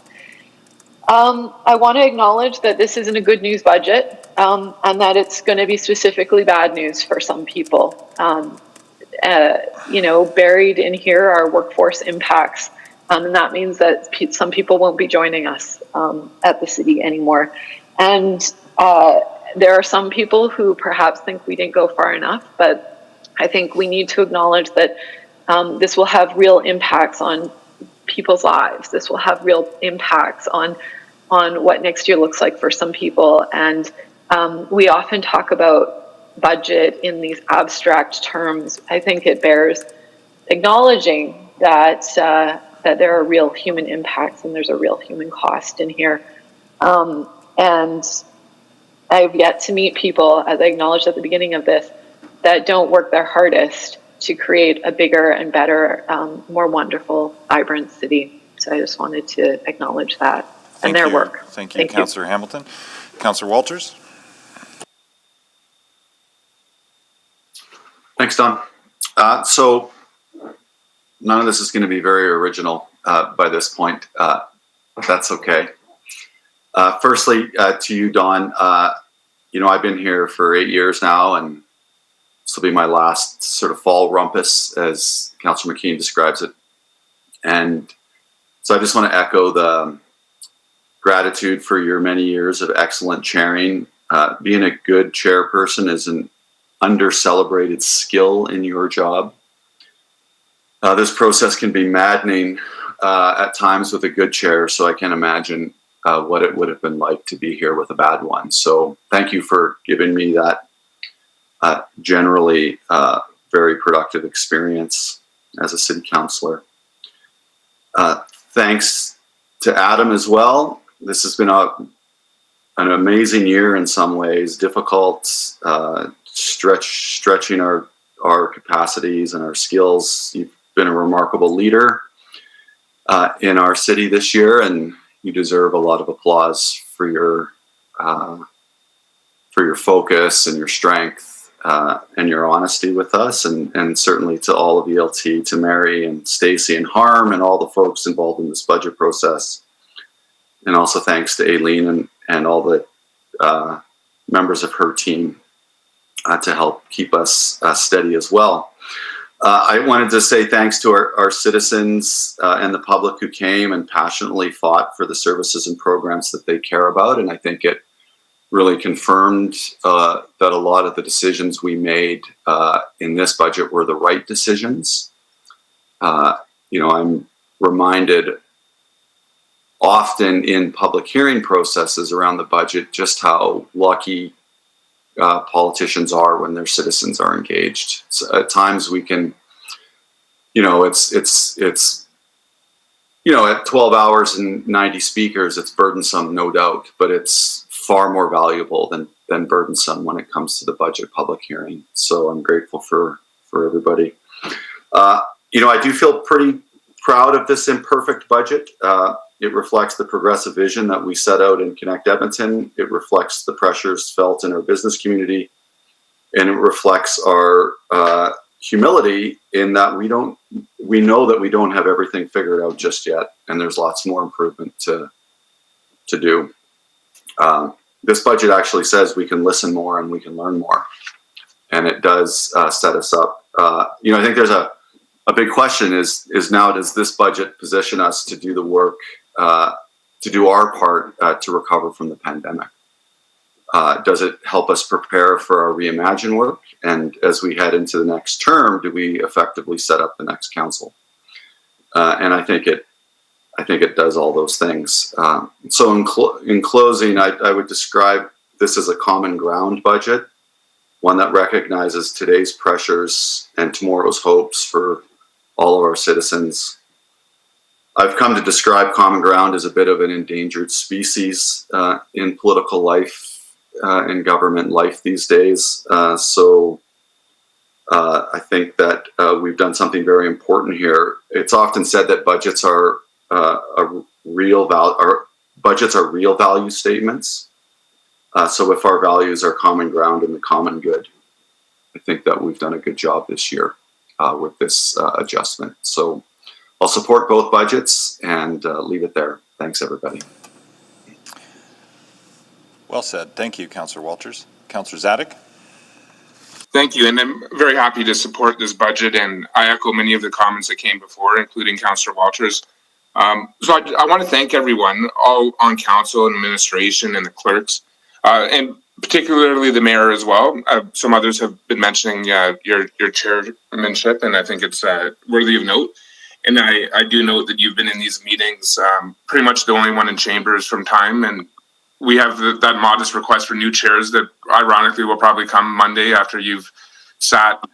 I want to acknowledge that this isn't a good news budget, and that it's going to be specifically bad news for some people. Buried in here are workforce impacts, and that means that some people won't be joining us at the city anymore. And there are some people who perhaps think we didn't go far enough, but I think we need to acknowledge that this will have real impacts on people's lives. This will have real impacts on what next year looks like for some people. And we often talk about budget in these abstract terms. I think it bears acknowledging that there are real human impacts and there's a real human cost in here. And I've yet to meet people, as I acknowledged at the beginning of this, that don't work their hardest to create a bigger and better, more wonderful, vibrant city. So I just wanted to acknowledge that and their work. Thank you, Councillor Hamilton. Councillor Walters? Thanks, Don. So none of this is going to be very original by this point, but that's okay. Firstly, to you, Don, I've been here for 8 years now, and this will be my last sort of fall rumpus, as Councillor McKeon describes it. And so I just want to echo the gratitude for your many years of excellent chairing. Being a good chairperson is an under-celebrated skill in your job. This process can be maddening at times with a good chair, so I can't imagine what it would have been like to be here with a bad one. So thank you for giving me that generally very productive experience as a city councillor. Thanks to Adam as well. This has been an amazing year in some ways, difficult, stretching our capacities and our skills. You've been a remarkable leader in our city this year, and you deserve a lot of applause for your focus and your strength and your honesty with us, and certainly to all of ELT, to Mary and Stacy and Harm and all the folks involved in this budget process. And also thanks to Aileen and all the members of her team to help keep us steady as well. I wanted to say thanks to our citizens and the public who came and passionately fought for the services and programs that they care about. And I think it really confirmed that a lot of the decisions we made in this budget were the right decisions. I'm reminded often in public hearing processes around the budget just how lucky politicians are when their citizens are engaged. So at times we can, it's at 12 hours and 90 speakers, it's burdensome, no doubt, but it's far more valuable than burdensome when it comes to the budget public hearing. So I'm grateful for everybody. I do feel pretty proud of this imperfect budget. It reflects the progressive vision that we set out in Connect Edmonton. It reflects the pressures felt in our business community, and it reflects our humility in that we know that we don't have everything figured out just yet, and there's lots more improvement to do. This budget actually says we can listen more and we can learn more, and it does set us up. I think there's a big question is now, does this budget position us to do the work, to do our part to recover from the pandemic? Does it help us prepare for our reimagine work? And as we head into the next term, do we effectively set up the next council? And I think it does all those things. So in closing, I would describe this as a common ground budget, one that recognizes today's pressures and tomorrow's hopes for all of our citizens. I've come to describe common ground as a bit of an endangered species in political life and government life these days. So I think that we've done something very important here. It's often said that budgets are real value statements. So if our values are common ground and the common good, I think that we've done a good job this year with this adjustment. So I'll support both budgets and leave it there. Thanks, everybody. Well said. Thank you, Councillor Walters. Councillor Zadig? Thank you, and I'm very happy to support this budget, and I echo many of the comments that came before, including Councillor Walters. So I want to thank everyone, all on council and administration and the clerks, and particularly the mayor as well. Some others have been mentioning your chairmanship, and I think it's worthy of note. And I do note that you've been in these meetings, pretty much the only one in chambers from time, and we have that modest request for new chairs that ironically will probably come Monday after you've sat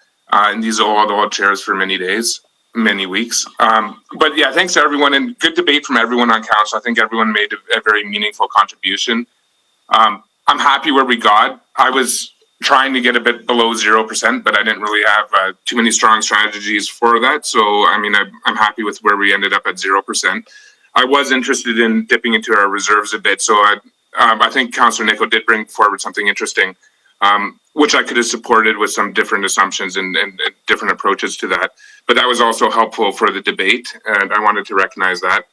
in these old chairs for many days, many weeks. But yeah, thanks to everyone, and good debate from everyone on council. I think everyone made a very meaningful contribution. I'm happy where we got. I was trying to get a bit below 0%, but I didn't really have too many strong strategies for that. So, I mean, I'm happy with where we ended up at 0%. I was interested in dipping into our reserves a bit, so I think Councillor Nico did bring forward something interesting, which I could have supported with some different assumptions and different approaches to that. But that was also helpful for the debate, and I wanted to recognize that.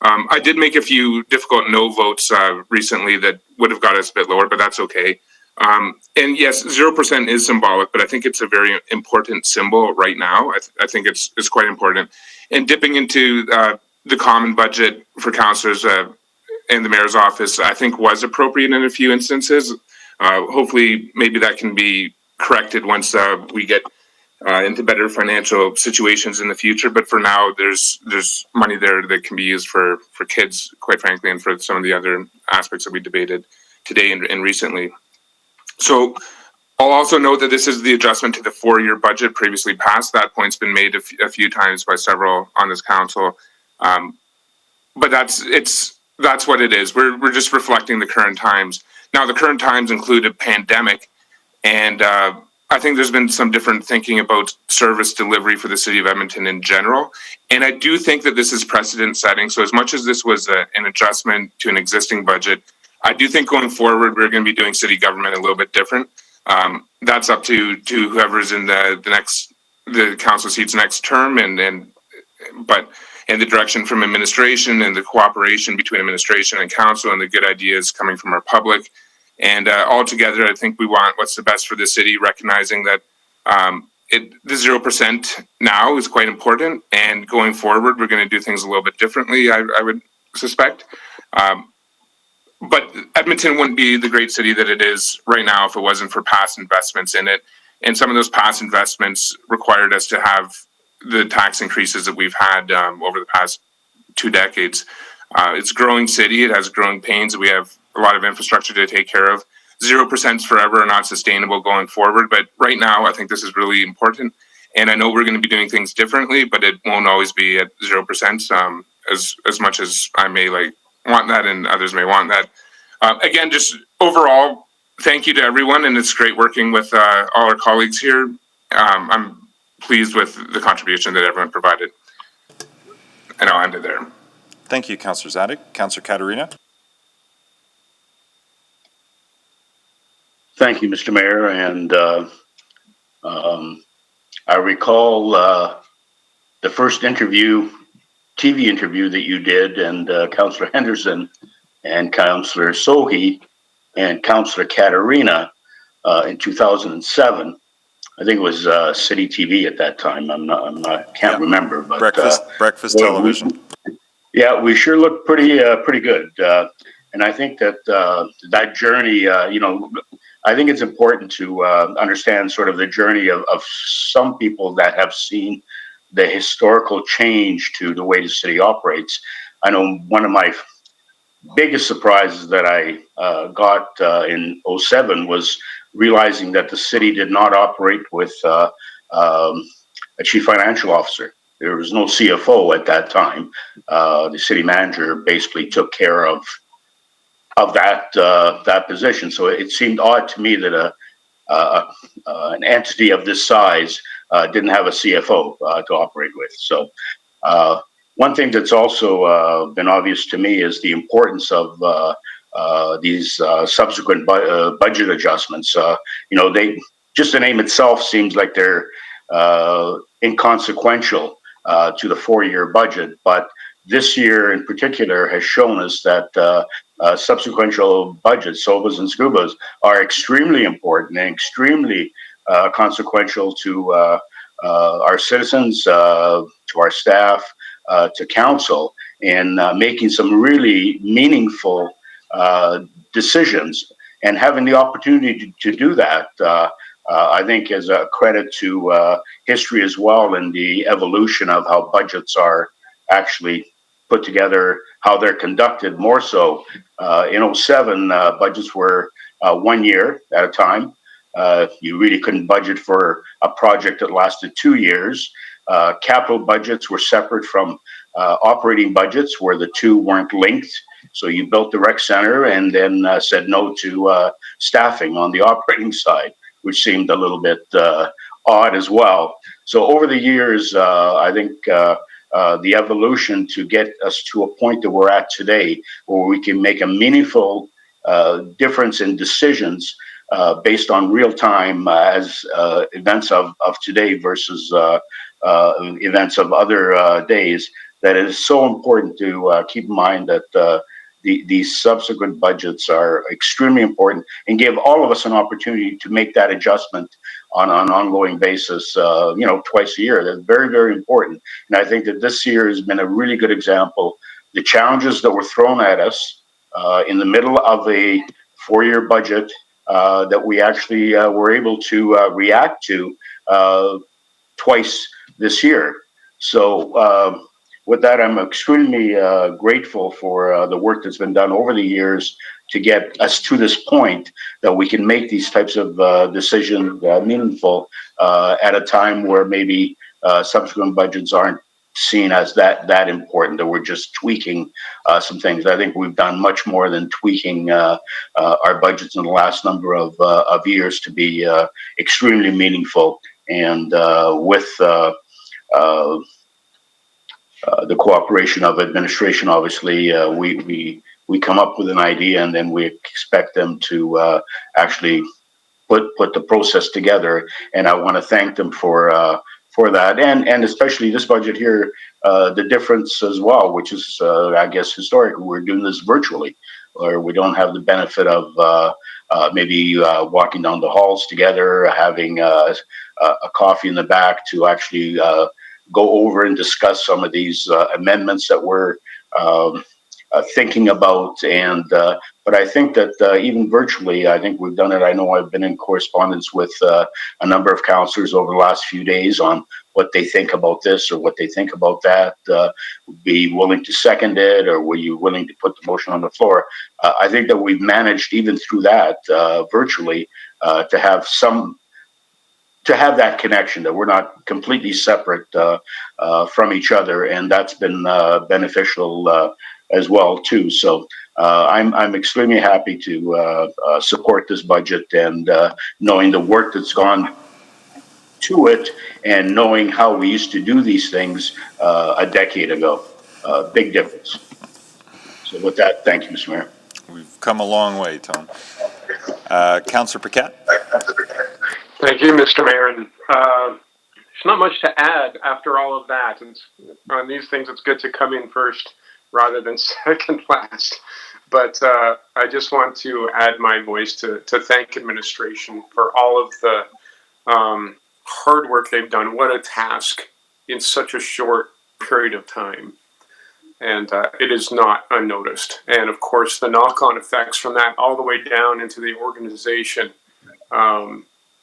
I did make a few difficult no votes recently that would have got us a bit lower, but that's okay. And yes, 0% is symbolic, but I think it's a very important symbol right now. I think it's quite important. And dipping into the common budget for councillors in the mayor's office, I think was appropriate in a few instances. Hopefully, maybe that can be corrected once we get into better financial situations in the future. But for now, there's money there that can be used for kids, quite frankly, and for some of the other aspects that we debated today and recently. So I'll also note that this is the adjustment to the 4-year budget previously passed. That point's been made a few times by several on this council. But that's what it is. We're just reflecting the current times. Now, the current times include a pandemic, and I think there's been some different thinking about service delivery for the city of Edmonton in general. And I do think that this is precedent setting. So as much as this was an adjustment to an existing budget, I do think going forward, we're going to be doing city government a little bit different. That's up to whoever's in the council seats next term, but the direction from administration and the cooperation between administration and council and the good ideas coming from our public. And altogether, I think we want what's the best for the city, recognizing that the 0% now is quite important. And going forward, we're going to do things a little bit differently, I would suspect. But Edmonton wouldn't be the great city that it is right now if it wasn't for past investments in it. And some of those past investments required us to have the tax increases that we've had over the past 2 decades. It's a growing city. It has growing pains. We have a lot of infrastructure to take care of. 0% is forever and not sustainable going forward. But right now, I think this is really important. And I know we're going to be doing things differently, but it won't always be at 0%. As much as I may want that and others may want that. Again, just overall, thank you to everyone. And it's great working with all our colleagues here. I'm pleased with the contribution that everyone provided. And I'll end it there. Thank you, Councillor Zadig. Councillor Katarina? Thank you, Mr. Mayor. And I recall the first TV interview that you did, and Councillor Henderson and Councillor Sohi and Councillor Katarina in 2007. I think it was City TV at that time. Can't remember. But breakfast television. We sure looked pretty good. And I think that that journey, I think it's important to understand sort of the journey of some people that have seen the historical change to the way the city operates. I know one of my biggest surprises that I got in 2007 was realizing that the city did not operate with a chief financial officer. There was no CFO at that time. The city manager basically took care of that position. So it seemed odd to me that an entity of this size didn't have a CFO to operate with. So one thing that's also been obvious to me is the importance of these subsequent budget adjustments. They just the name itself seems like they're inconsequential to the 4-year budget, but this year in particular has shown us that subsequential budgets, SOBAs and SCUBAs, are extremely important and extremely consequential to our citizens, to our staff, to council, in making some really meaningful decisions. And having the opportunity to do that, I think is a credit to history as well, and the evolution of how budgets are actually put together, how they're conducted. More so in 07, budgets were 1 year at a time. You really couldn't budget for a project that lasted 2 years. Capital budgets were separate from operating budgets, where the two weren't linked. So you built the rec center and then said no to staffing on the operating side, which seemed a little bit odd as well. So over the years, I think the evolution to get us to a point that we're at today, where we can make a meaningful difference in decisions based on real time as events of today versus events of other days, that it is so important to keep in mind that these subsequent budgets are extremely important and give all of us an opportunity to make that adjustment on an ongoing basis, twice a year. That's very, very important. And I think that this year has been a really good example. The challenges that were thrown at us in the middle of a 4-year budget that we actually were able to react to twice this year. So with that, I'm extremely grateful for the work that's been done over the years to get us to this point that we can make these types of decisions meaningful at a time where maybe subsequent budgets aren't seen as that important, that we're just tweaking some things. I think we've done much more than tweaking our budgets in the last number of years to be extremely meaningful. And with the cooperation of administration, obviously, we come up with an idea and then we expect them to actually put the process together. And I want to thank them for that, and especially this budget here, the difference as well, which is I guess historic. We're doing this virtually, or we don't have the benefit of maybe walking down the halls together, having a coffee in the back to actually go over and discuss some of these amendments that we're thinking about. And but I think that even virtually, I think we've done it. I know I've been in correspondence with a number of councillors over the last few days on what they think about this or what they think about that. Be willing to second it, or were you willing to put the motion on the floor? I think that we've managed even through that virtually to have that connection, that we're not completely separate from each other, and that's been beneficial as well too. So I'm extremely happy to support this budget, and knowing the work that's gone to it, and knowing how we used to do these things a decade ago. Big difference. So with that, thank you, Mr. Mayor. We've come a long way, Tom. Councillor Paquette. Thank you, Mr. Mayor. And there's not much to add after all of that. And on these things, it's good to come in first rather than second last. But I just want to add my voice to thank administration for all of the hard work they've done. What a task in such a short period of time. And it is not unnoticed. And of course, the knock-on effects from that all the way down into the organization.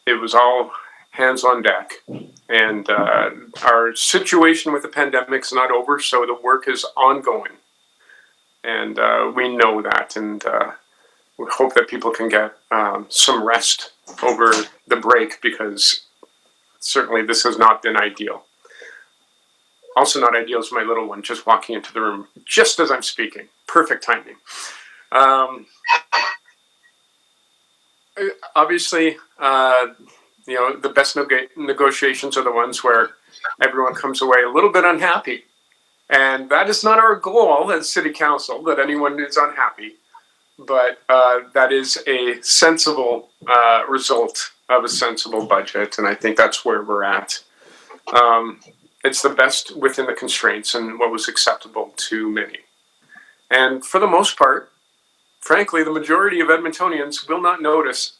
It was all hands on deck. And our situation with the pandemic is not over, so the work is ongoing. And we know that, and we hope that people can get some rest over the break, because certainly this has not been ideal. Also not ideal is my little one just walking into the room just as I'm speaking. Perfect timing. obviously, the best negotiations are the ones where everyone comes away a little bit unhappy. And that is not our goal as City Council, that anyone is unhappy. But that is a sensible result of a sensible budget, and I think that's where we're at. It's the best within the constraints and what was acceptable to many. And for the most part, frankly, the majority of Edmontonians will not notice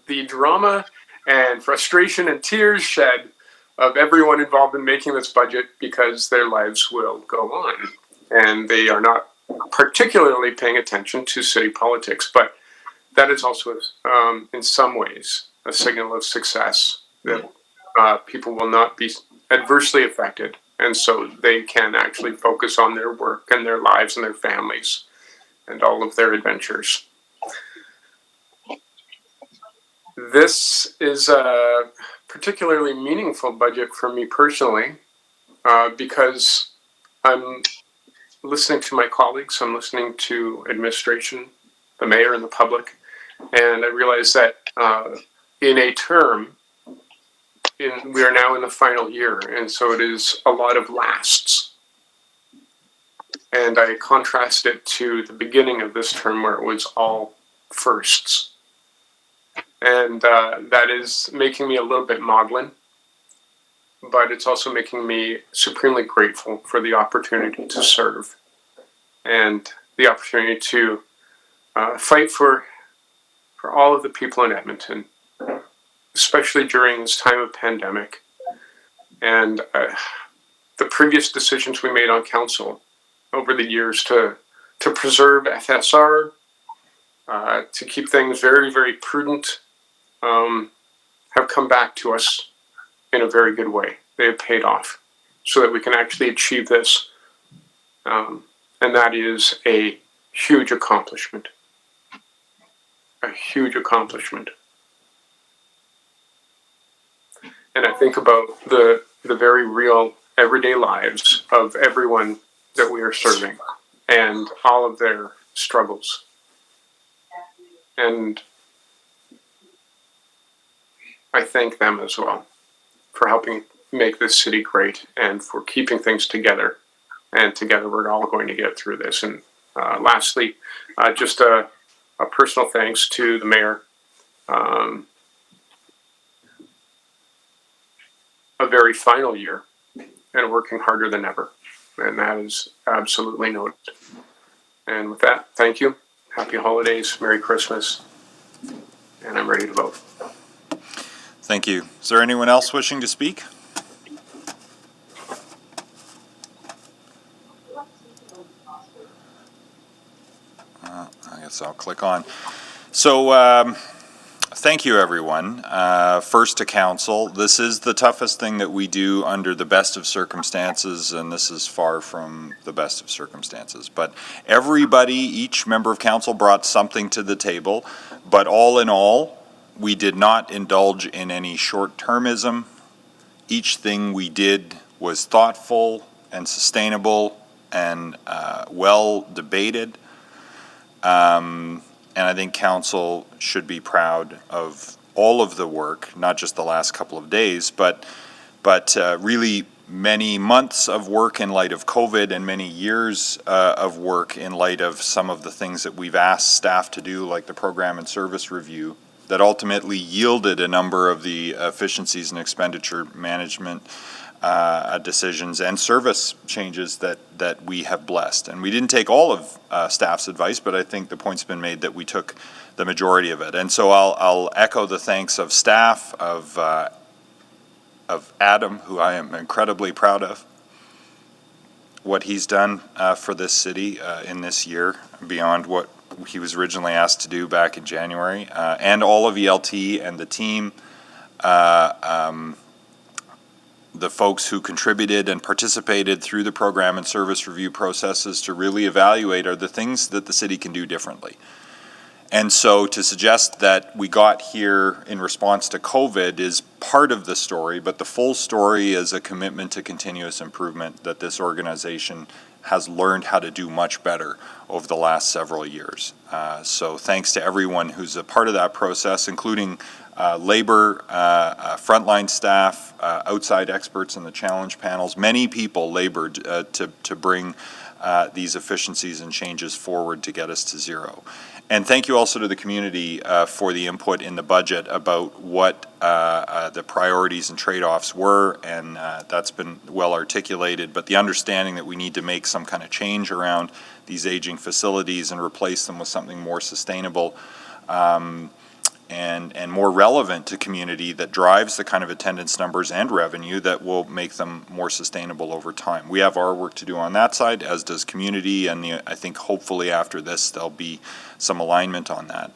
the drama and frustration and tears shed of everyone involved in making this budget, because their lives will go on. And they are not particularly paying attention to city politics. But that is also, in some ways, a signal of success, that people will not be adversely affected. And so they can actually focus on their work and their lives and their families and all of their adventures. This is a particularly meaningful budget for me personally, because I'm listening to my colleagues, I'm listening to administration, the mayor, and the public, and I realize that in a term, we are now in the final year, and so it is a lot of lasts. And I contrast it to the beginning of this term, where it was all firsts. And that is making me a little bit maudlin, but it's also making me supremely grateful for the opportunity to serve and the opportunity to fight for all of the people in Edmonton, especially during this time of pandemic. And the previous decisions we made on council over the years to preserve FSR, to keep things very, very prudent, have come back to us in a very good way. They have paid off so that we can actually achieve this. And that is a huge accomplishment. A huge accomplishment. And I think about the very real everyday lives of everyone that we are serving and all of their struggles. And I thank them as well for helping make this city great and for keeping things together. And together we're all going to get through this. And lastly, just a personal thanks to the mayor. A very final year and working harder than ever. And that is absolutely noted. And with that, thank you. Happy holidays. Merry Christmas. And I'm ready to vote. Thank you. Is there anyone else wishing to speak? I guess I'll click on. So thank you, everyone. First to council. This is the toughest thing that we do under the best of circumstances, and this is far from the best of circumstances. But everybody, each member of council brought something to the table, but all in all, we did not indulge in any short-termism. Each thing we did was thoughtful and sustainable and well debated. And I think council should be proud of all of the work, not just the last couple of days, but really many months of work in light of COVID and many years of work in light of some of the things that we've asked staff to do, like the program and service review, that ultimately yielded a number of the efficiencies and expenditure management decisions and service changes that we have blessed. And we didn't take all of staff's advice, but I think the point's been made that we took the majority of it. And so I'll echo the thanks of staff, of Adam, who I am incredibly proud of, what he's done for this city in this year, beyond what he was originally asked to do back in January, and all of ELT and the team, the folks who contributed and participated through the program and service review processes to really evaluate are the things that the city can do differently. And so to suggest that we got here in response to COVID is part of the story, but the full story is a commitment to continuous improvement that this organization has learned how to do much better over the last several years. So thanks to everyone who's a part of that process, including labor, frontline staff, outside experts in the challenge panels. Many people labored to bring these efficiencies and changes forward to get us to zero. And thank you also to the community for the input in the budget about what the priorities and trade-offs were, and that's been well articulated, but the understanding that we need to make some kind of change around these aging facilities and replace them with something more sustainable and more relevant to community that drives the kind of attendance numbers and revenue that will make them more sustainable over time. We have our work to do on that side, as does community, and I think hopefully after this there'll be some alignment on that.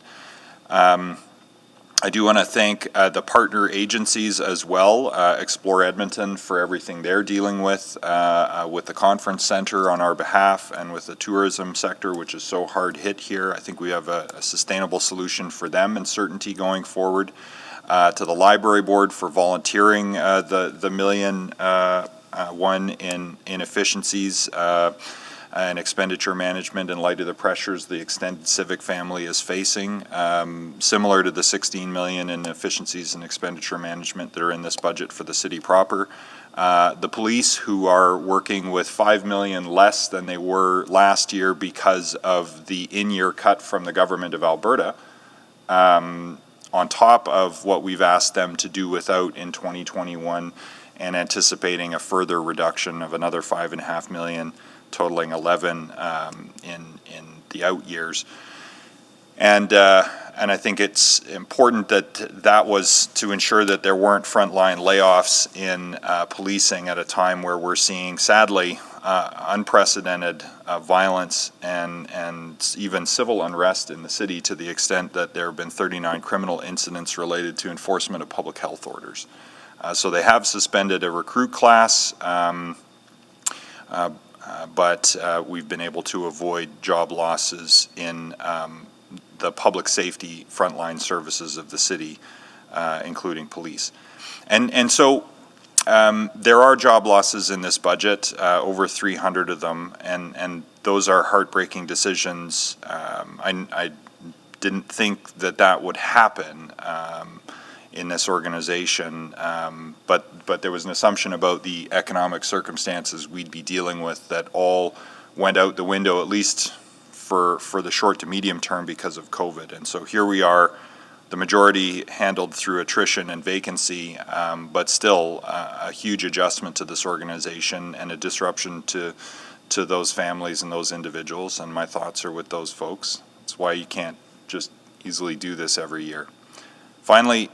I do want to thank the partner agencies as well, Explore Edmonton for everything they're dealing with the conference center on our behalf and with the tourism sector, which is so hard hit here. I think we have a sustainable solution for them and certainty going forward. To the library board for volunteering the million in efficiencies and expenditure management in light of the pressures the extended civic family is facing, similar to the 16 million in efficiencies and expenditure management that are in this budget for the city proper. The police, who are working with 5 million less than they were last year because of the in-year cut from the government of Alberta, on top of what we've asked them to do without in 2021, and anticipating a further reduction of another 5.5 million, totaling 11 in the out years. And I think it's important that was to ensure that there weren't frontline layoffs in policing at a time where we're seeing, sadly, unprecedented violence and even civil unrest in the city, to the extent that there have been 39 criminal incidents related to enforcement of public health orders. So they have suspended a recruit class, but we've been able to avoid job losses in the public safety frontline services of the city, including police. And so there are job losses in this budget, over 300 of them, and those are heartbreaking decisions. I didn't think that would happen in this organization, but there was an assumption about the economic circumstances we'd be dealing with that all went out the window, at least for the short to medium term, because of COVID. And so here we are, the majority handled through attrition and vacancy, but still a huge adjustment to this organization and a disruption to those families and those individuals, and my thoughts are with those folks. That's why you can't just easily do this every year. Finally,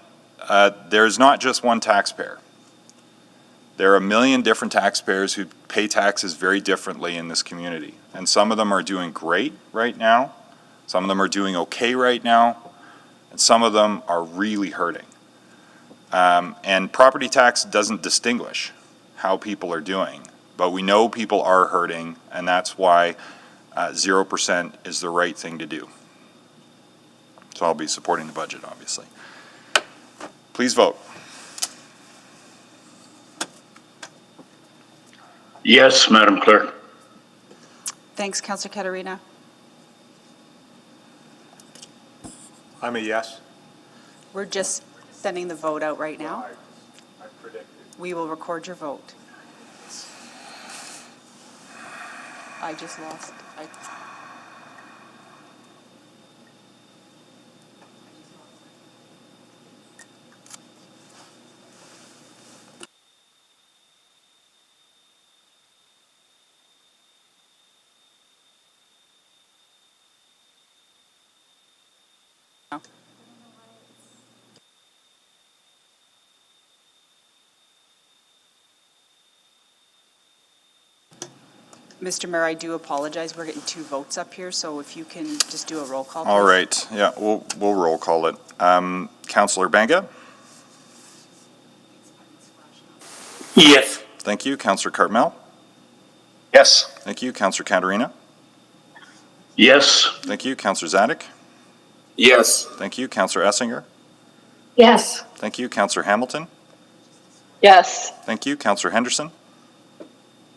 there's not just one taxpayer. There are a million different taxpayers who pay taxes very differently in this community. And some of them are doing great right now. Some of them are doing okay right now. And some of them are really hurting. And property tax doesn't distinguish how people are doing. But we know people are hurting, and that's why 0% is the right thing to do. So I'll be supporting the budget, obviously. Please vote. Yes, Madam Clerk. Thanks, Councillor Katarina. I'm a yes. We're just sending the vote out right now. I predicted. We will record your vote. I just lost. Mr. Mayor, I do apologize. We're getting two votes up here, so if you can just do a roll call, please. All right. Yeah, we'll roll call it. Councillor Banga? Yes. Thank you. Councillor Cartmel? Yes. Thank you. Councillor Katarina? Yes. Thank you. Councillor Zadig? Yes. Thank you. Councillor Essinger? Yes. Thank you. Councillor Hamilton? Yes. Thank you. Councillor Henderson?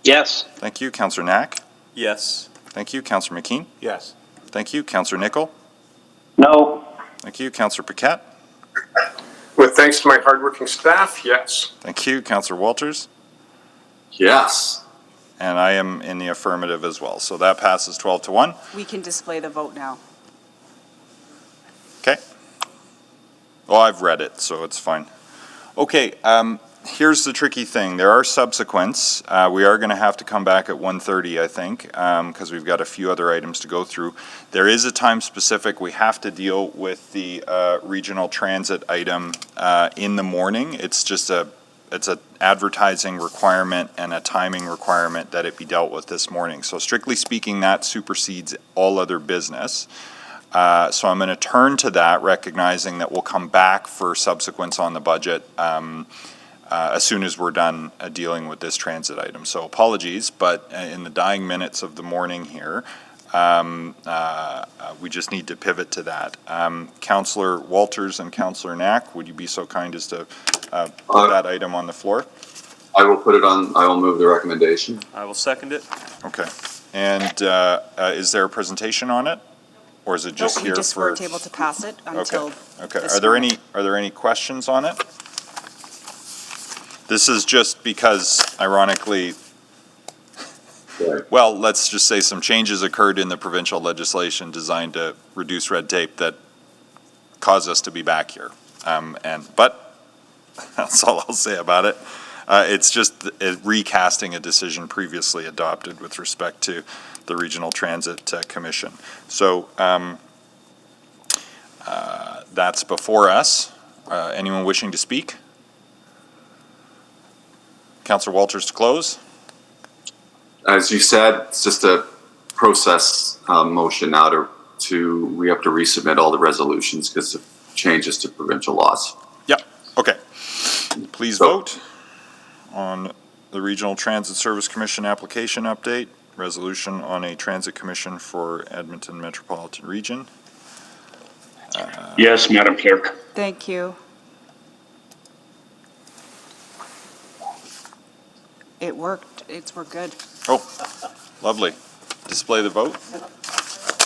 Yes. Thank you. Councillor Knack? Yes. Thank you. Councillor McKean? Yes. Thank you. Councillor Nickel? No. Thank you. Councillor Paquette? With thanks to my hardworking staff, yes. Thank you. Councillor Walters? Yes. And I am in the affirmative as well. So that passes 12-1. We can display the vote now. Okay. Well, I've read it, so it's fine. Okay, here's the tricky thing. There are subsequents. We are going to have to come back at 1:30, I think, because we've got a few other items to go through. There is a time specific. We have to deal with the regional transit item in the morning. It's just it's an advertising requirement and a timing requirement that it be dealt with this morning. So strictly speaking, that supersedes all other business. So I'm going to turn to that, recognizing that we'll come back for subsequence on the budget as soon as we're done dealing with this transit item. So apologies, but in the dying minutes of the morning here, we just need to pivot to that. Councillor Walters and Councillor Knack, would you be so kind as to put that item on the floor? I will put it on, I will move the recommendation. I will second it. Okay. And is there a presentation on it? Or is it just Nope, here we just for? weren't able to pass it until Okay. this Are there morning. any questions on it? This is just because, ironically, well, let's just say some changes occurred in the provincial legislation designed to reduce red tape that caused us to be back here. But that's all I'll say about it. It's just recasting a decision previously adopted with respect to the Regional Transit Commission. So that's before us. Anyone wishing to speak? Councillor Walters to close. As you said, it's just a process motion now we have to resubmit all the resolutions because of changes to provincial laws. Yep. Okay. Please vote on the Regional Transit Service Commission application update, resolution on a transit commission for Edmonton Metropolitan Region. Yes, Madam Clerk. Thank you. It worked. We're good. Oh, lovely. Display the vote.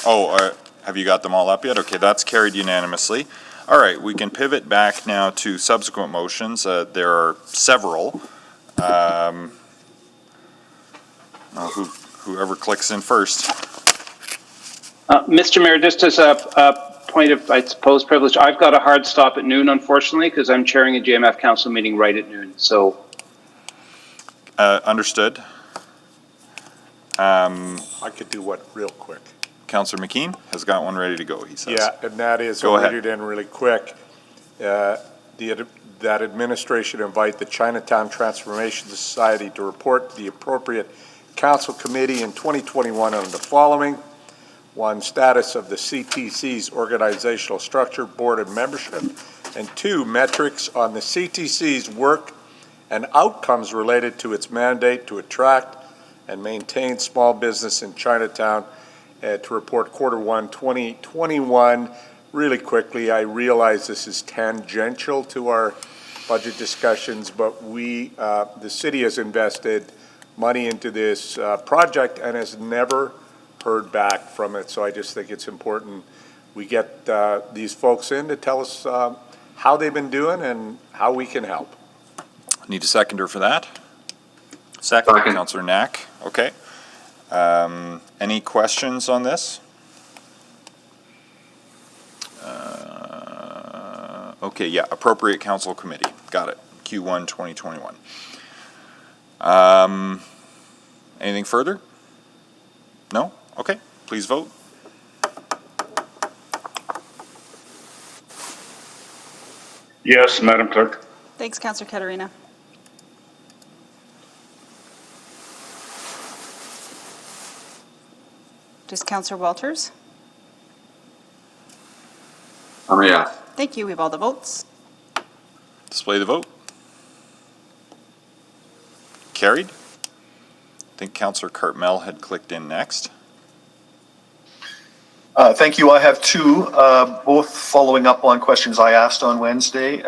Oh, have you got them all up yet? Okay, that's carried unanimously. All right, we can pivot back now to subsequent motions. There are several. Whoever clicks in first. Mr. Mayor, just as a point of, I suppose, privilege, I've got a hard stop at noon, unfortunately, because I'm chairing a JMF council meeting right at noon. So. Understood. I could do what real quick. Councillor McKean has got one ready to go, he says. Yeah, and that is, Go I'll ahead. read it in really quick. That administration invite the Chinatown Transformation Society to report to the appropriate council committee in 2021 on the following. 1, status of the CTC's organizational structure, board, and membership. And 2, metrics on the CTC's work and outcomes related to its mandate to attract and maintain small business in Chinatown. To report Q1 2021. Really quickly, I realize this is tangential to our budget discussions, but the city has invested money into this project and has never heard back from it. So I just think it's important we get these folks in to tell us how they've been doing and how we can help. Need a seconder for that? Second. Councillor Knack. Okay. Any questions on this? Okay, yeah, appropriate council committee. Got it. Q1 2021. Anything further? No? Okay, please vote. Yes, Madam Clerk. Thanks, Councillor Katarina. Just Councillor Walters? I'm a yes. Thank you. We have all the votes. Display the vote. Carried. I think Councillor Cartmel had clicked in next. Thank you. I have two, both following up on questions I asked on Wednesday,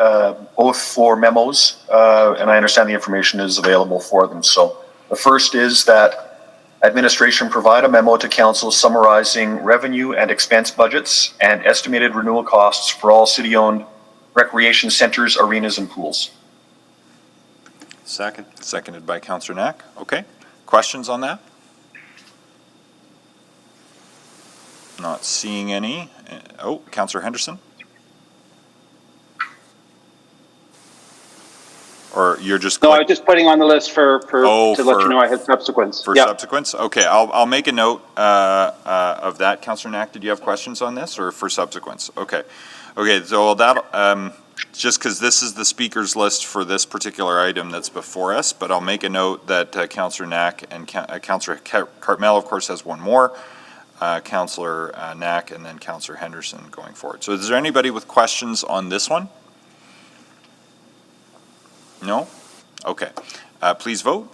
both for memos, and I understand the information is available for them. So the first is that administration provide a memo to council summarizing revenue and expense budgets and estimated renewal costs for all city-owned recreation centers, arenas, and pools. Second. Seconded by Councillor Knack. Okay. Questions on that? Not seeing any. Oh, Councillor Henderson? Or you're just... No, I was just putting on the list to let you know I had subsequents. For subsequents? Okay, I'll make a note of that. Councillor Knack, did you have questions on this or for subsequents? Okay. Okay, so that, just because this is the speaker's list for this particular item that's before us, but I'll make a note that Councillor Knack and Councillor Cartmel, of course, has one more. Councillor Knack and then Councillor Henderson going forward. So is there anybody with questions on this one? No? Okay. Please vote.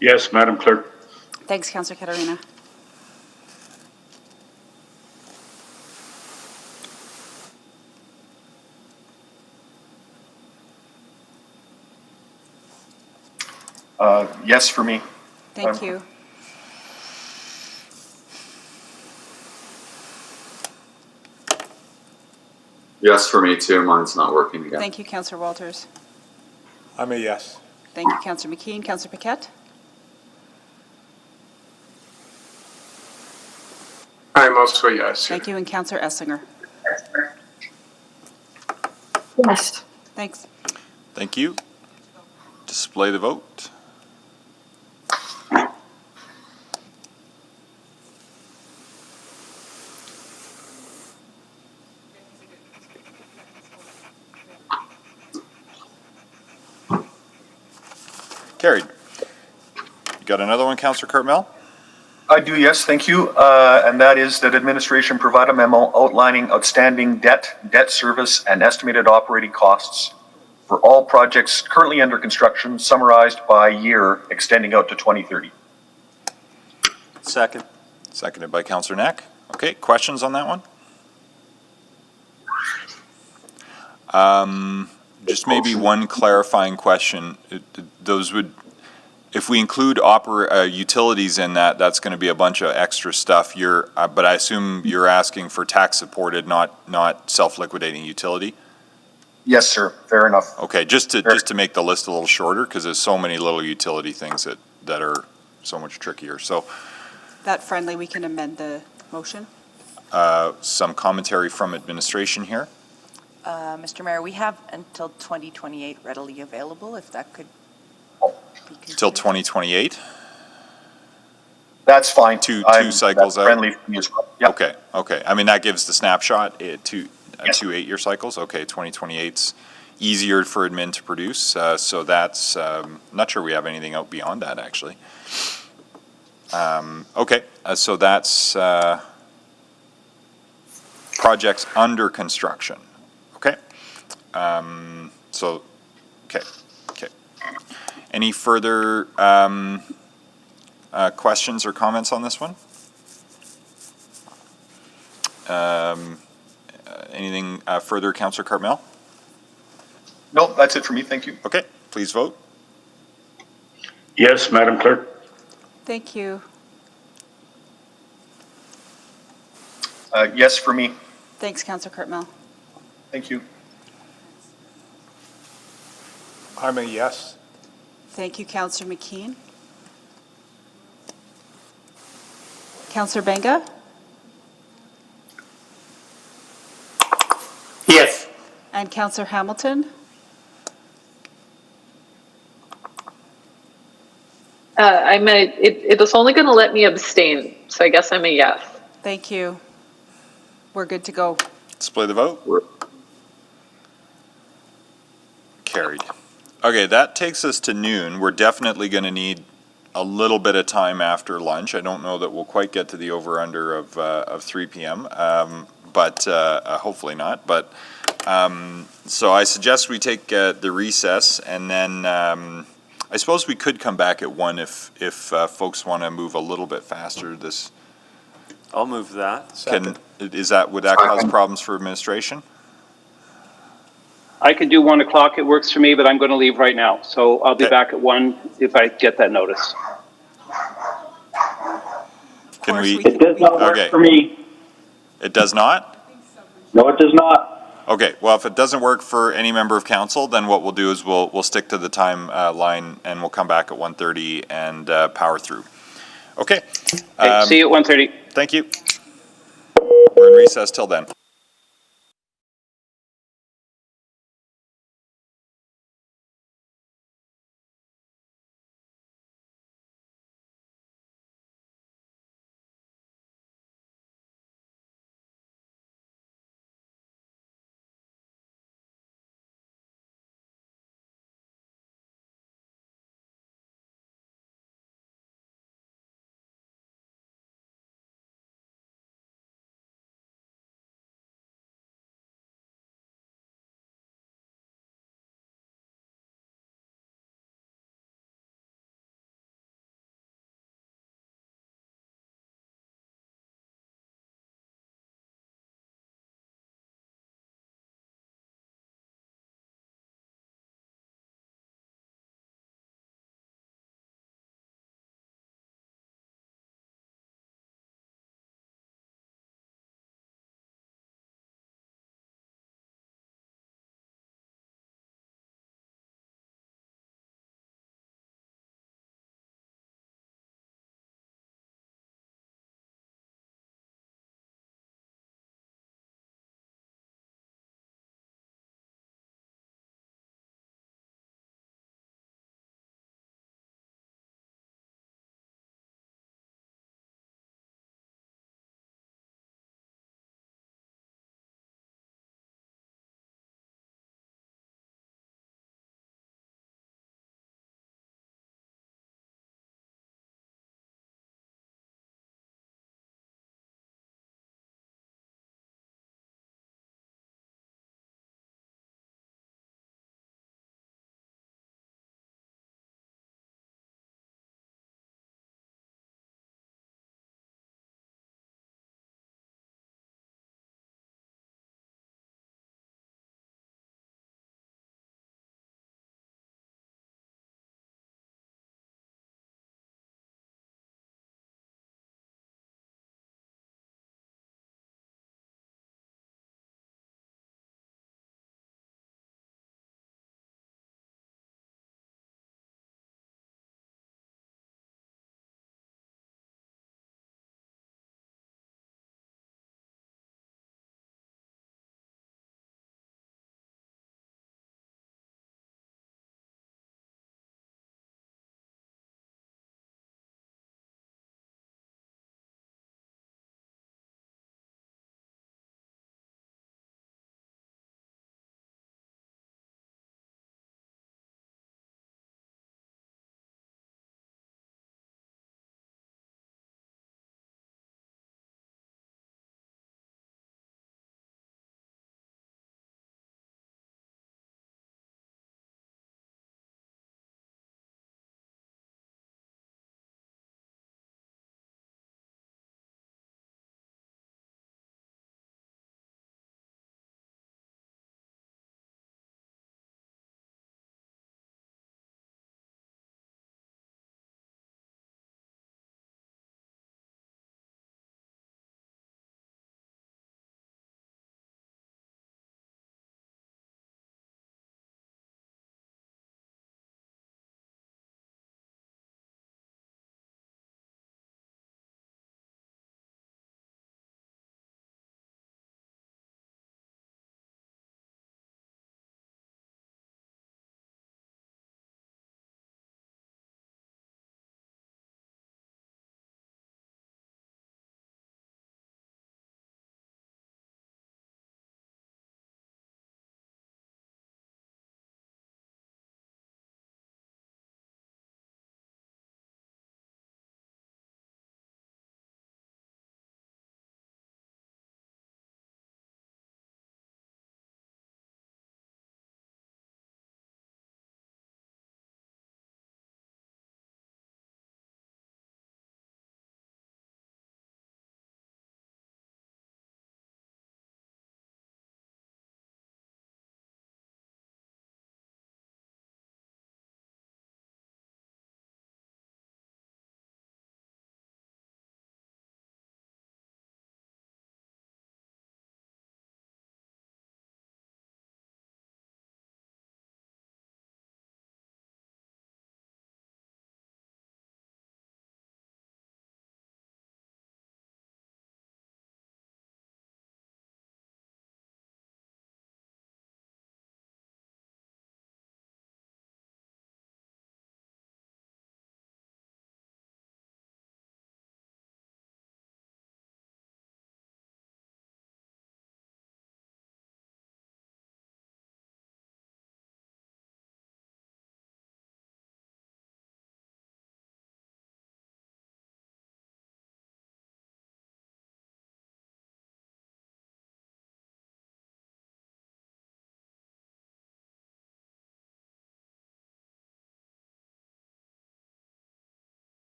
Yes, Madam Clerk. Thanks, Councillor Katarina. Yes for me. Thank you. Yes for me too. Mine's not working again. Thank you, Councillor Walters. I'm a yes. Thank you, Councillor McKeon. Councillor Paquette? I'm also a yes. Thank you, and Councillor Essinger. Yes. Thanks. Thank you. Display the vote. Carried. You got another one, Councillor Cartmel? I do, yes, thank you. And that is that administration provide a memo outlining outstanding debt service, and estimated operating costs for all projects currently under construction, summarized by year extending out to 2030. Second. Seconded by Councillor Knack. Okay, questions on that one? Just maybe one clarifying question. Those would, if we include utilities in that, that's going to be a bunch of extra stuff. But I assume you're asking for tax-supported, not self-liquidating utility? Yes, sir. Fair enough. Okay, just to make the list a little shorter, because there's so many little utility things that are so much trickier. So, That friendly, we can amend the motion. some commentary from administration here. Mr. Mayor, we have until 2028 readily available, if that could be considered. Till 2028? That's fine. Two cycles out? Friendly for me as well. Yep. Okay. I mean, that gives the snapshot, two 8-year cycles. Okay, 2028's easier for admin to produce. So that's, not sure we have anything out beyond that, actually. Okay, so that's projects under construction. Okay. Okay. Any further questions or comments on this one? Anything further, Councillor Cartmel? No, that's it for me. Thank you. Okay, please vote. Yes, Madam Clerk. Thank you. Yes for me. Thanks, Councillor Cartmel. Thank you. I'm a yes. Thank you, Councillor McKeon. Councillor Benga? Yes. And Councillor Hamilton? It was only going to let me abstain, so I guess I'm a yes. Thank you. We're good to go. Display the vote. Carried. Okay, that takes us to noon. We're definitely going to need a little bit of time after lunch. I don't know that we'll quite get to the over-under of 3 p.m., but hopefully not. But so I suggest we take the recess, and then I suppose we could come back at 1 if folks want to move a little bit faster. I'll move that. Would that cause problems for administration? I can do 1 o'clock. It works for me, but I'm going to leave right now. So I'll be back at 1 if I get that notice. Can we? It does not work for me. It does not? No, it does not. Okay, well, if it doesn't work for any member of council, then what we'll do is we'll stick to the time line and we'll come back at 1:30 and power through. Okay. See you at 1:30. Thank you. We're in recess till then.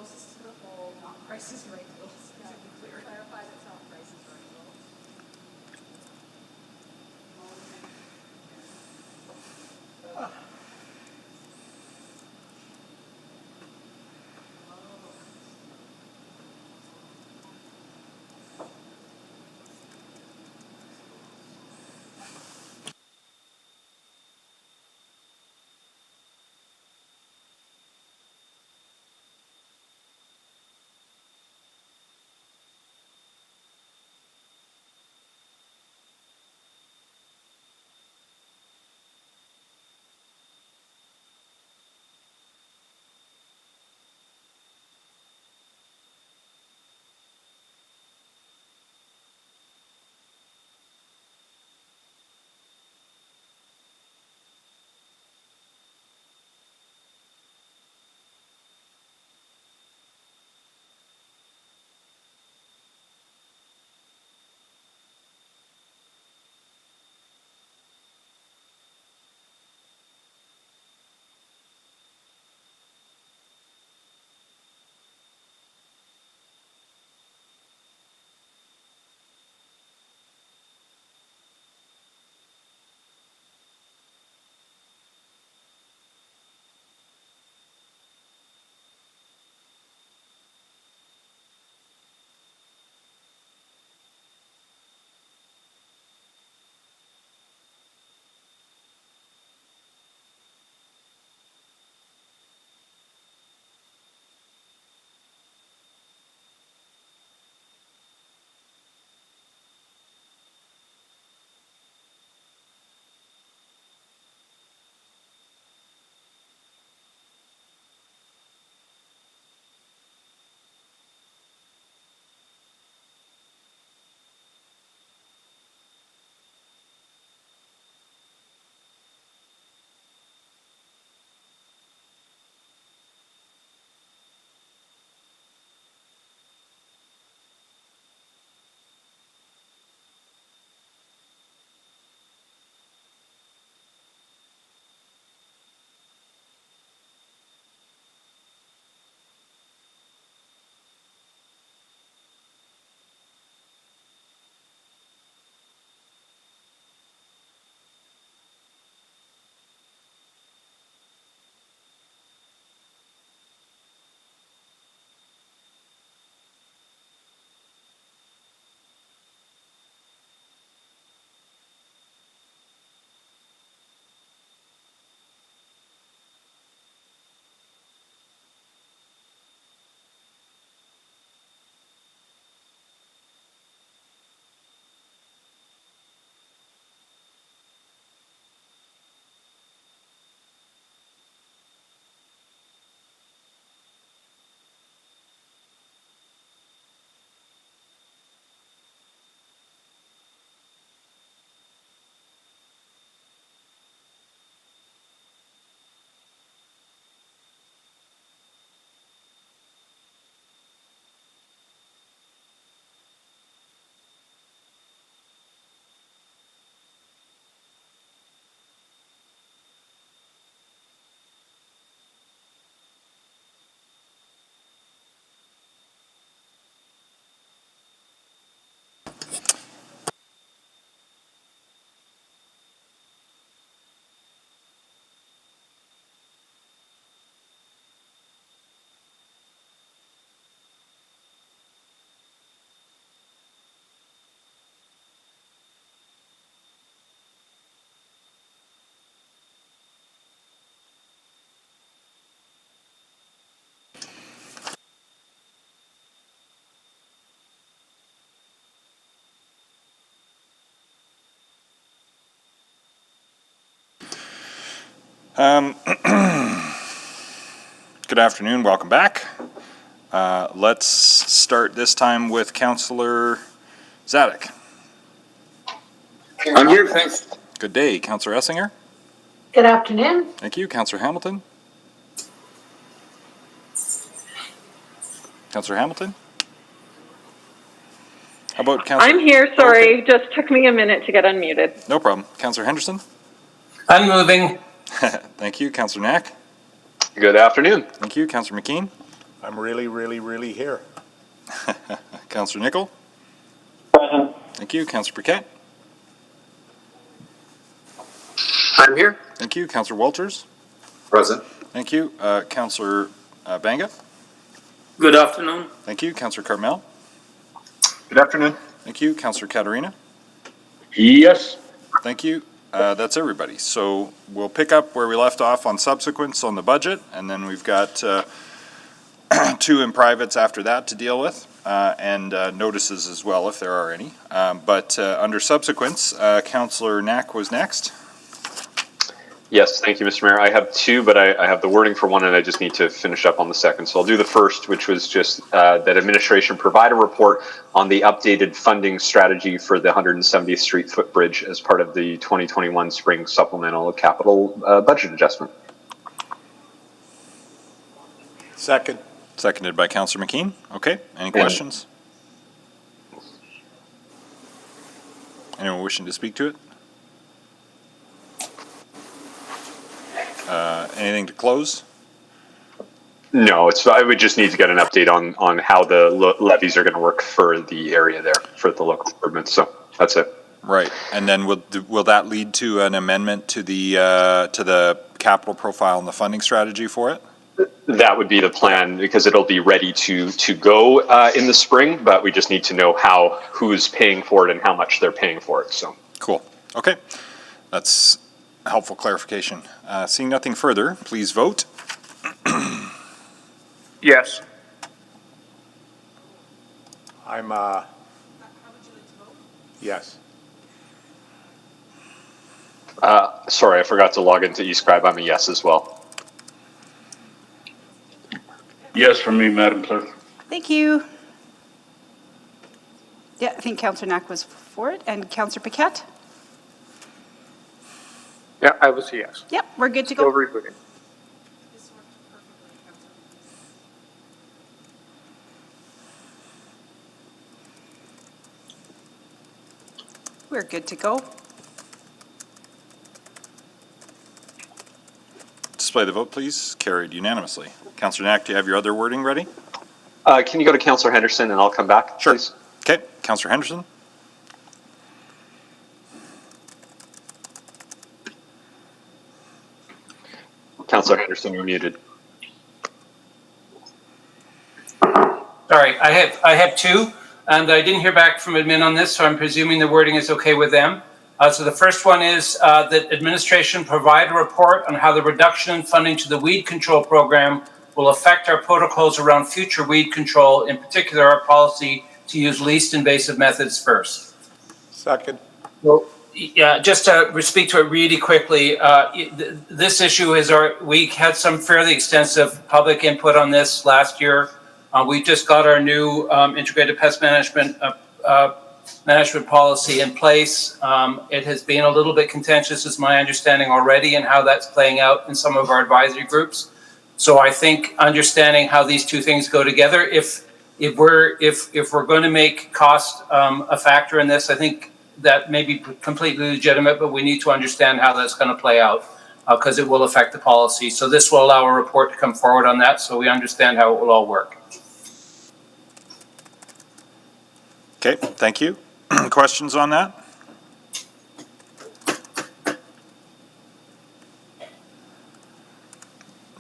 closest to the pole, not Price is Right rules, to be clear. Clarify that's not Price is Right rules. Good afternoon, welcome back. Let's start this time with Councillor Zadek. I'm here, thanks. Good day, Councillor Essinger. Good afternoon. Thank you, Councillor Hamilton. Councillor Hamilton? How about Councillor? I'm here, sorry, just took me a minute to get unmuted. No problem. Councillor Henderson? I'm moving. Thank you, Councillor Knack. Good afternoon. Thank you, Councillor McKean. I'm really, really, really here. Councillor Nicol? Present. Thank you. Councillor Paquette? I'm here. Thank you. Councillor Walters? Present. Thank you. Councillor Banga? Good afternoon. Thank you. Councillor Carmel? Good afternoon. Thank you. Councillor Katarina? Yes. Thank you. That's everybody. So we'll pick up where we left off on subsequents on the budget, and then we've got 2 in privates after that to deal with, and notices as well if there are any. But under subsequents, Councillor Knack was next. Yes, thank you, Mr. Mayor. I have 2, but I have the wording for one, and I just need to finish up on the second. So I'll do the first, which was just that administration provide a report on the updated funding strategy for the 170th Street footbridge as part of the 2021 spring supplemental capital budget adjustment. Second. Seconded by Councillor McKean. Okay, any questions? Anyone wishing to speak to it? Anything to close? No, I would just need to get an update on how the levies are going to work for the area there, for the local improvements. So that's it. Right, and then will that lead to an amendment to the capital profile and the funding strategy for it? That would be the plan, because it'll be ready to go in the spring, but we just need to know who's paying for it and how much they're paying for it. So cool. Okay, that's helpful clarification. Seeing nothing further, please vote. Yes. I'm, yes. sorry, I forgot to log into eScribe. I'm a yes as well. Yes for me, Madam Clerk. Thank you. Yeah, I think Councillor Knack was for it, and Councillor Paquette? Yeah, I was a yes. Yep, we're good to Still go. rebooting. We're good to go. Display the vote, please. Carried unanimously. Councillor Knack, do you have your other wording ready? Can you go to Councillor Henderson and I'll come back? Sure. Please? Okay, Councillor Henderson. Councillor Henderson, you're muted. Sorry, I have 2, and I didn't hear back from admin on this, so I'm presuming the wording is okay with them. So the first one is that administration provide a report on how the reduction in funding to the weed control program will affect our protocols around future weed control, in particular our policy to use least invasive methods first. Second. Well, yeah, just to speak to it really quickly, this issue is we had some fairly extensive public input on this last year. We just got our new integrated pest management policy in place. It has been a little bit contentious, is my understanding already, and how that's playing out in some of our advisory groups. So I think understanding how these two things go together, if we're going to make cost a factor in this, I think that may be completely legitimate, but we need to understand how that's going to play out because it will affect the policy. So this will allow a report to come forward on that, so we understand how it will all work. Okay, thank you. Questions on that?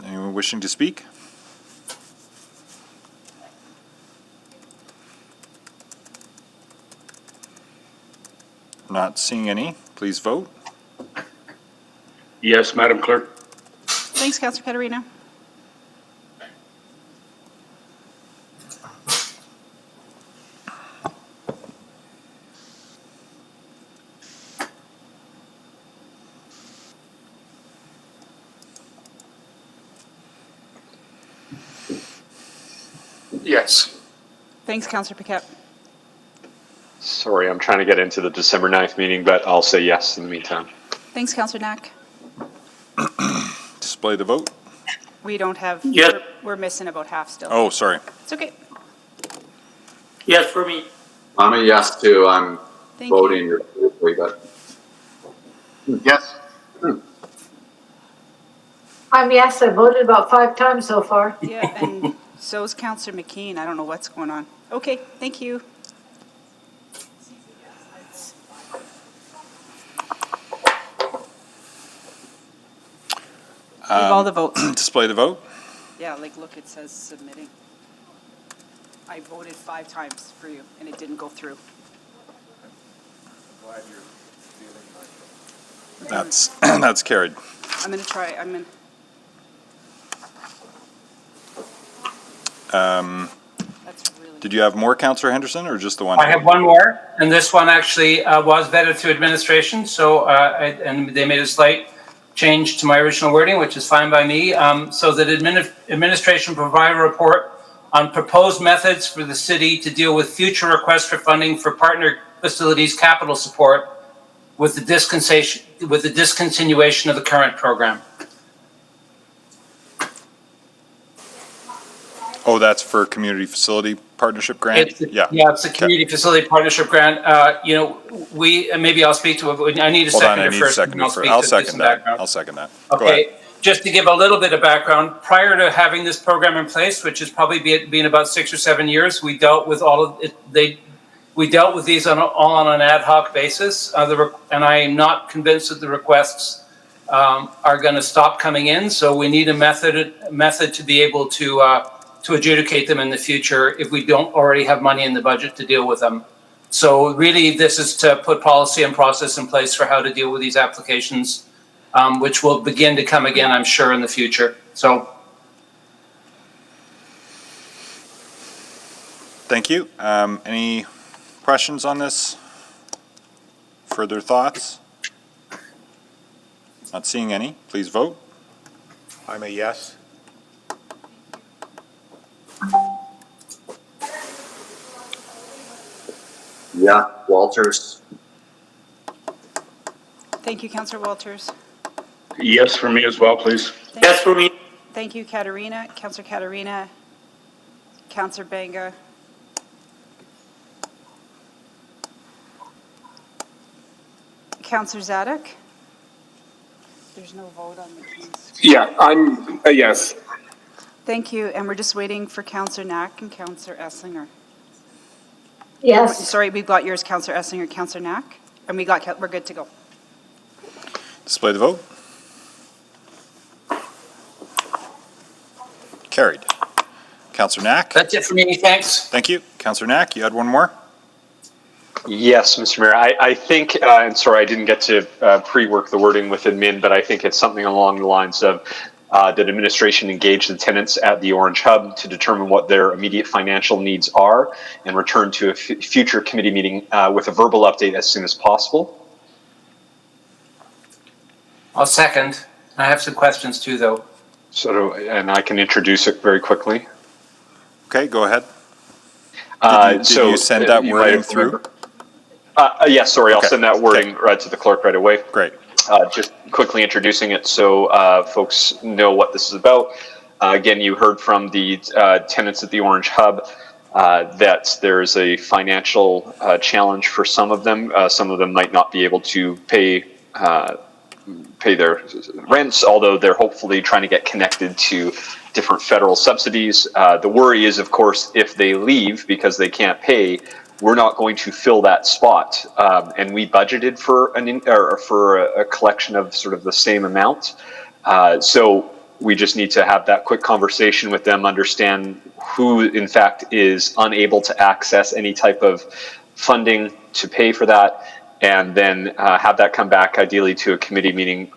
Anyone wishing to speak? Not seeing any. Please vote. Yes, Madam Clerk. Thanks, Councillor Katarina. Yes. Thanks, Councillor Paquette. Sorry, I'm trying to get into the December 9th meeting, but I'll say yes in the meantime. Thanks, Councillor Knack. Display the vote. We don't have, Yes. we're missing about half still. Oh, sorry. It's okay. Yes for me. I'm a yes too. I'm Thank voting your way, but Yes. Yes, I voted about 5 times so far. Yeah, and So is Councillor McKean. I don't know what's going on. Okay, thank you. Leave all the votes. Display the vote. Yeah, like, look, it says submitting. I voted 5 times for you, and it didn't go through. That's carried. I'm gonna try, Did you have more, Councillor Henderson, or just the one? I have one more, and this one actually was vetted through administration, so, and they made a slight change to my original wording, which is fine by me. So that administration provide a report on proposed methods for the city to deal with future requests for funding for partner facilities capital support with the discontinuation of the current program. Oh, that's for community facility partnership grant? Yeah, it's a community facility partnership grant. You know, maybe I'll speak to it. I need a seconder first. I'll second that. I'll second that. Okay, just to give a little bit of background, prior to having this program in place, which has probably been about 6 or 7 years, we dealt with all of it. We dealt with these all on an ad hoc basis, and I am not convinced that the requests are going to stop coming in. So we need a method to be able to adjudicate them in the future if we don't already have money in the budget to deal with them. So really, this is to put policy and process in place for how to deal with these applications, which will begin to come again, I'm sure, in the future. So. Thank you. Any questions on this? Further thoughts? Not seeing any. Please vote. I'm a yes. Yeah, Walters. Thank you, Councillor Walters. Yes, for me as well, please. Yes, for me. Thank you, Katarina. Councillor Katarina. Councillor Banga. Councillor Zadok. There's no vote on the case. Yeah, I'm a yes. Thank you, and we're just waiting for Councillor Knack and Councillor Esslinger. Yes. Sorry, we've got yours, Councillor Esslinger, Councillor Knack, and we're good to go. Display the vote. Carried. Councillor Knack. That's it for me, thanks. Thank you. Councillor Knack, you had one more? Yes, Mr. Mayor. I think, and sorry, I didn't get to pre-work the wording with admin, but I think it's something along the lines of that administration engage the tenants at the Orange Hub to determine what their immediate financial needs are and return to a future committee meeting with a verbal update as soon as possible. I'll second. I have some questions too, though. And I can introduce it very quickly. Okay, go ahead. Did you send that wording through? Yes, sorry, I'll send that wording right to the clerk right away. Great. Just quickly introducing it so folks know what this is about. Again, you heard from the tenants at the Orange Hub that there is a financial challenge for some of them. Some of them might not be able to pay their rents, although they're hopefully trying to get connected to different federal subsidies. The worry is, of course, if they leave because they can't pay, we're not going to fill that spot. And we budgeted for a collection of sort of the same amount. So we just need to have that quick conversation with them, understand who in fact is unable to access any type of funding to pay for that, and then have that come back ideally to a committee meeting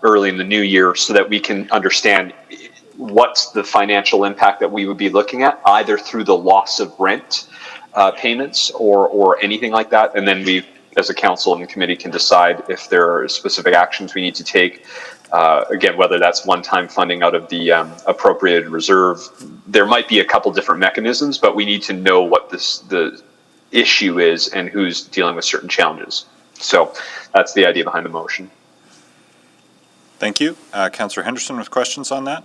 early in the new year so that we can understand what's the financial impact that we would be looking at, either through the loss of rent payments or anything like that. And then we, as a council and the committee, can decide if there are specific actions we need to take. Again, whether that's one-time funding out of the appropriated reserve. There might be a couple different mechanisms, but we need to know what the issue is and who's dealing with certain challenges. So that's the idea behind the motion. Thank you. Councillor Henderson with questions on that?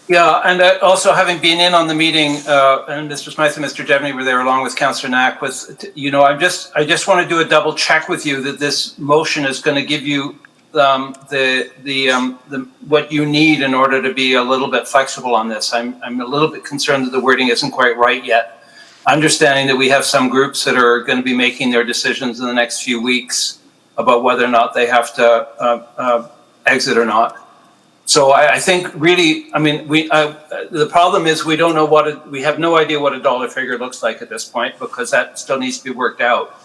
Yeah, and also having been in on the meeting, and Mr. Smythe and Mr. Debney were there along with Councillor Knack, I just want to do a double check with you that this motion is going to give you what you need in order to be a little bit flexible on this. I'm a little bit concerned that the wording isn't quite right yet. Understanding that we have some groups that are going to be making their decisions in the next few weeks about whether or not they have to exit or not. So I think really, I mean, the problem is we don't know we have no idea what a dollar figure looks like at this point, because that still needs to be worked out.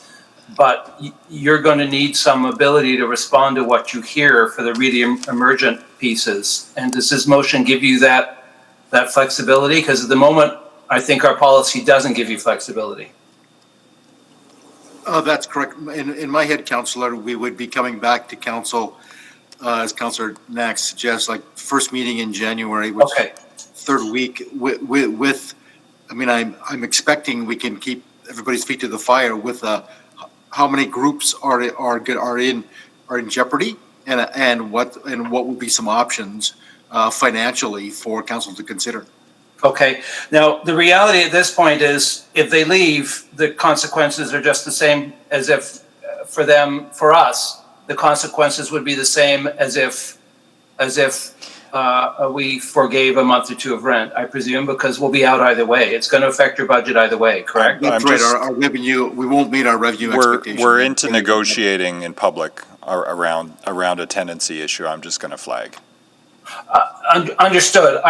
But you're going to need some ability to respond to what you hear for the really emergent pieces. And does this motion give you that flexibility? Because at the moment, I think our policy doesn't give you flexibility. That's correct. In my head, Councillor, we would be coming back to council, as Councillor Knack suggests, like first meeting in January, which third week with, I mean, I'm expecting we can keep everybody's feet to the fire with how many groups are in jeopardy, and what would be some options financially for council to consider. Okay. Now, the reality at this point is if they leave, the consequences are just the same as if for us, the consequences would be the same as if we forgave a month or two of rent, I presume, because we'll be out either way. It's going to affect your budget either way, correct? That's right. Our revenue, we won't meet our revenue expectations. We're into negotiating in public around a tenancy issue. I'm just going to flag. Understood.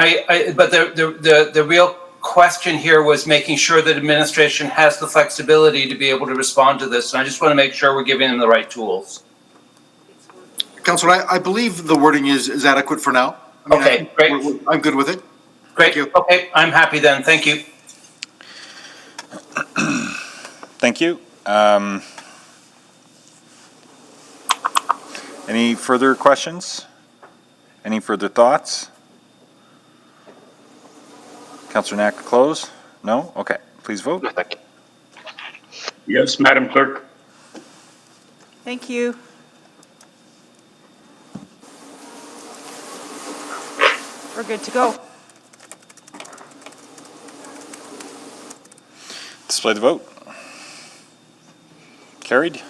But the real question here was making sure that administration has the flexibility to be able to respond to this. And I just want to make sure we're giving them the right tools. Councillor, I believe the wording is adequate for now. I mean, okay, great. I'm good with it. Great. Thank you. Okay, I'm happy then. Thank you. Thank you. Any further questions? Any further thoughts? Councillor Knack, close? No? Okay. Please vote. Yes, Madam Clerk. Thank you. We're good to go. Display the vote. Carried.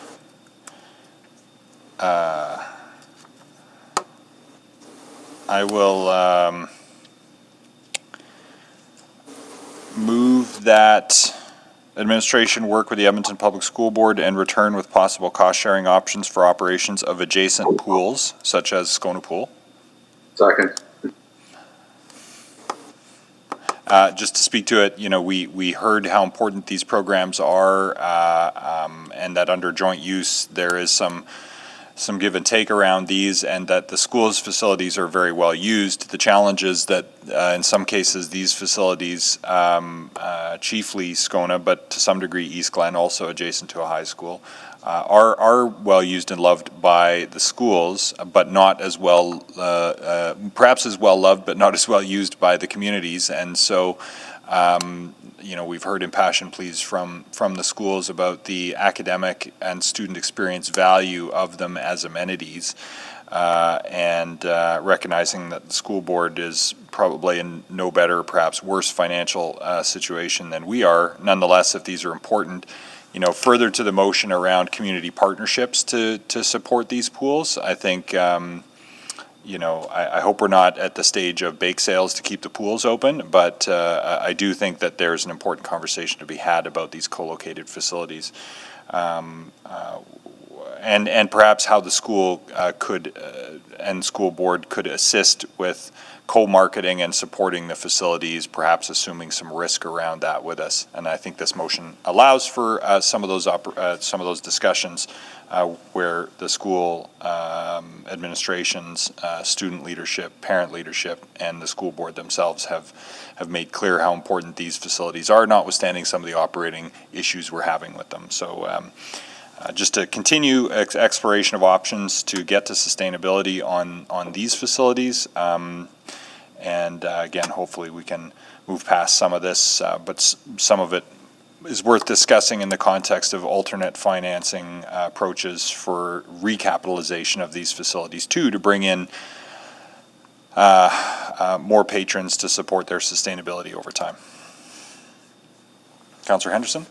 I will move that administration work with the Edmonton Public School Board and return with possible cost-sharing options for operations of adjacent pools, such as Skona Pool. Second. Just to speak to it, you know, we heard how important these programs are, and that under joint use there is some give and take around these, and that the school's facilities are very well used. The challenge is that in some cases these facilities, chiefly Skona, but to some degree East Glen, also adjacent to a high school, are well used and loved by the schools, but not as well, perhaps as well loved, but not as well used by the communities. And so, you know, we've heard impassioned pleas from the schools about the academic and student experience value of them as amenities, and recognizing that the school board is probably in no better, perhaps worse financial situation than we are. Nonetheless, if these are important, you know, further to the motion around community partnerships to support these pools, I think, you know, I hope we're not at the stage of bake sales to keep the pools open, but I do think that there's an important conversation to be had about these co-located facilities, and perhaps how the school and school board could assist with co-marketing and supporting the facilities, perhaps assuming some risk around that with us. And I think this motion allows for some of those discussions where the school administrations, student leadership, parent leadership, and the school board themselves have made clear how important these facilities are, notwithstanding some of the operating issues we're having with them. So just to continue exploration of options to get to sustainability on these facilities. And again, hopefully we can move past some of this, but some of it is worth discussing in the context of alternate financing approaches for recapitalization of these facilities too, to bring in more patrons to support their sustainability over time. Councillor Henderson?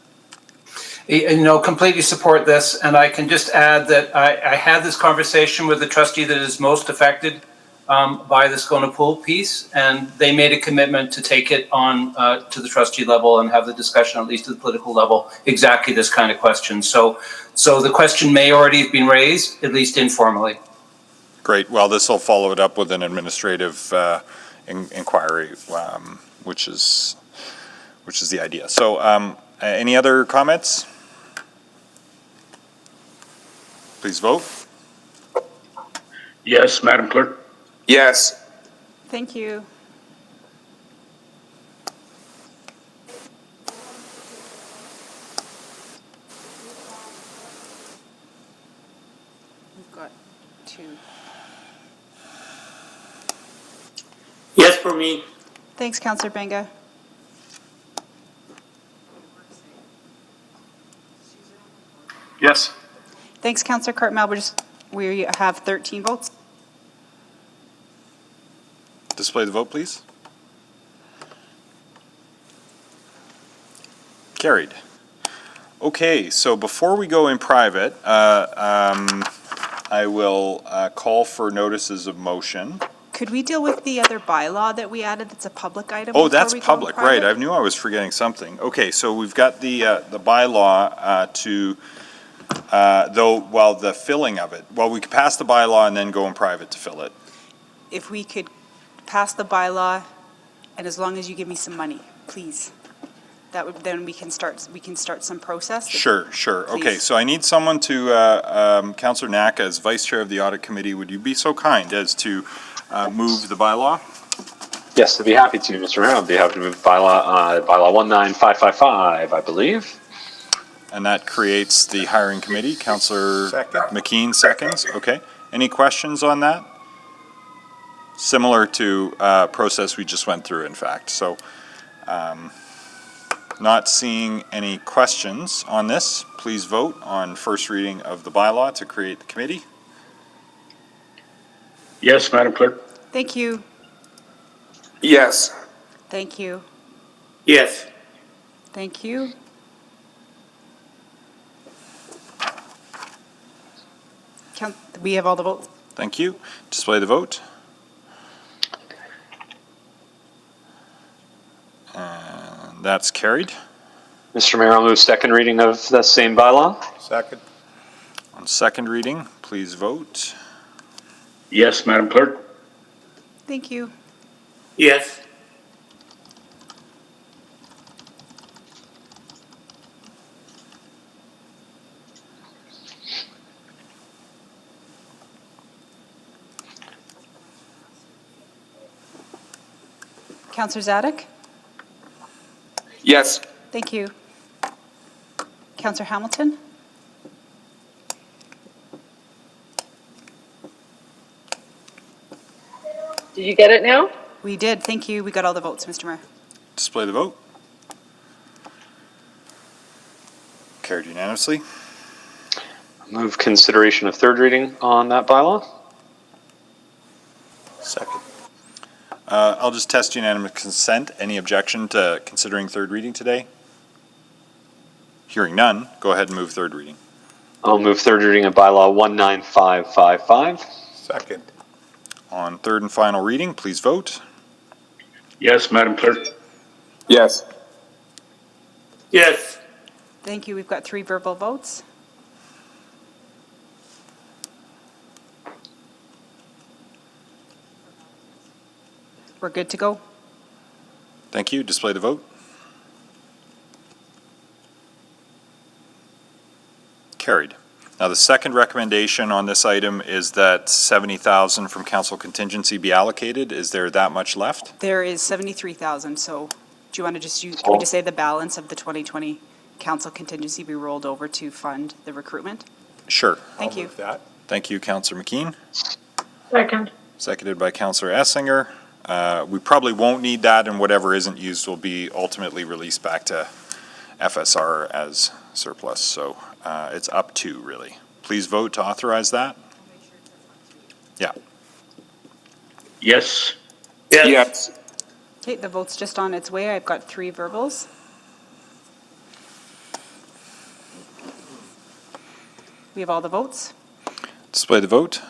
completely support this. And I can just add that I had this conversation with the trustee that is most affected by the Scona Pool piece, and they made a commitment to take it on to the trustee level and have the discussion, at least at the political level, exactly this kind of question. So the question may already have been raised, at least informally. Great. Well, this will follow it up with an administrative inquiry, which is the idea. So, any other comments? Please vote. Yes, Madam Clerk. Yes. Thank you. We've got 2. Yes for me. Thanks, Councillor Benga. Yes. Thanks, Councillor Cartmel. We have 13 votes. Display the vote, please. Carried. Okay, so before we go in private, I will call for notices of motion. Could we deal with the other bylaw that we added that's a public item? Oh, before that's we go public, right. private? I knew I was forgetting something. Okay, so we've got the bylaw the filling of it. Well, we could pass the bylaw and then go in private to fill it. If we could pass the bylaw, and as long as you give me some money, please. That would, then we can start some process. Sure. Okay, Please. so I need someone to, Councillor Knack, as Vice Chair of the Audit Committee, would you be so kind as to move the bylaw? Yes, I'd be happy to, Mr. Mayor. I'd be happy to move bylaw 19555, I believe. And that creates the hiring committee. Councillor McKean seconds. Okay. Any questions on that? Similar to process we just went through, in fact. So, not seeing any questions on this, please vote on first reading of the bylaw to create the committee. Yes, Madam Clerk. Thank you. Yes. Thank you. Yes. Thank you. We have all the votes. Thank you. Display the vote. And that's carried. Mr. Mayor, I'll move second reading of the same bylaw. Second. On second reading, please vote. Yes, Madam Clerk. Thank you. Yes. Councillor Zadok? Yes. Thank you. Councillor Hamilton? Did you get it now? We did. Thank you. We got all the votes, Mr. Mayor. Display the vote. Carried unanimously. Move consideration of third reading on that bylaw. Second. I'll just test unanimous consent. Any objection to considering third reading today? Hearing none, go ahead and move third reading. I'll move third reading of bylaw 19555. Second. On third and final reading, please vote. Yes, Madam Clerk. Yes. Yes. Thank you. We've got 3 verbal votes. We're good to go. Thank you. Display the vote. Carried. Now, the second recommendation on this item is that $70,000 from council contingency be allocated. Is there that much left? There is 73,000, so do you want to just use, can we just say the balance of the 2020 council contingency be rolled over to fund the recruitment? Sure. Thank you. Move that. Thank you, Councillor McKean. Second. Seconded by Councillor Essinger. We probably won't need that, and whatever isn't used will be ultimately released back to FSR as surplus. So it's up to, really. Please vote to authorize that. Yeah. Yes. Yes. Yes. Okay, the vote's just on its way. I've got 3 verbals. We have all the votes. Display the vote.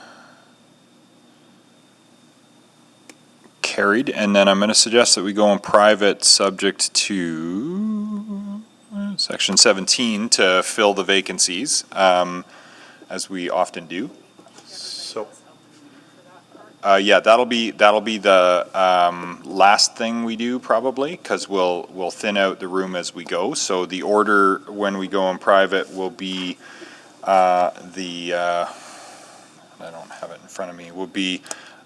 Carried. And then I'm going to suggest that we go in private subject to section 17 to fill the vacancies, as we often do. So, Yeah, that'll be the last thing we do probably, because we'll thin out the room as we go. So the order when we go in private will be I don't have it in front of me. Will be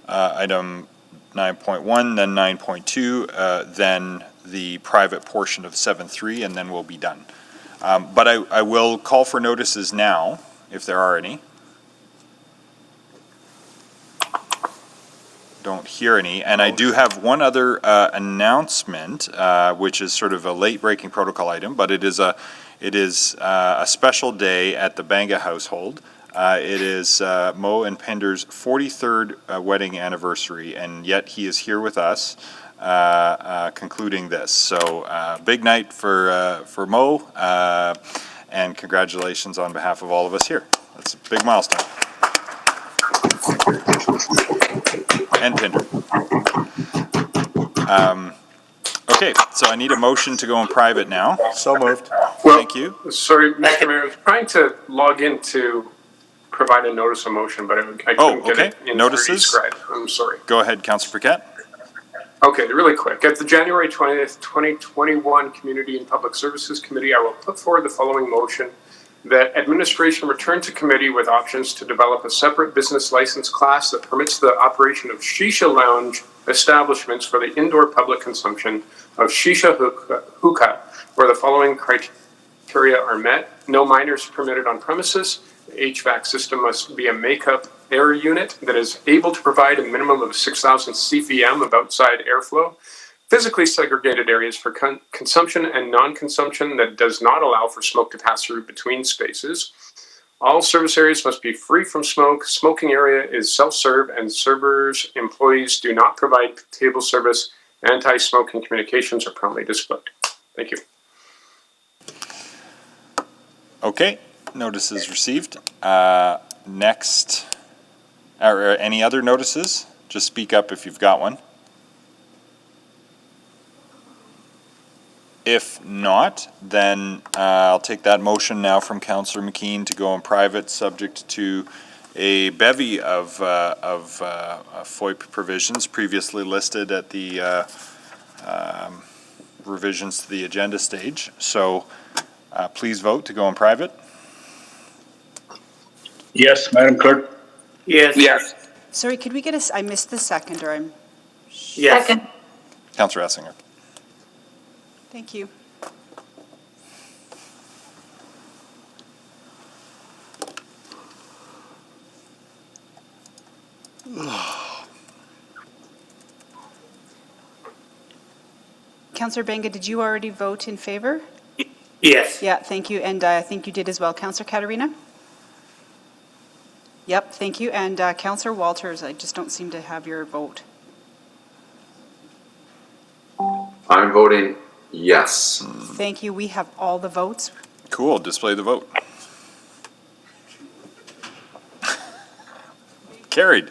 item 9.1, then 9.2, then the private portion of 7.3, and then we'll be done. But I will call for notices now, if there are any. Don't hear any. And I do have one other announcement, which is sort of a late-breaking protocol item, but it is a special day at the Banga household. It is Mo and Pender's 43rd wedding anniversary, and yet he is here with us concluding this. So big night for Mo, and congratulations on behalf of all of us here. That's a big milestone. And Pinder. Okay, so I need a motion to go in private now. so moved. Thank you. Sorry, Mr. Mayor, I was trying to log in to provide a notice of motion, but I couldn't get it in Notices? Scribe. I'm sorry. Go ahead, Councillor Paquette. Okay, really quick. At the January 20th, 2021 Community and Public Services Committee, I will put forward the following motion: that administration return to committee with options to develop a separate business license class that permits the operation of shisha lounge establishments for the indoor public consumption of shisha hookah, where the following criteria are met. No minors permitted on premises. The HVAC system must be a makeup air unit that is able to provide a minimum of 6,000 CFM of outside airflow. Physically segregated areas for consumption and non-consumption that does not allow for smoke to pass through between spaces. All service areas must be free from smoke. Smoking area is self-serve, and servers, employees do not provide table service. Anti-smoking communications are promptly displayed. Thank you. Okay, notice is received. Next, are any other notices? Just speak up if you've got one. If not, then I'll take that motion now from Councillor McKean to go in private, subject to a bevy of FOIP provisions previously listed at the revisions to the agenda stage. So please vote to go in private. Yes, Madam Clerk. Yes. Yes. Sorry, could we get I missed the seconder. Yes. Second. Councillor Essinger. Thank you. Councillor Banga, did you already vote in favor? Yes. Yeah, thank you. And I think you did as well. Councillor Katarina? Yep, thank you. And Councillor Walters, I just don't seem to have your vote. I'm voting yes. Thank you. We have all the votes. Cool, display the vote. Carried.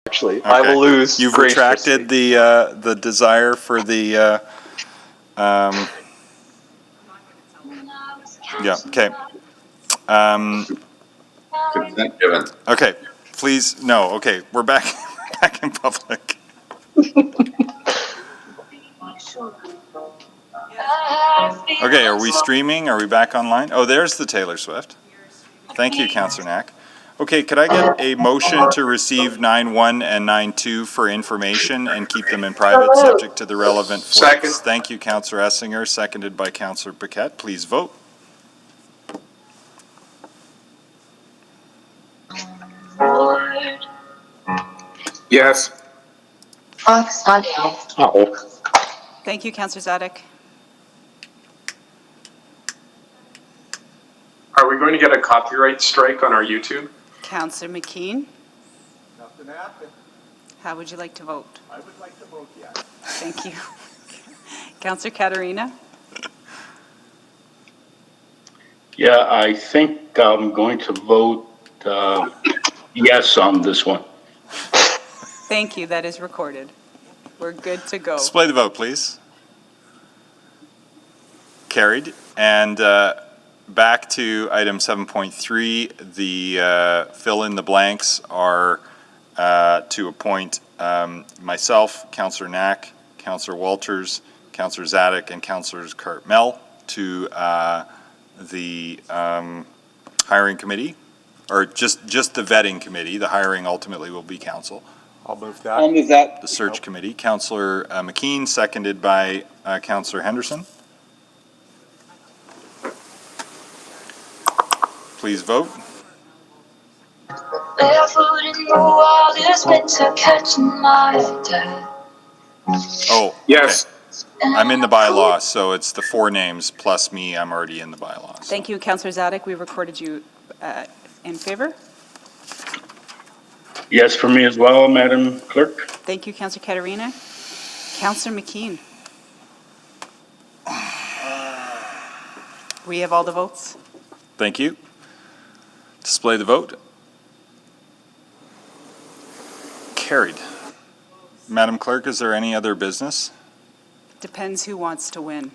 actually. I will lose. You've graciously. retracted the desire for the, yeah, okay. Consent given. Okay, please, no, okay, we're back, back in public. Okay, are we streaming? Are we back online? Oh, there's the Taylor Swift. Thank you, Councillor Knack. Okay, could I get a motion to receive 9.1 and 9.2 for information and keep them in private, subject to the relevant flips? Second. Thank you, Councillor Essinger, seconded by Councillor Paquette. Please vote. Yes. Oh. Thank you, Councillor Zadek. Are we going to get a copyright strike on our YouTube? Councillor McKean, Nothing happened. how would you like to vote? I would like to vote yes. Thank you. Councillor Katarina? Yeah, I think I'm going to vote yes on this one. Thank you, that is recorded. We're good to go. Display the vote, please. Carried. And back to item 7.3, the fill in the blanks are to appoint myself, Councillor Knack, Councillor Walters, Councillor Zadek, and Councillors Cartmel to the hiring committee, or just the vetting committee. The hiring ultimately will be council. I'll move that. I'll move that. The search committee. Councillor McKean, seconded by Councillor Henderson. Please vote. Barefoot in the wildest winter, catching my death. Oh, Yes. okay. I'm in the bylaws, so it's the 4 names plus me. I'm already in the bylaws. Thank you, Councillor Zadek. We recorded you in favor. Yes for me as well, Madam Clerk. Thank you, Councillor Katarina. Councillor McKean. We have all the votes. Thank you. Display the vote. Carried. Madam Clerk, is there any other business? Depends who wants to win.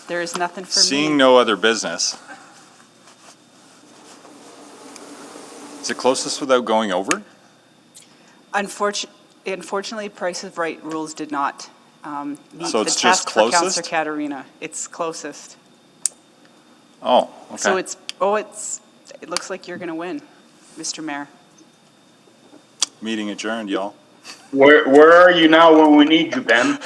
There is nothing for me. Seeing no other business. Is it closest without going over? Unfortunately, Price is Right rules did not meet So the it's just test for closest? Councillor Katarina. It's closest. Oh, okay. So it looks like you're going to win, Mr. Mayor. Meeting adjourned, y'all. Where are you now when we need you, Ben?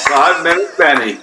5 minutes, Benny.